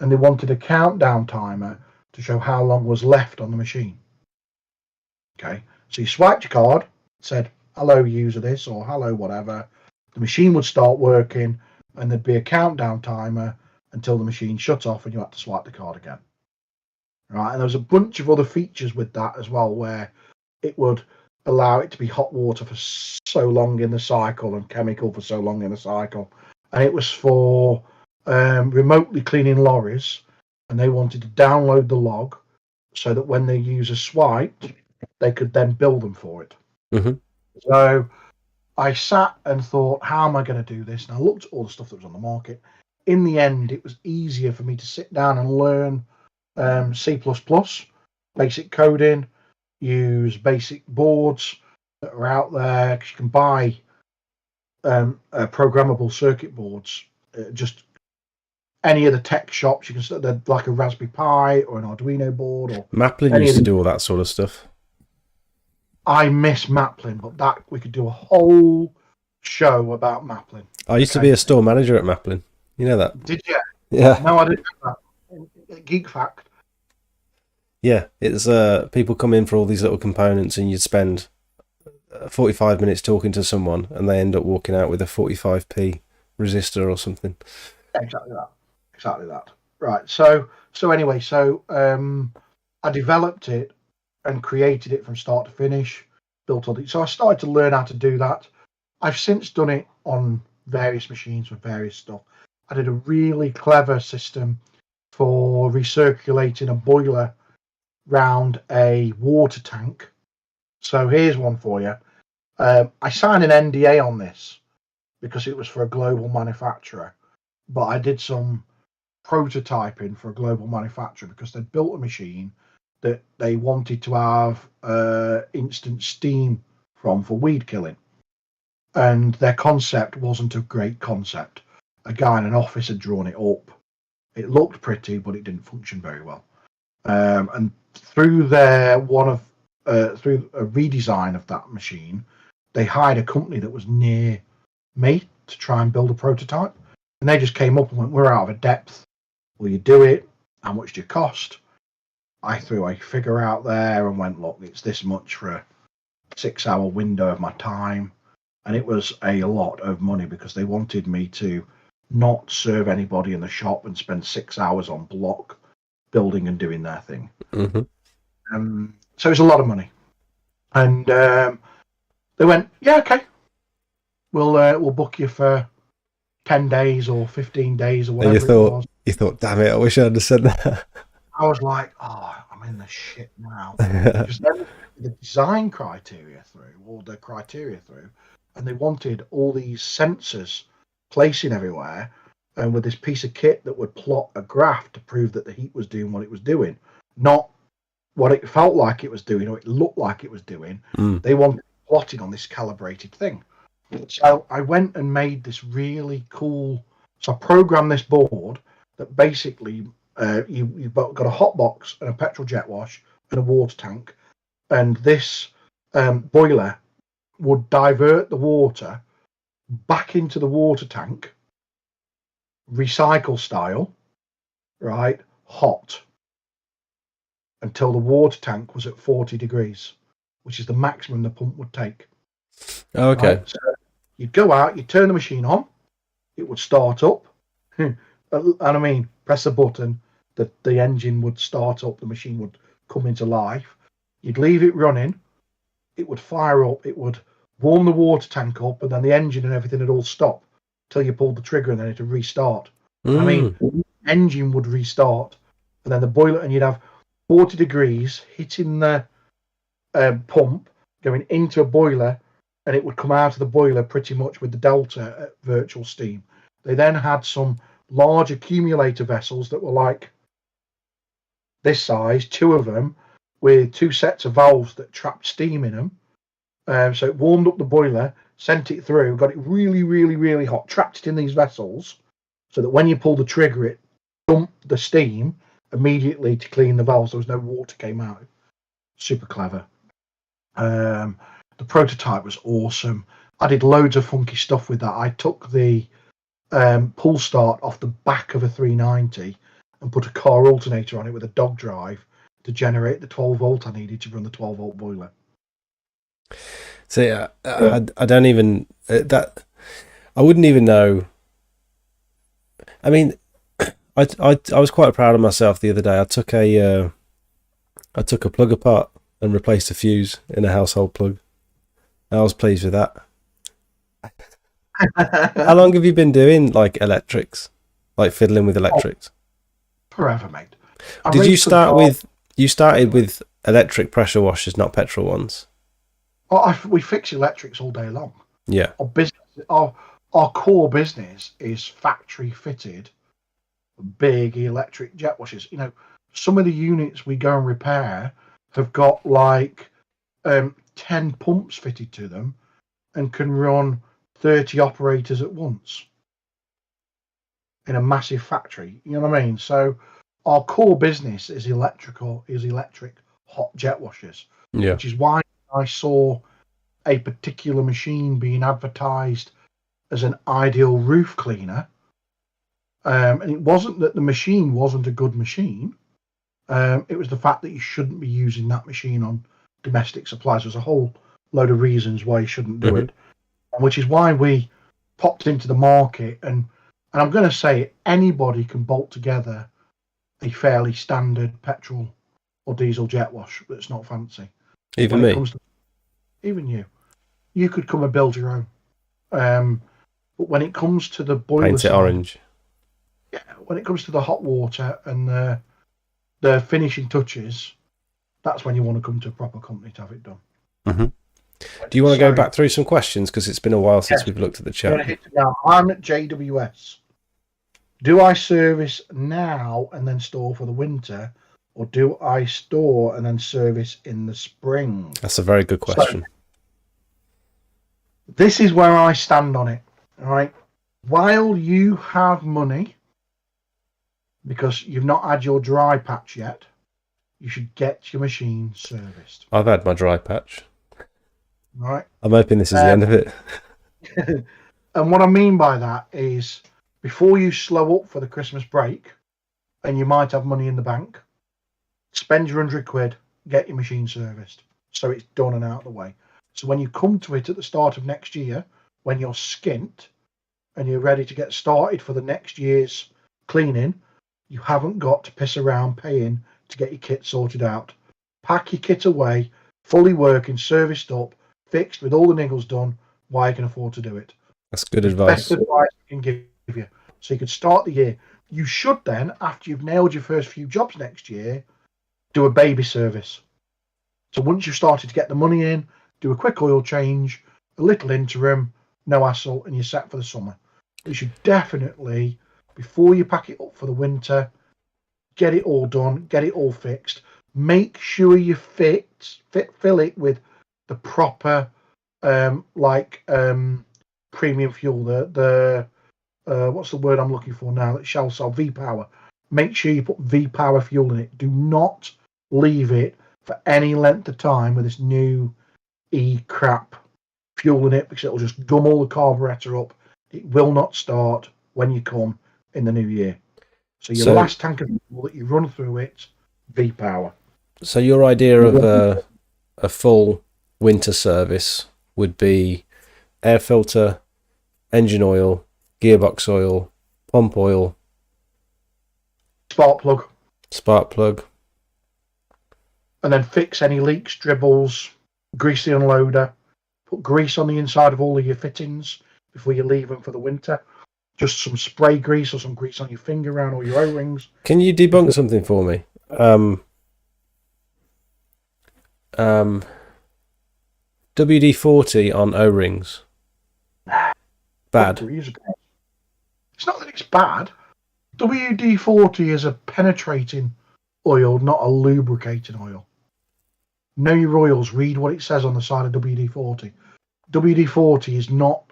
and they wanted a countdown timer to show how long was left on the machine. Okay, so you swiped your card, said, hello user this, or hello whatever. The machine would start working and there'd be a countdown timer until the machine shut off and you had to swipe the card again. Right, and there was a bunch of other features with that as well, where it would allow it to be hot water for so long in the cycle and chemical for so long in the cycle. And it was for remotely cleaning lorries, and they wanted to download the log so that when the user swiped, they could then bill them for it.
Mm-hmm.
So I sat and thought, how am I going to do this? And I looked at all the stuff that was on the market. In the end, it was easier for me to sit down and learn C++, basic coding, use basic boards that are out there, because you can buy programmable circuit boards. Just any of the tech shops, you can they're like a Raspberry Pi or an Arduino board. Or
Maplin used to do all that sort of stuff.
I miss Maplin, but that we could do a whole show about Maplin.
I used to be a store manager at Maplin. You know that?
Did you?
Yeah.
No, I didn't know that. Geek fact.
Yeah, it's people come in for all these little components, and you'd spend 45 minutes talking to someone, and they end up walking out with a 45p resistor or something.
Exactly that. Right. So anyway, I developed it and created it from start to finish, built all it. So I started to learn how to do that. I've since done it on various machines with various stuff. I did a really clever system for recirculating a boiler round a water tank. So here's one for you. I signed an NDA on this because it was for a global manufacturer, but I did some prototyping for a global manufacturer because they'd built a machine that they wanted to have instant steam from for weed killing. And their concept wasn't a great concept. A guy in an office had drawn it up. It looked pretty, but it didn't function very well. And through through a redesign of that machine, they hired a company that was near me to try and build a prototype. And they just came up and went, we're out of a depth. Will you do it? How much do you cost? I threw a figure out there and went, look, it's this much for a 6-hour window of my time. And it was a lot of money because they wanted me to not serve anybody in the shop and spend 6 hours on block building and doing their thing.
Mm-hmm.
So it's a lot of money. And they went, yeah, okay. We'll book you for 10 days or 15 days or whatever
and you thought, damn it, I wish I'd have said that.
I was like, oh, I'm in the shit now. Because then the design criteria through, and they wanted all these sensors placing everywhere, and with this piece of kit that would plot a graph to prove that the heat was doing what it was doing, not what it felt like it was doing or it looked like it was doing. They wanted plotting on this calibrated thing. So I went and made this really cool. So I programmed this board that basically you've got a hot box and a petrol jet wash and a water tank, and this boiler would divert the water back into the water tank, recycle style, right, hot, until the water tank was at 40 degrees, which is the maximum the pump would take.
Oh, okay.
Right? You'd go out, you'd turn the machine on, it would start up, and I mean, press a button, the engine would start up, the machine would come into life. You'd leave it running, it would fire up, it would warm the water tank up, and then the engine and everything would all stop till you pulled the trigger, and then it would restart. I mean, engine would restart, and then the boiler, and you'd have 40 degrees hitting the pump, going into a boiler, and it would come out of the boiler pretty much with the delta at virtual steam. They then had some large accumulator vessels that were like this size, 2 of them, with 2 sets of valves that trapped steam in them. So it warmed up the boiler, sent it through, got it really, really, really hot, trapped it in these vessels, so that when you pull the trigger, it dumped the steam immediately to clean the valves. There was no water came out. Super clever. The prototype was awesome. I did loads of funky stuff with that. I took the pull start off the back of a 390 and put a car alternator on it with a dog drive to generate the 12 volt I needed to run the 12 volt boiler.
So yeah, I don't even that. I wouldn't even know. I mean, I was quite proud of myself the other day. I took a plug apart and replaced a fuse in a household plug. I was pleased with that. How long have you been doing like electrics, like fiddling with electrics?
Forever, mate.
Did you start with? You started with electric pressure washers, not petrol ones.
We fix electrics all day long.
Yeah.
Our core business is factory fitted big electric jet washers. You know, some of the units we go and repair have got like 10 pumps fitted to them and can run 30 operators at once in a massive factory. You know what I mean? So our core business is electric hot jet washers, which is why I saw a particular machine being advertised as an ideal roof cleaner. And it wasn't that the machine wasn't a good machine. It was the fact that you shouldn't be using that machine on domestic supplies. There's a whole load of reasons why you shouldn't do it, which is why we popped into the market. And I'm going to say anybody can bolt together a fairly standard petrol or diesel jet wash that's not fancy.
Even me.
Even you could come and build your own. But when it comes to the boiler
paint it orange.
Yeah, when it comes to the hot water and the finishing touches, that's when you want to come to a proper company to have it done.
Mm-hmm. Do you want to go back through some questions? Because it's been a while since we've looked at the chat.
Now, I'm at JWS. Do I service now and then store for the winter, or do I store and then service in the spring?
That's a very good question.
So, this is where I stand on it. All right. While you have money, because you've not had your dry patch yet, you should get your machine serviced.
I've had my dry patch.
All right.
I'm hoping this is the end of it.
And what I mean by that is, before you slow up for the Christmas break, and you might have money in the bank, spend your £100, get your machine serviced, so it's done and out of the way. So when you come to it at the start of next year, when you're skint and you're ready to get started for the next year's cleaning, you haven't got to piss around paying to get your kit sorted out. Pack your kit away, fully working, serviced up, fixed with all the niggles done, while you can afford to do it.
That's good advice.
Best advice I can give you. So you could start the year. You should then, after you've nailed your first few jobs next year, do a baby service. So once you've started to get the money in, do a quick oil change, a little interim, no hassle, and you're set for the summer. You should definitely, before you pack it up for the winter, get it all done, get it all fixed. Make sure you fill it with the proper, premium fuel. The what's the word I'm looking for now? That shall sell V-Power. Make sure you put V-Power fuel in it. Do not leave it for any length of time with this new crap fuel in it, because it'll just gum all the carburetor up. It will not start when you come in the new year. So your last tank of fuel that you run through it, V-Power.
So your idea of a full winter service would be air filter, engine oil, gearbox oil, pump oil,
spark plug,
spark plug.
and then fix any leaks, dribbles, grease the unloader, put grease on the inside of all of your fittings before you leave them for the winter. Just some spray grease or some grease on your finger around all your O-rings.
Can you debunk something for me? WD-40 on O-rings. Bad.
It's not that it's bad. WD-40 is a penetrating oil, not a lubricating oil. Know your oils. Read what it says on the side of WD-40. WD-40 is not.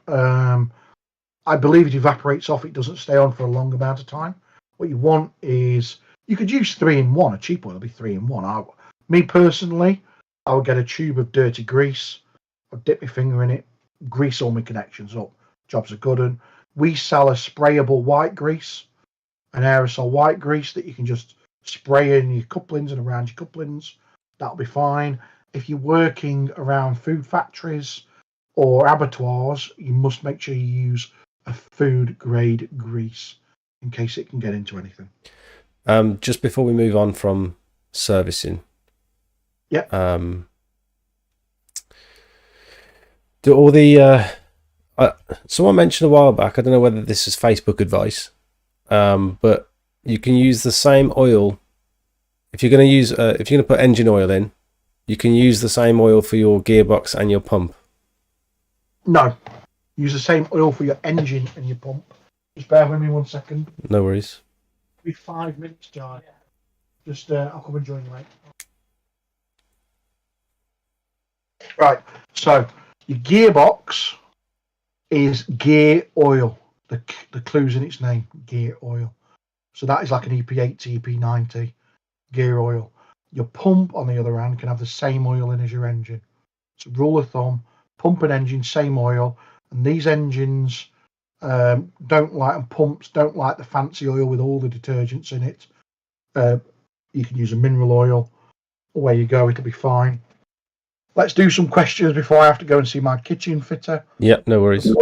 I believe it evaporates off. It doesn't stay on for a long amount of time. What you want is you could use 3-in-1. A cheap oil will be 3-in-1. Me personally, I would get a tube of dirty grease. I'd dip my finger in it, grease all my connections up. Jobs are good. And we sell a sprayable white grease, an aerosol white grease that you can just spray in your couplings and around your couplings. That'll be fine. If you're working around food factories or abattoirs, you must make sure you use a food grade grease in case it can get into anything.
Just before we move on from servicing, do all the someone mentioned a while back, I don't know whether this is Facebook advice, but you can use the same oil if you're going to use if you're going to put engine oil in. You can use the same oil for your gearbox and your pump.
No, use the same oil for your engine and your pump. Just bear with me 1 second.
No worries.
Be 5 minutes, Darren. Just I'll come and join you, mate. Right, so your gearbox is gear oil. The clue's in its name, gear oil. So that is like an EP80, EP90 gear oil. Your pump, on the other hand, can have the same oil in as your engine. So rule of thumb, pump and engine, same oil. And these engines don't like, and pumps don't like the fancy oil with all the detergents in it. You can use a mineral oil. Away you go, it'll be fine. Let's do some questions before I have to go and see my kitchen fitter.
Yeah, no worries.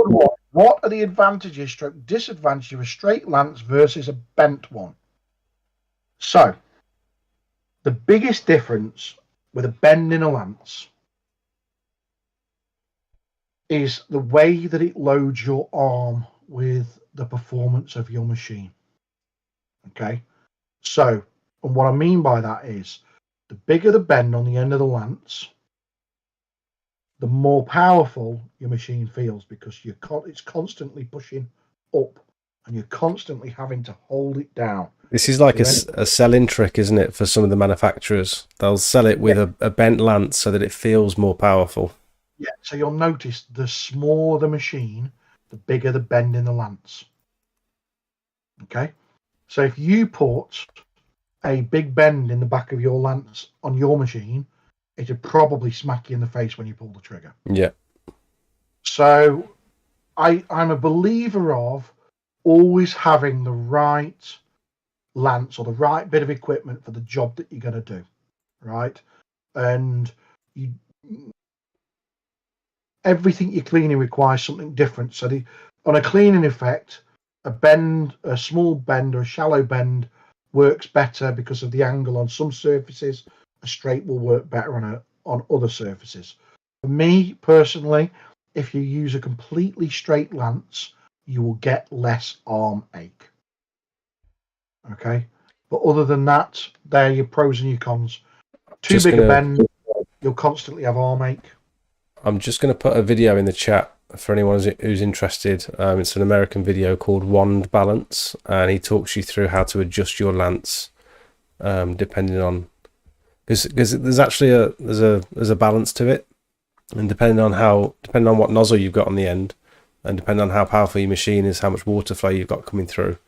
What are the advantages stroke disadvantages of a straight lance versus a bent one? So, the biggest difference with a bend in a lance is the way that it loads your arm with the performance of your machine. Okay? So, and what I mean by that is, the bigger the bend on the end of the lance, the more powerful your machine feels, because it's constantly pushing up and you're constantly having to hold it down.
This is like a selling trick, isn't it, for some of the manufacturers? They'll sell it with a bent lance so that it feels more powerful.
Yeah, so you'll notice the smaller the machine, the bigger the bend in the lance. Okay? So if you put a big bend in the back of your lance on your machine, it'd probably smack you in the face when you pull the trigger.
Yeah.
So I'm a believer of always having the right lance or the right bit of equipment for the job that you're going to do, right? And everything you're cleaning requires something different. So on a cleaning effect, a small bend or a shallow bend works better because of the angle on some surfaces. A straight will work better on other surfaces. For me personally, if you use a completely straight lance, you will get less arm ache. Okay, but other than that, they're your pros and your cons. Too big a bend, you'll constantly have arm ache.
I'm just going to put a video in the chat for anyone who's interested. It's an American video called Wand Balance, and he talks you through how to adjust your lance depending on, because there's actually there's a balance to it, and depending on what nozzle you've got on the end, and depending on how powerful your machine is, how much water flow you've got coming through,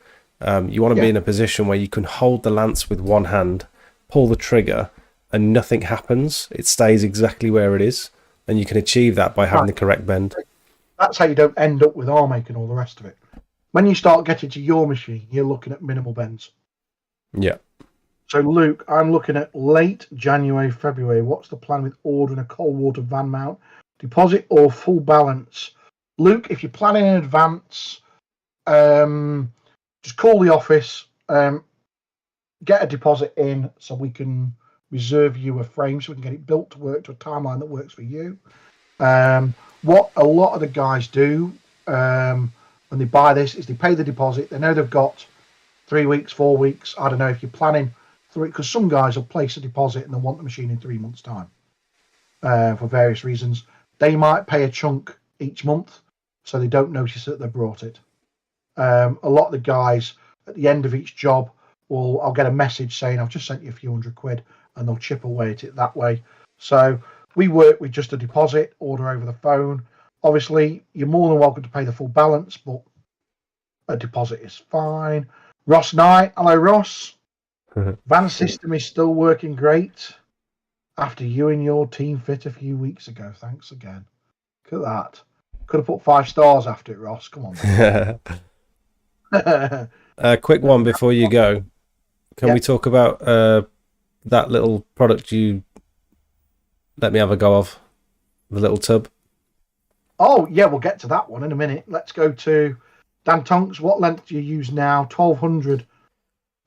you want to be in a position where you can hold the lance with one hand, pull the trigger, and nothing happens. It stays exactly where it is, and you can achieve that by having the correct bend.
That's how you don't end up with arm ache and all the rest of it. When you start getting to your machine, you're looking at minimal bends.
Yeah.
So, Luke, I'm looking at late January, February. What's the plan with ordering a cold water van mount, deposit or full balance Luke, if you're planning in advance, just call the office, get a deposit in so we can reserve you a frame so we can get it built to work to a timeline that works for you. What a lot of the guys do when they buy this is they pay the deposit. They know they've got 3 weeks, 4 weeks. I don't know if you're planning through it, because some guys will place a deposit and they want the machine in 3 months' time for various reasons. They might pay a chunk each month so they don't notice that they brought it. A lot of the guys at the end of each job I'll get a message saying I've just sent you a few £100 and they'll chip away at it that way. So we work with just a deposit, order over the phone. Obviously, you're more than welcome to pay the full balance, but a deposit is fine. Ross Knight, hello Ross. Van system is still working great after you and your team fit a few weeks ago. Thanks again. Look at that. Could have put 5 stars after it, Ross. Come on.
A quick one before you go. Can we talk about that little product you let me have a go of? The little tub?
Oh, yeah, we'll get to that one in a minute. Let's go to Dan Tonks. What length do you use now? 1200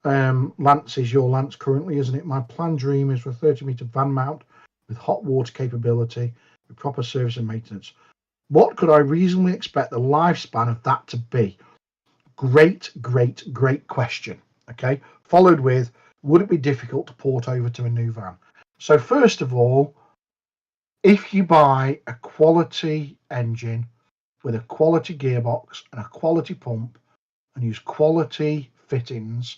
lance is your lance currently, isn't it? My planned dream is for a 30-meter van mount with hot water capability, with proper service and maintenance. What could I reasonably expect the lifespan of that to be? Great question. Okay, followed with, would it be difficult to port over to a new van? So first of all, if you buy a quality engine with a quality gearbox and a quality pump and use quality fittings,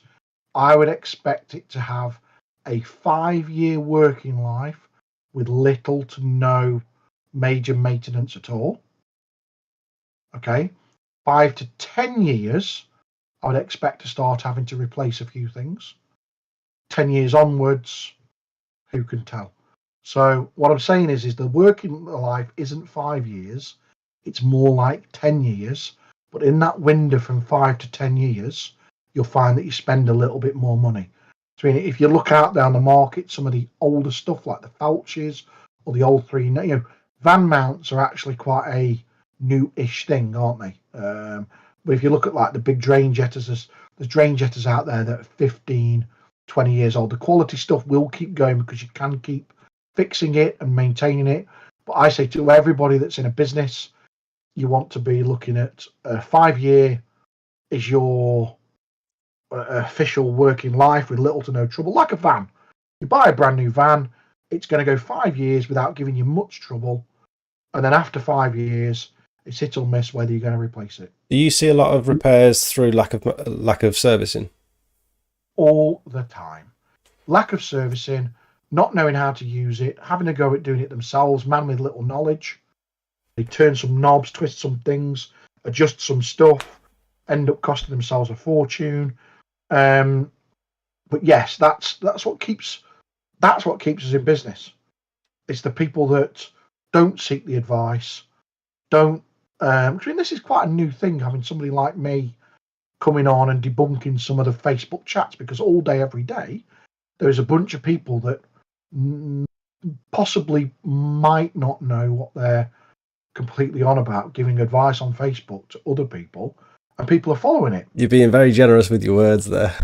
I would expect it to have a 5-year working life with little to no major maintenance at all. Okay, 5 to 10 years, I would expect to start having to replace a few things. 10 years onwards, who can tell? So what I'm saying is the working life isn't 5 years, it's more like 10 years. But in that window from 5 to 10 years, you'll find that you spend a little bit more money. So if you look out there on the market, some of the older stuff like the Felches or the old van mounts are actually quite a new-ish thing, aren't they? But if you look at like the big drain jetters, there's drain jetters out there that are 15, 20 years old. The quality stuff will keep going because you can keep fixing it and maintaining it. But I say to everybody that's in a business, you want to be looking at a 5-year is your official working life with little to no trouble, like a van. You buy a brand new van, it's going to go 5 years without giving you much trouble. And then after 5 years, it's hit or miss whether you're going to replace it.
Do you see a lot of repairs through lack of servicing?
All the time. Lack of servicing, not knowing how to use it, having to go at doing it themselves, man with little knowledge. They turn some knobs, twist some things, adjust some stuff, end up costing themselves a fortune. But yes, that's what keeps us in business. It's the people that don't seek the advice, don't. I mean, this is quite a new thing, having somebody like me coming on and debunking some of the Facebook chats, because all day, every day, there's a bunch of people that possibly might not know what they're completely on about, giving advice on Facebook to other people, and people are following it.
You're being very generous with your words there.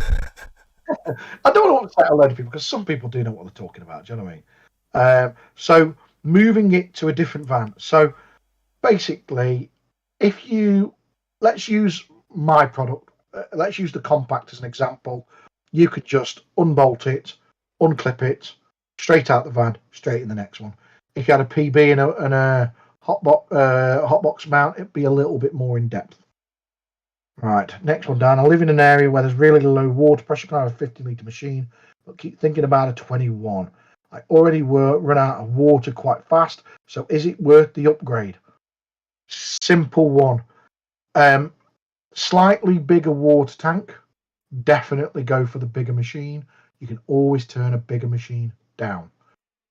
I don't want to say a load of people, because some people do know what they're talking about. Do you know what I mean? So moving it to a different van. So basically, let's use my product. Let's use the compact as an example. You could just unbolt it, unclip it, straight out the van, straight in the next one. If you had a PB and a hotbox mount, it'd be a little bit more in depth. Right, next one down. I live in an area where there's really low water pressure. Can I have a 50-litre machine, but keep thinking about a 21. I already run out of water quite fast, so is it worth the upgrade? Simple one. Slightly bigger water tank. Definitely go for the bigger machine. You can always turn a bigger machine down.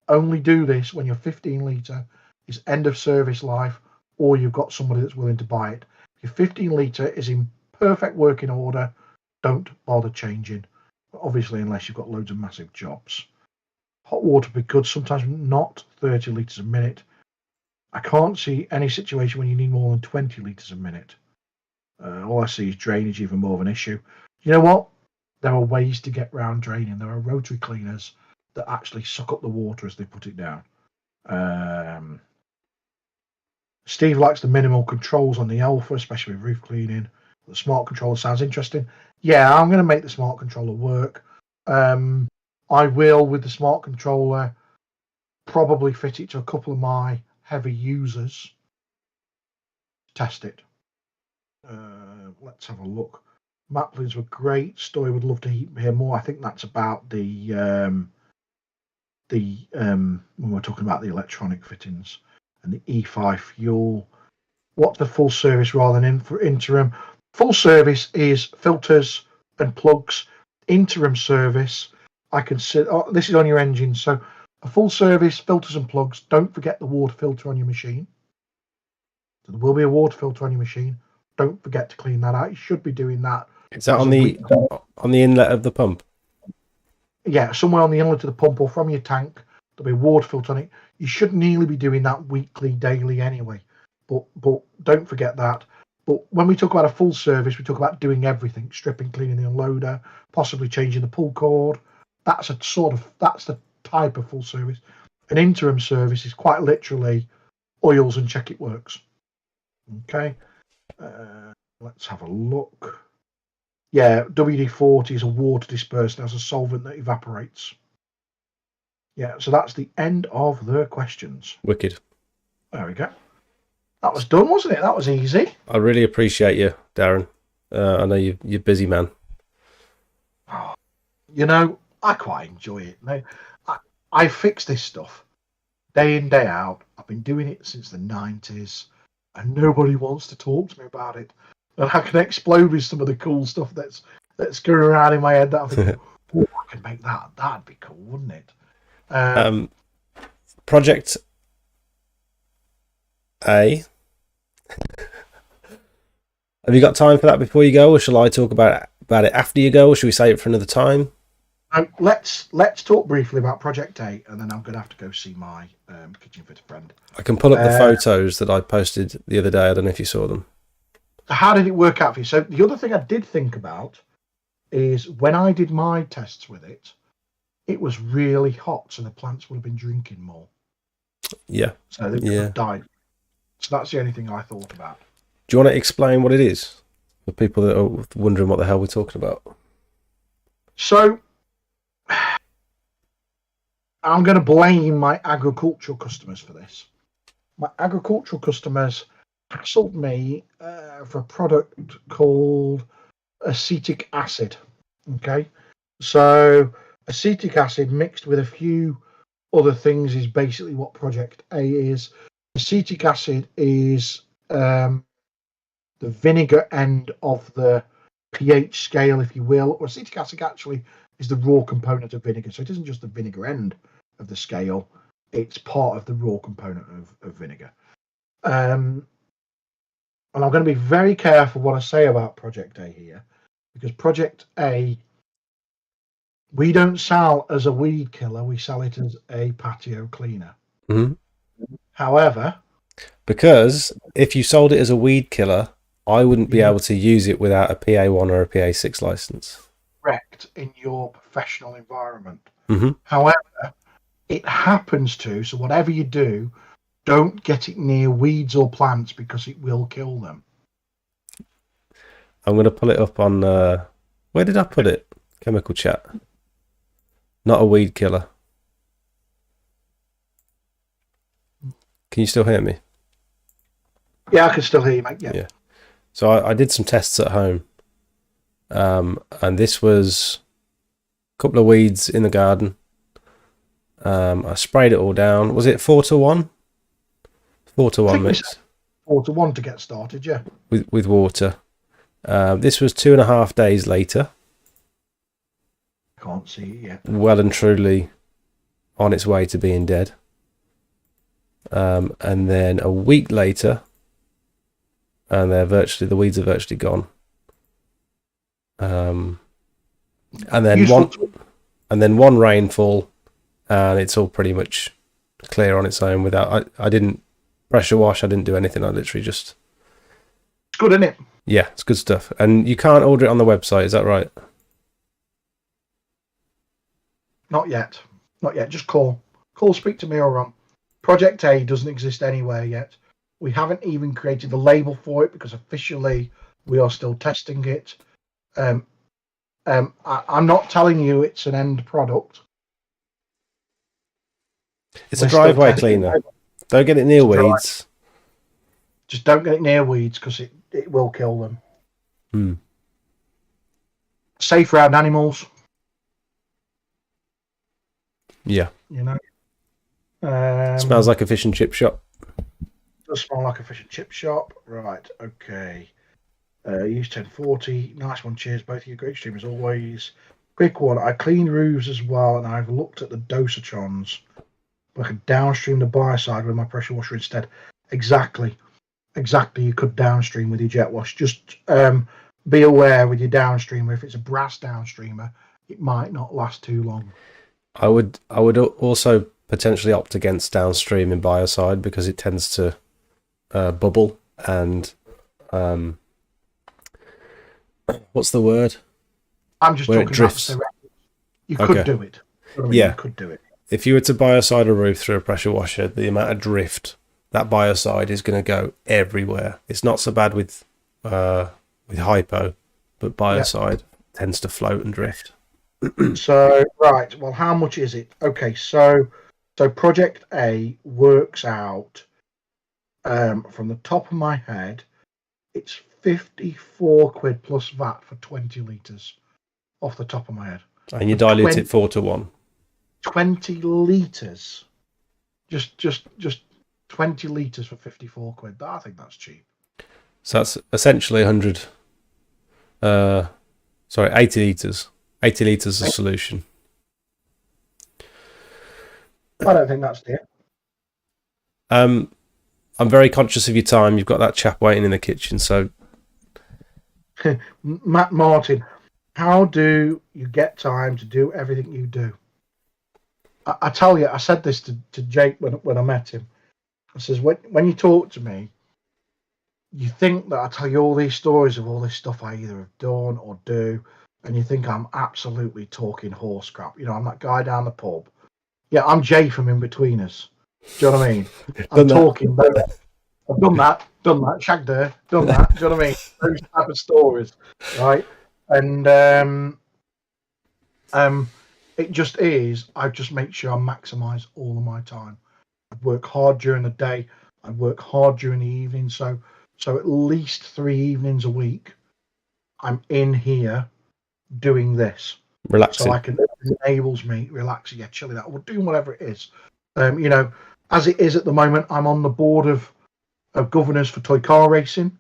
Only do this when your 15-litre is end of service life, or you've got somebody that's willing to buy it. If your 15-litre is in perfect working order, don't bother changing. Obviously, unless you've got loads of massive jobs. Hot water would be good, sometimes not 30 litres a minute. I can't see any situation when you need more than 20 litres a minute. All I see is drainage even more of an issue. You know what? There are ways to get round draining. There are rotary cleaners that actually suck up the water as they put it down. Steve likes the minimal controls on the Alpha, especially with roof cleaning. The smart controller sounds interesting. Yeah, I'm going to make the smart controller work. I will, with the smart controller, probably fit it to a couple of my heavy users. Test it. Let's have a look. Maplins were great. Story would love to hear more. I think that's about the when we're talking about the electronic fittings and the E5 fuel. What's the full service rather than interim? Full service is filters and plugs. Interim service, I consider. Oh, this is on your engine, so a full service, filters and plugs. Don't forget the water filter on your machine. So there will be a water filter on your machine. Don't forget to clean that out. You should be doing that.
Is that on the inlet of the pump?
Yeah, somewhere on the inlet of the pump or from your tank, there'll be a water filter on it. You should nearly be doing that weekly, daily anyway. But don't forget that. But when we talk about a full service, we talk about doing everything: stripping, cleaning the unloader, possibly changing the pull cord. That's the type of full service. An interim service is quite literally oils and check it works. Okay, let's have a look. Yeah, WD-40 is a water dispersant as a solvent that evaporates. Yeah, so that's the end of the questions.
Wicked.
There we go. That was done, wasn't it? That was easy.
I really appreciate you, Darren. I know you're busy, man.
You know, I quite enjoy it. I fix this stuff day in, day out. I've been doing it since the 90s, and nobody wants to talk to me about it. And I can explode with some of the cool stuff that's going around in my head that I think, oh, I could make that. That'd be cool, wouldn't it?
Project A. Have you got time for that before you go, or shall I talk about it after you go, or should we save it for another time?
Let's talk briefly about Project A, and then I'm going to have to go see my kitchen fitter friend.
I can pull up the photos that I posted the other day. I don't know if you saw them.
How did it work out for you? So the other thing I did think about is when I did my tests with it, it was really hot, so the plants would have been drinking more.
Yeah.
So they would have died. So that's the only thing I thought about.
Do you want to explain what it is for people that are wondering what the hell we're talking about?
So I'm going to blame my agricultural customers for this. My agricultural customers hassled me for a product called acetic acid. Okay, so acetic acid mixed with a few other things is basically what Project A is. Acetic acid is the vinegar end of the pH scale, if you will. Or acetic acid actually is the raw component of vinegar, so it isn't just the vinegar end of the scale; it's part of the raw component of vinegar. And I'm going to be very careful what I say about Project A here, because Project A, we don't sell as a weed killer, we sell it as a patio cleaner.
Mm-hmm.
However,
because if you sold it as a weed killer, I wouldn't be able to use it without a PA1 or a PA6 license.
Correct, in your professional environment.
Mm-hmm.
However, it happens to, so whatever you do, don't get it near weeds or plants because it will kill them.
I'm going to pull it up on, where did I put it? Chemical chat. Not a weed killer. Can you still hear me?
Yeah, I can still hear you, mate. Yeah.
So I did some tests at home. And this was a couple of weeds in the garden. I sprayed it all down. Was it 4-to-1? 4-to-1 mix.
4-to-1 to get started, yeah.
With water. This was 2.5 days later.
Can't see it yet.
Well and truly on its way to being dead. And then a week later, and the weeds are virtually gone. And then one rainfall, and it's all pretty much clear on its own. I didn't pressure wash, I didn't do anything. I literally just...
It's good, isn't it?
Yeah, it's good stuff. And you can't order it on the website, is that right?
Not yet. Not yet. Just call. Call, speak to me or Ron. Project A doesn't exist anywhere yet. We haven't even created the label for it because officially we are still testing it. I'm not telling you it's an end product.
It's a driveway cleaner. Don't get it near weeds.
Just don't get it near weeds because it will kill them. Safe around animals.
Yeah.
You know.
Smells like a fish and chip shop.
Does smell like a fish and chip shop. Right, okay. Use 1040. Nice one, cheers. Both of you, great stream as always. Quick one. I clean roofs as well, and I've looked at the dosatrons. But I could downstream the biocide with my pressure washer instead. Exactly. You could downstream with your jet wash. Just be aware with your downstreamer, if it's a brass downstreamer, it might not last too long.
I would also potentially opt against downstream in biocide because it tends to bubble and what's the word?
I'm just
where
talking
it drifts.
About you could do it.
Yeah,
you could do it.
If you were to biocide a roof through a pressure washer, the amount of drift that biocide is going to go everywhere. It's not so bad with hypo, but biocide tends to float and drift.
So right, well, how much is it? Okay, so Project A works out from the top of my head, it's 54 quid plus VAT for 20 litres off the top of my head.
And you dilute it 4-1.
20 litres. Just 20 litres for 54 quid. I think that's cheap.
So that's essentially 100. 80 litres. 80 litres of solution.
I don't think that's it.
I'm very conscious of your time. You've got that chap waiting in the kitchen, so...
Matt Martin, how do you get time to do everything you do? I tell you, I said this to Jake when I met him. I says, when you talk to me, you think that I tell you all these stories of all this stuff I either have done or do, and you think I'm absolutely talking horse crap. You know, I'm that guy down the pub. Yeah, I'm Jay from In Between Us. Do you know what I mean? I'm talking. I've done that, shagged her, done that. Do you know what I mean? Those type of stories, right? And it just is. I just make sure I maximise all of my time. I work hard during the day. I work hard during the evening. So at least 3 evenings a week, I'm in here doing this.
Relaxing.
So it enables me relaxing, chilling out, or doing whatever it is. You know, as it is at the moment, I'm on the board of governors for toy car racing.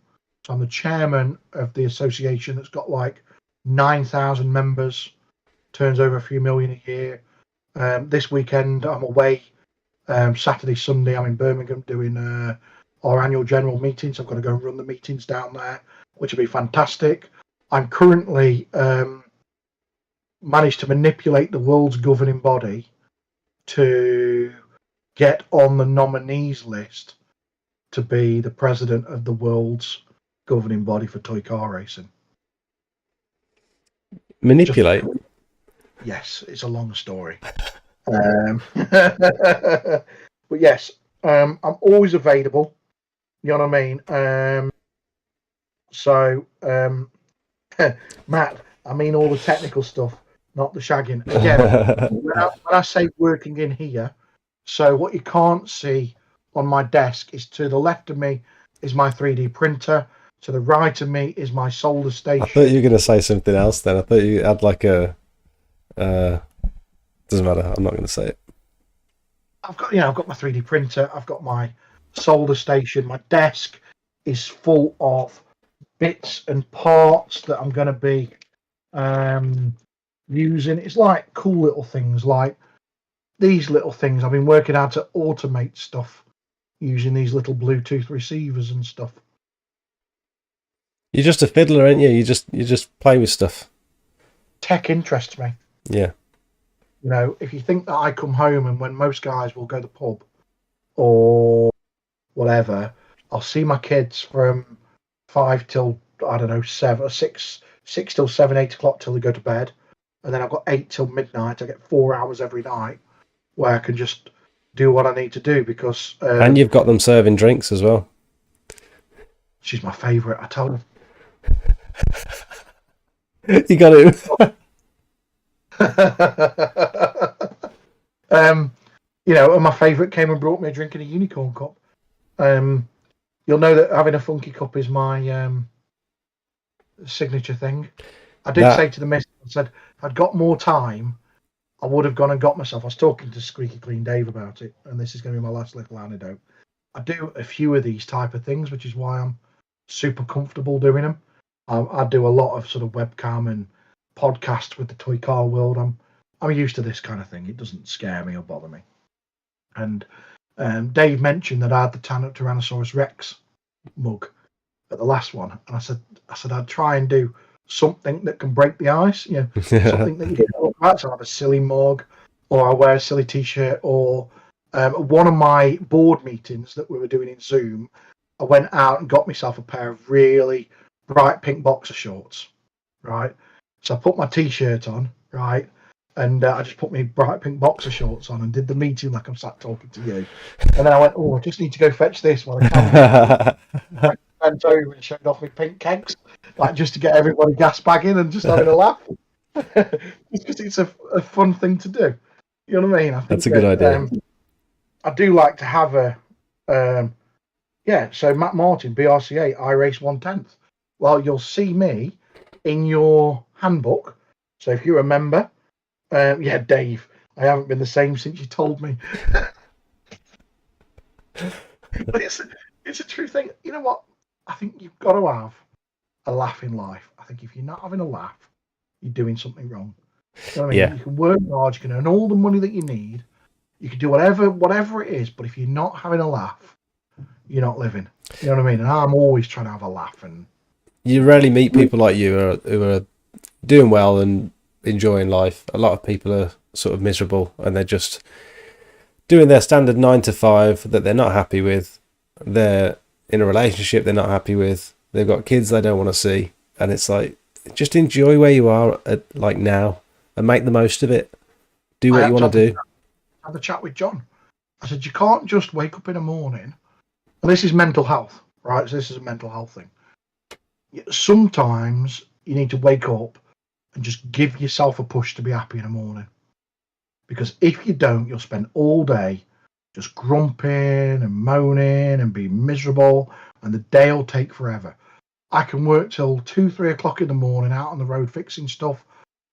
So I'm the chairman of the association that's got like 9,000 members, turns over a few million a year. This weekend I'm away. Saturday, Sunday I'm in Birmingham doing our annual general meetings. I've got to go and run the meetings down there, which will be fantastic. I'm currently managed to manipulate the world's governing body to get on the nominees list to be the president of the world's governing body for toy car racing.
Manipulate?
Yes, it's a long story. But yes, I'm always available. You know what I mean? Matt, I mean all the technical stuff, not the shagging. Again, when I say working in here, so what you can't see on my desk is to the left of me is my 3D printer. To the right of me is my solder station.
I thought you were going to say something else then. I thought you had like a... doesn't matter. I'm not going to say it.
I've got my 3D printer. I've got my solder station. My desk is full of bits and parts that I'm going to be using. It's like cool little things, like these little things. I've been working out to automate stuff using these little Bluetooth receivers and stuff.
You're just a fiddler, aren't you? You just play with stuff.
Tech interests me.
Yeah.
You know, if you think that I come home and when most guys will go to the pub or whatever. I'll see my kids from 5 till, I don't know, 7 or 6 till 7, 8 o'clock till they go to bed. And then I've got 8 till midnight. I get 4 hours every night where I can just do what I need to do because...
and you've got them serving drinks as well.
She's my favourite, I told
her. You got it.
You know, and my favourite came and brought me a drink in a unicorn cup. You'll know that having a funky cup is my signature thing. I did say to the missus, I said, if I'd got more time, I would have gone and got myself. I was talking to Squeaky Clean Dave about it, and this is going to be my last little anecdote. I do a few of these type of things, which is why I'm super comfortable doing them. I do a lot of sort of webcam and podcasts with the toy car world. I'm used to this kind of thing. It doesn't scare me or bother me. And Dave mentioned that I had the Tyrannosaurus Rex mug at the last one, and I said I'd try and do something that can break the ice. You know, something that you can look at. So I have a silly mug, or I wear a silly T-shirt, or one of my board meetings that we were doing in Zoom, I went out and got myself a pair of really bright pink boxer shorts, right? So I put my T-shirt on, right? And I just put my bright pink boxer shorts on and did the meeting like I'm sat talking to you. And then I went, I just need to go fetch this while I went over and showed off my pink kegs, like just to get everybody gas bagging and just having a laugh. It's because it's a fun thing to do. You know what I mean? I think
that's a good idea.
I do like to have a, so Matt Martin, BRCA, I race 1/10. Well, you'll see me in your handbook. So if you remember, Dave, I haven't been the same since you told me. But it's a true thing. You know what? I think you've got to have a laugh in life. I think if you're not having a laugh, you're doing something wrong. You know what I mean?
Yeah.
You can work hard, you can earn all the money that you need, you can do whatever it is, but if you're not having a laugh, you're not living. You know what I mean? And I'm always trying to have a laugh. And
you rarely meet people like you who are doing well and enjoying life. A lot of people are sort of miserable and they're just doing their standard 9 to 5 that they're not happy with. They're in a relationship they're not happy with. They've got kids they don't want to see. And it's like, just enjoy where you are like now and make the most of it. Do what you want to do.
I had a chat with John. I said, you can't just wake up in the morning. And this is mental health, right? So this is a mental health thing. Sometimes you need to wake up and just give yourself a push to be happy in the morning. Because if you don't, you'll spend all day just grumping and moaning and being miserable, and the day will take forever. I can work till 2, 3 o'clock in the morning out on the road fixing stuff.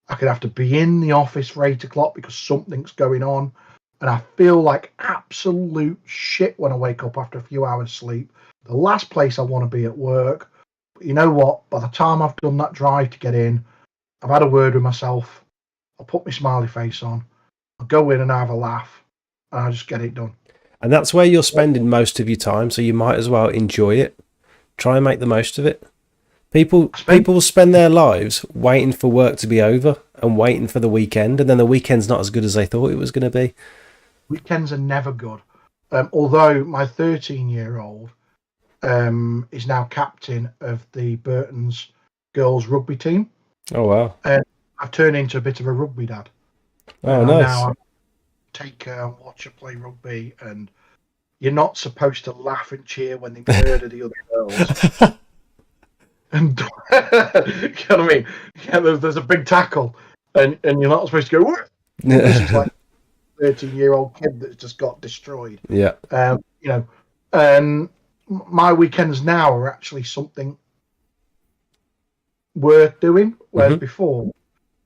I could have to be in the office for 8 o'clock because something's going on. And I feel like absolute shit when I wake up after a few hours sleep. The last place I want to be at work. But you know what? By the time I've done that drive to get in, I've had a word with myself. I'll put my smiley face on. I'll go in and have a laugh. And I'll just get it done.
And that's where you're spending most of your time. So you might as well enjoy it. Try and make the most of it. People spend their lives waiting for work to be over and waiting for the weekend. And then the weekend's not as good as they thought it was going to be.
Weekends are never good. Although my 13-year-old is now captain of the Burton's girls rugby team.
Oh, wow.
I've turned into a bit of a rugby dad.
Oh, nice.
Now I take her and watch her play rugby, and you're not supposed to laugh and cheer when they murder the other girls. And you know what I mean? Yeah, there's a big tackle, and you're not supposed to go. This is like 13-year-old kid that's just got destroyed.
Yeah.
My weekends now are actually something worth doing, whereas before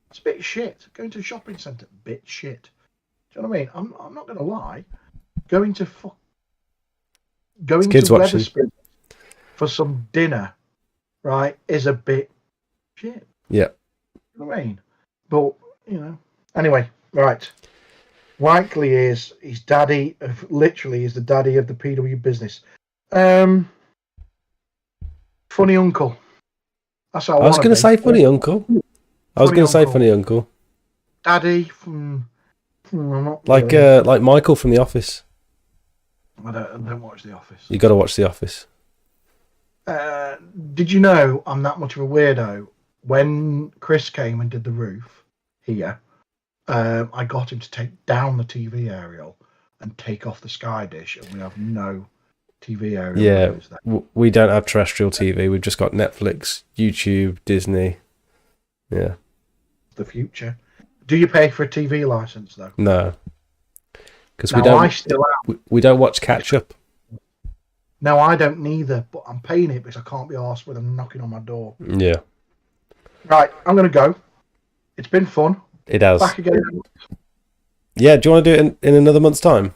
it's a bit shit. Going to a shopping centre, bit shit. Do you know what I mean? I'm not going to lie. Going to Wetherspoons for some dinner, right, is a bit shit.
Yeah.
You know what I mean? But anyway, right. Likely is his daddy, literally is the daddy of the PW business. Funny uncle. That's how I
was going to say funny uncle. Funny uncle.
Daddy from
like Michael from The Office.
I don't watch The Office.
You got to watch The Office.
Did you know I'm that much of a weirdo? When Chris came and did the roof here, I got him to take down the TV aerial and take off the Sky Dish, and we have no TV aerial.
Yeah, we don't have terrestrial TV. We've just got Netflix, YouTube, Disney. Yeah.
The future. Do you pay for a TV license though?
No, because we don't watch catch up.
No, I don't neither, but I'm paying it because I can't be arsed with them knocking on my door.
Yeah.
Right, I'm going to go. It's been fun.
It has.
Back again.
Yeah, do you want to do it in another month's time?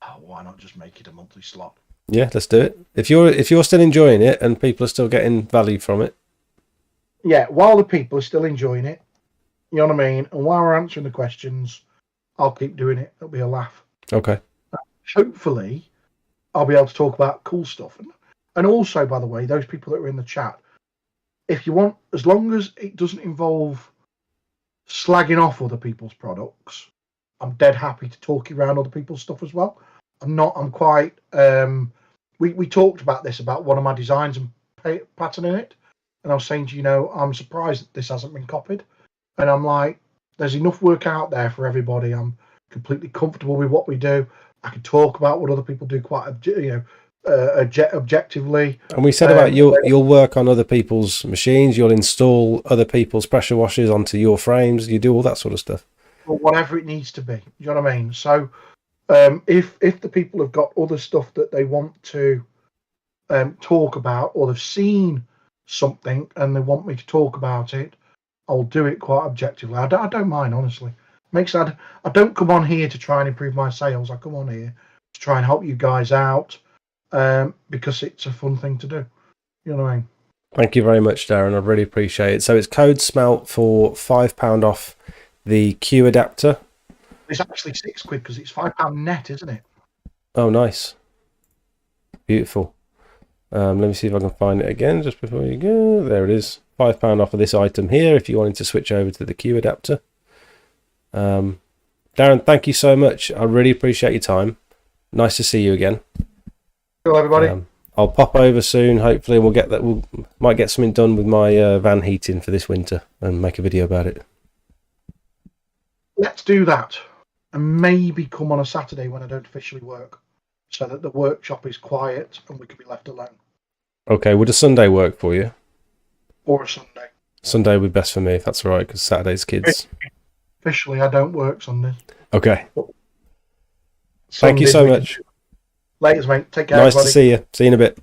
Oh, why not just make it a monthly slot?
Yeah, let's do it. If you're still enjoying it and people are still getting value from it.
Yeah, while the people are still enjoying it, you know what I mean? And while we're answering the questions, I'll keep doing it. It'll be a laugh.
Okay.
Hopefully, I'll be able to talk about cool stuff. And also, by the way, those people that are in the chat, if you want, as long as it doesn't involve slagging off other people's products, I'm dead happy to talk around other people's stuff as well. I'm quite, we talked about this, about one of my designs and patterning it. And I was saying to you, I'm surprised that this hasn't been copied. And I'm like, there's enough work out there for everybody. I'm completely comfortable with what we do. I can talk about what other people do quite, objectively.
And we said about you'll work on other people's machines. You'll install other people's pressure washers onto your frames. You do all that sort of stuff.
Or whatever it needs to be. You know what I mean? So if the people have got other stuff that they want to talk about, or they've seen something and they want me to talk about it, I'll do it quite objectively. I don't mind, honestly. I don't come on here to try and improve my sales. I come on here to try and help you guys out because it's a fun thing to do. You know what I mean?
Thank you very much, Darren. I really appreciate it. So it's code SMELT for £5 off the Q adapter.
It's actually £6 because it's £5 net, isn't it?
Oh, nice. Beautiful. Let me see if I can find it again just before you go. There it is. £5 off of this item here if you wanted to switch over to the Q adapter. Darren, thank you so much. I really appreciate your time. Nice to see you again.
Hello, everybody.
I'll pop over soon. Hopefully, we might get something done with my van heating for this winter and make a video about it.
Let's do that, and maybe come on a Saturday when I don't officially work, so that the workshop is quiet and we can be left alone.
Okay, would a Sunday work for you?
Or a Sunday.
Sunday would be best for me, if that's all right, because Saturday's kids.
Officially, I don't work Sundays.
Okay. Thank you so much.
Laters, mate. Take care,
Nice
everybody.
to see you. See you in a bit.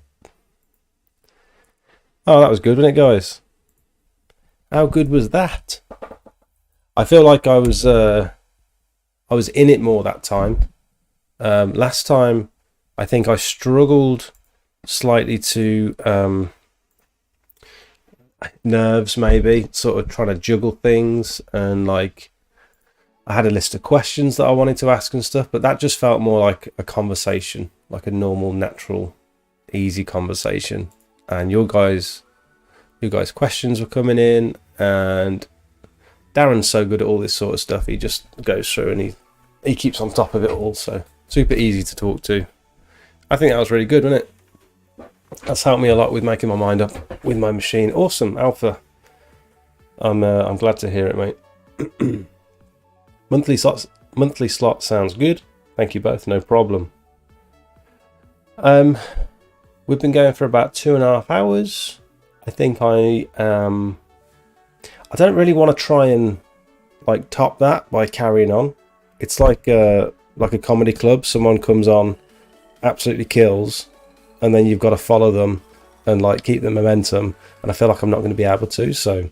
Oh, that was good, wasn't it, guys? How good was that? I feel like I was in it more that time. Last time, I think I struggled slightly to nerves, maybe, sort of trying to juggle things, and like I had a list of questions that I wanted to ask and stuff, but that just felt more like a conversation, like a normal, natural, easy conversation. And your guys' questions were coming in, and Darren's so good at all this sort of stuff. He just goes through and he keeps on top of it all, so super easy to talk to. I think that was really good, wasn't it? That's helped me a lot with making my mind up with my machine. Awesome, Alpha. I'm glad to hear it, mate. Monthly slot sounds good. Thank you both, no problem. We've been going for about 2.5 hours. I think I don't really want to try and like top that by carrying on. It's like a comedy club. Someone comes on, absolutely kills, and then you've got to follow them and like keep the momentum. And I feel like I'm not going to be able to. So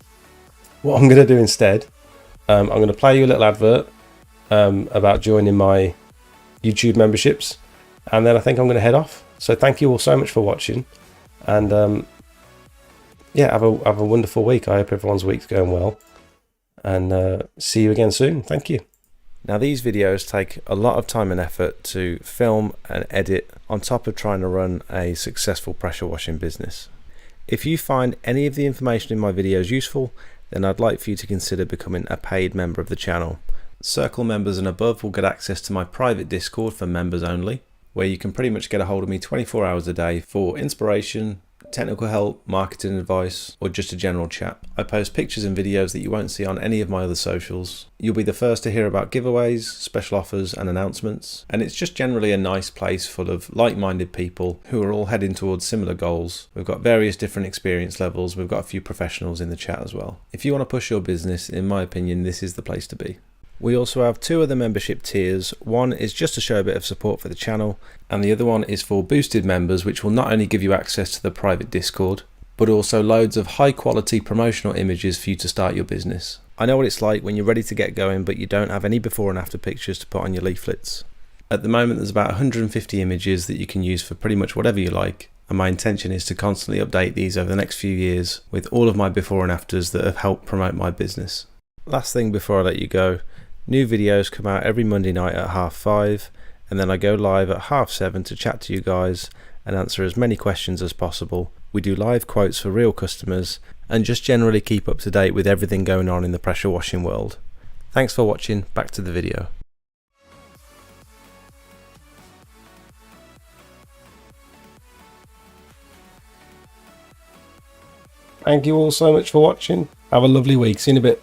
what I'm going to do instead, I'm going to play you a little advert about joining my YouTube memberships, and then I think I'm going to head off. So thank you all so much for watching, and yeah, have a wonderful week. I hope everyone's week's going well, and see you again soon. Thank you. Now, these videos take a lot of time and effort to film and edit, on top of trying to run a successful pressure washing business. If you find any of the information in my videos useful, then I'd like for you to consider becoming a paid member of the channel. Circle members and above will get access to my private Discord for members only. where you can pretty much get a hold of me 24 hours a day for inspiration, technical help, marketing advice, or just a general chat. I post pictures and videos that you won't see on any of my other socials. You'll be the first to hear about giveaways, special offers and announcements, and it's just generally a nice place full of like-minded people who are all heading towards similar goals. We've got various different experience levels, we've got a few professionals in the chat as well. If you want to push your business, in my opinion, this is the place to be. We also have two other membership tiers. One is just to show a bit of support for the channel, and the other one is for boosted members, which will not only give you access to the private Discord, but also loads of high quality promotional images for you to start your business. I know what it's like when you're ready to get going, but you don't have any before and after pictures to put on your leaflets. At the moment, there's about 150 images that you can use for pretty much whatever you like, and my intention is to constantly update these over the next few years with all of my before and afters that have helped promote my business. Last thing before I let you go, new videos come out every Monday night at 5:30, and then I go live at 7:30 to chat to you guys and answer as many questions as possible. We do live quotes for real customers and just generally keep up to date with everything going on in the pressure washing world. Thanks for watching, back to the video. Thank you all so much for watching. Have a lovely week. See you in a bit.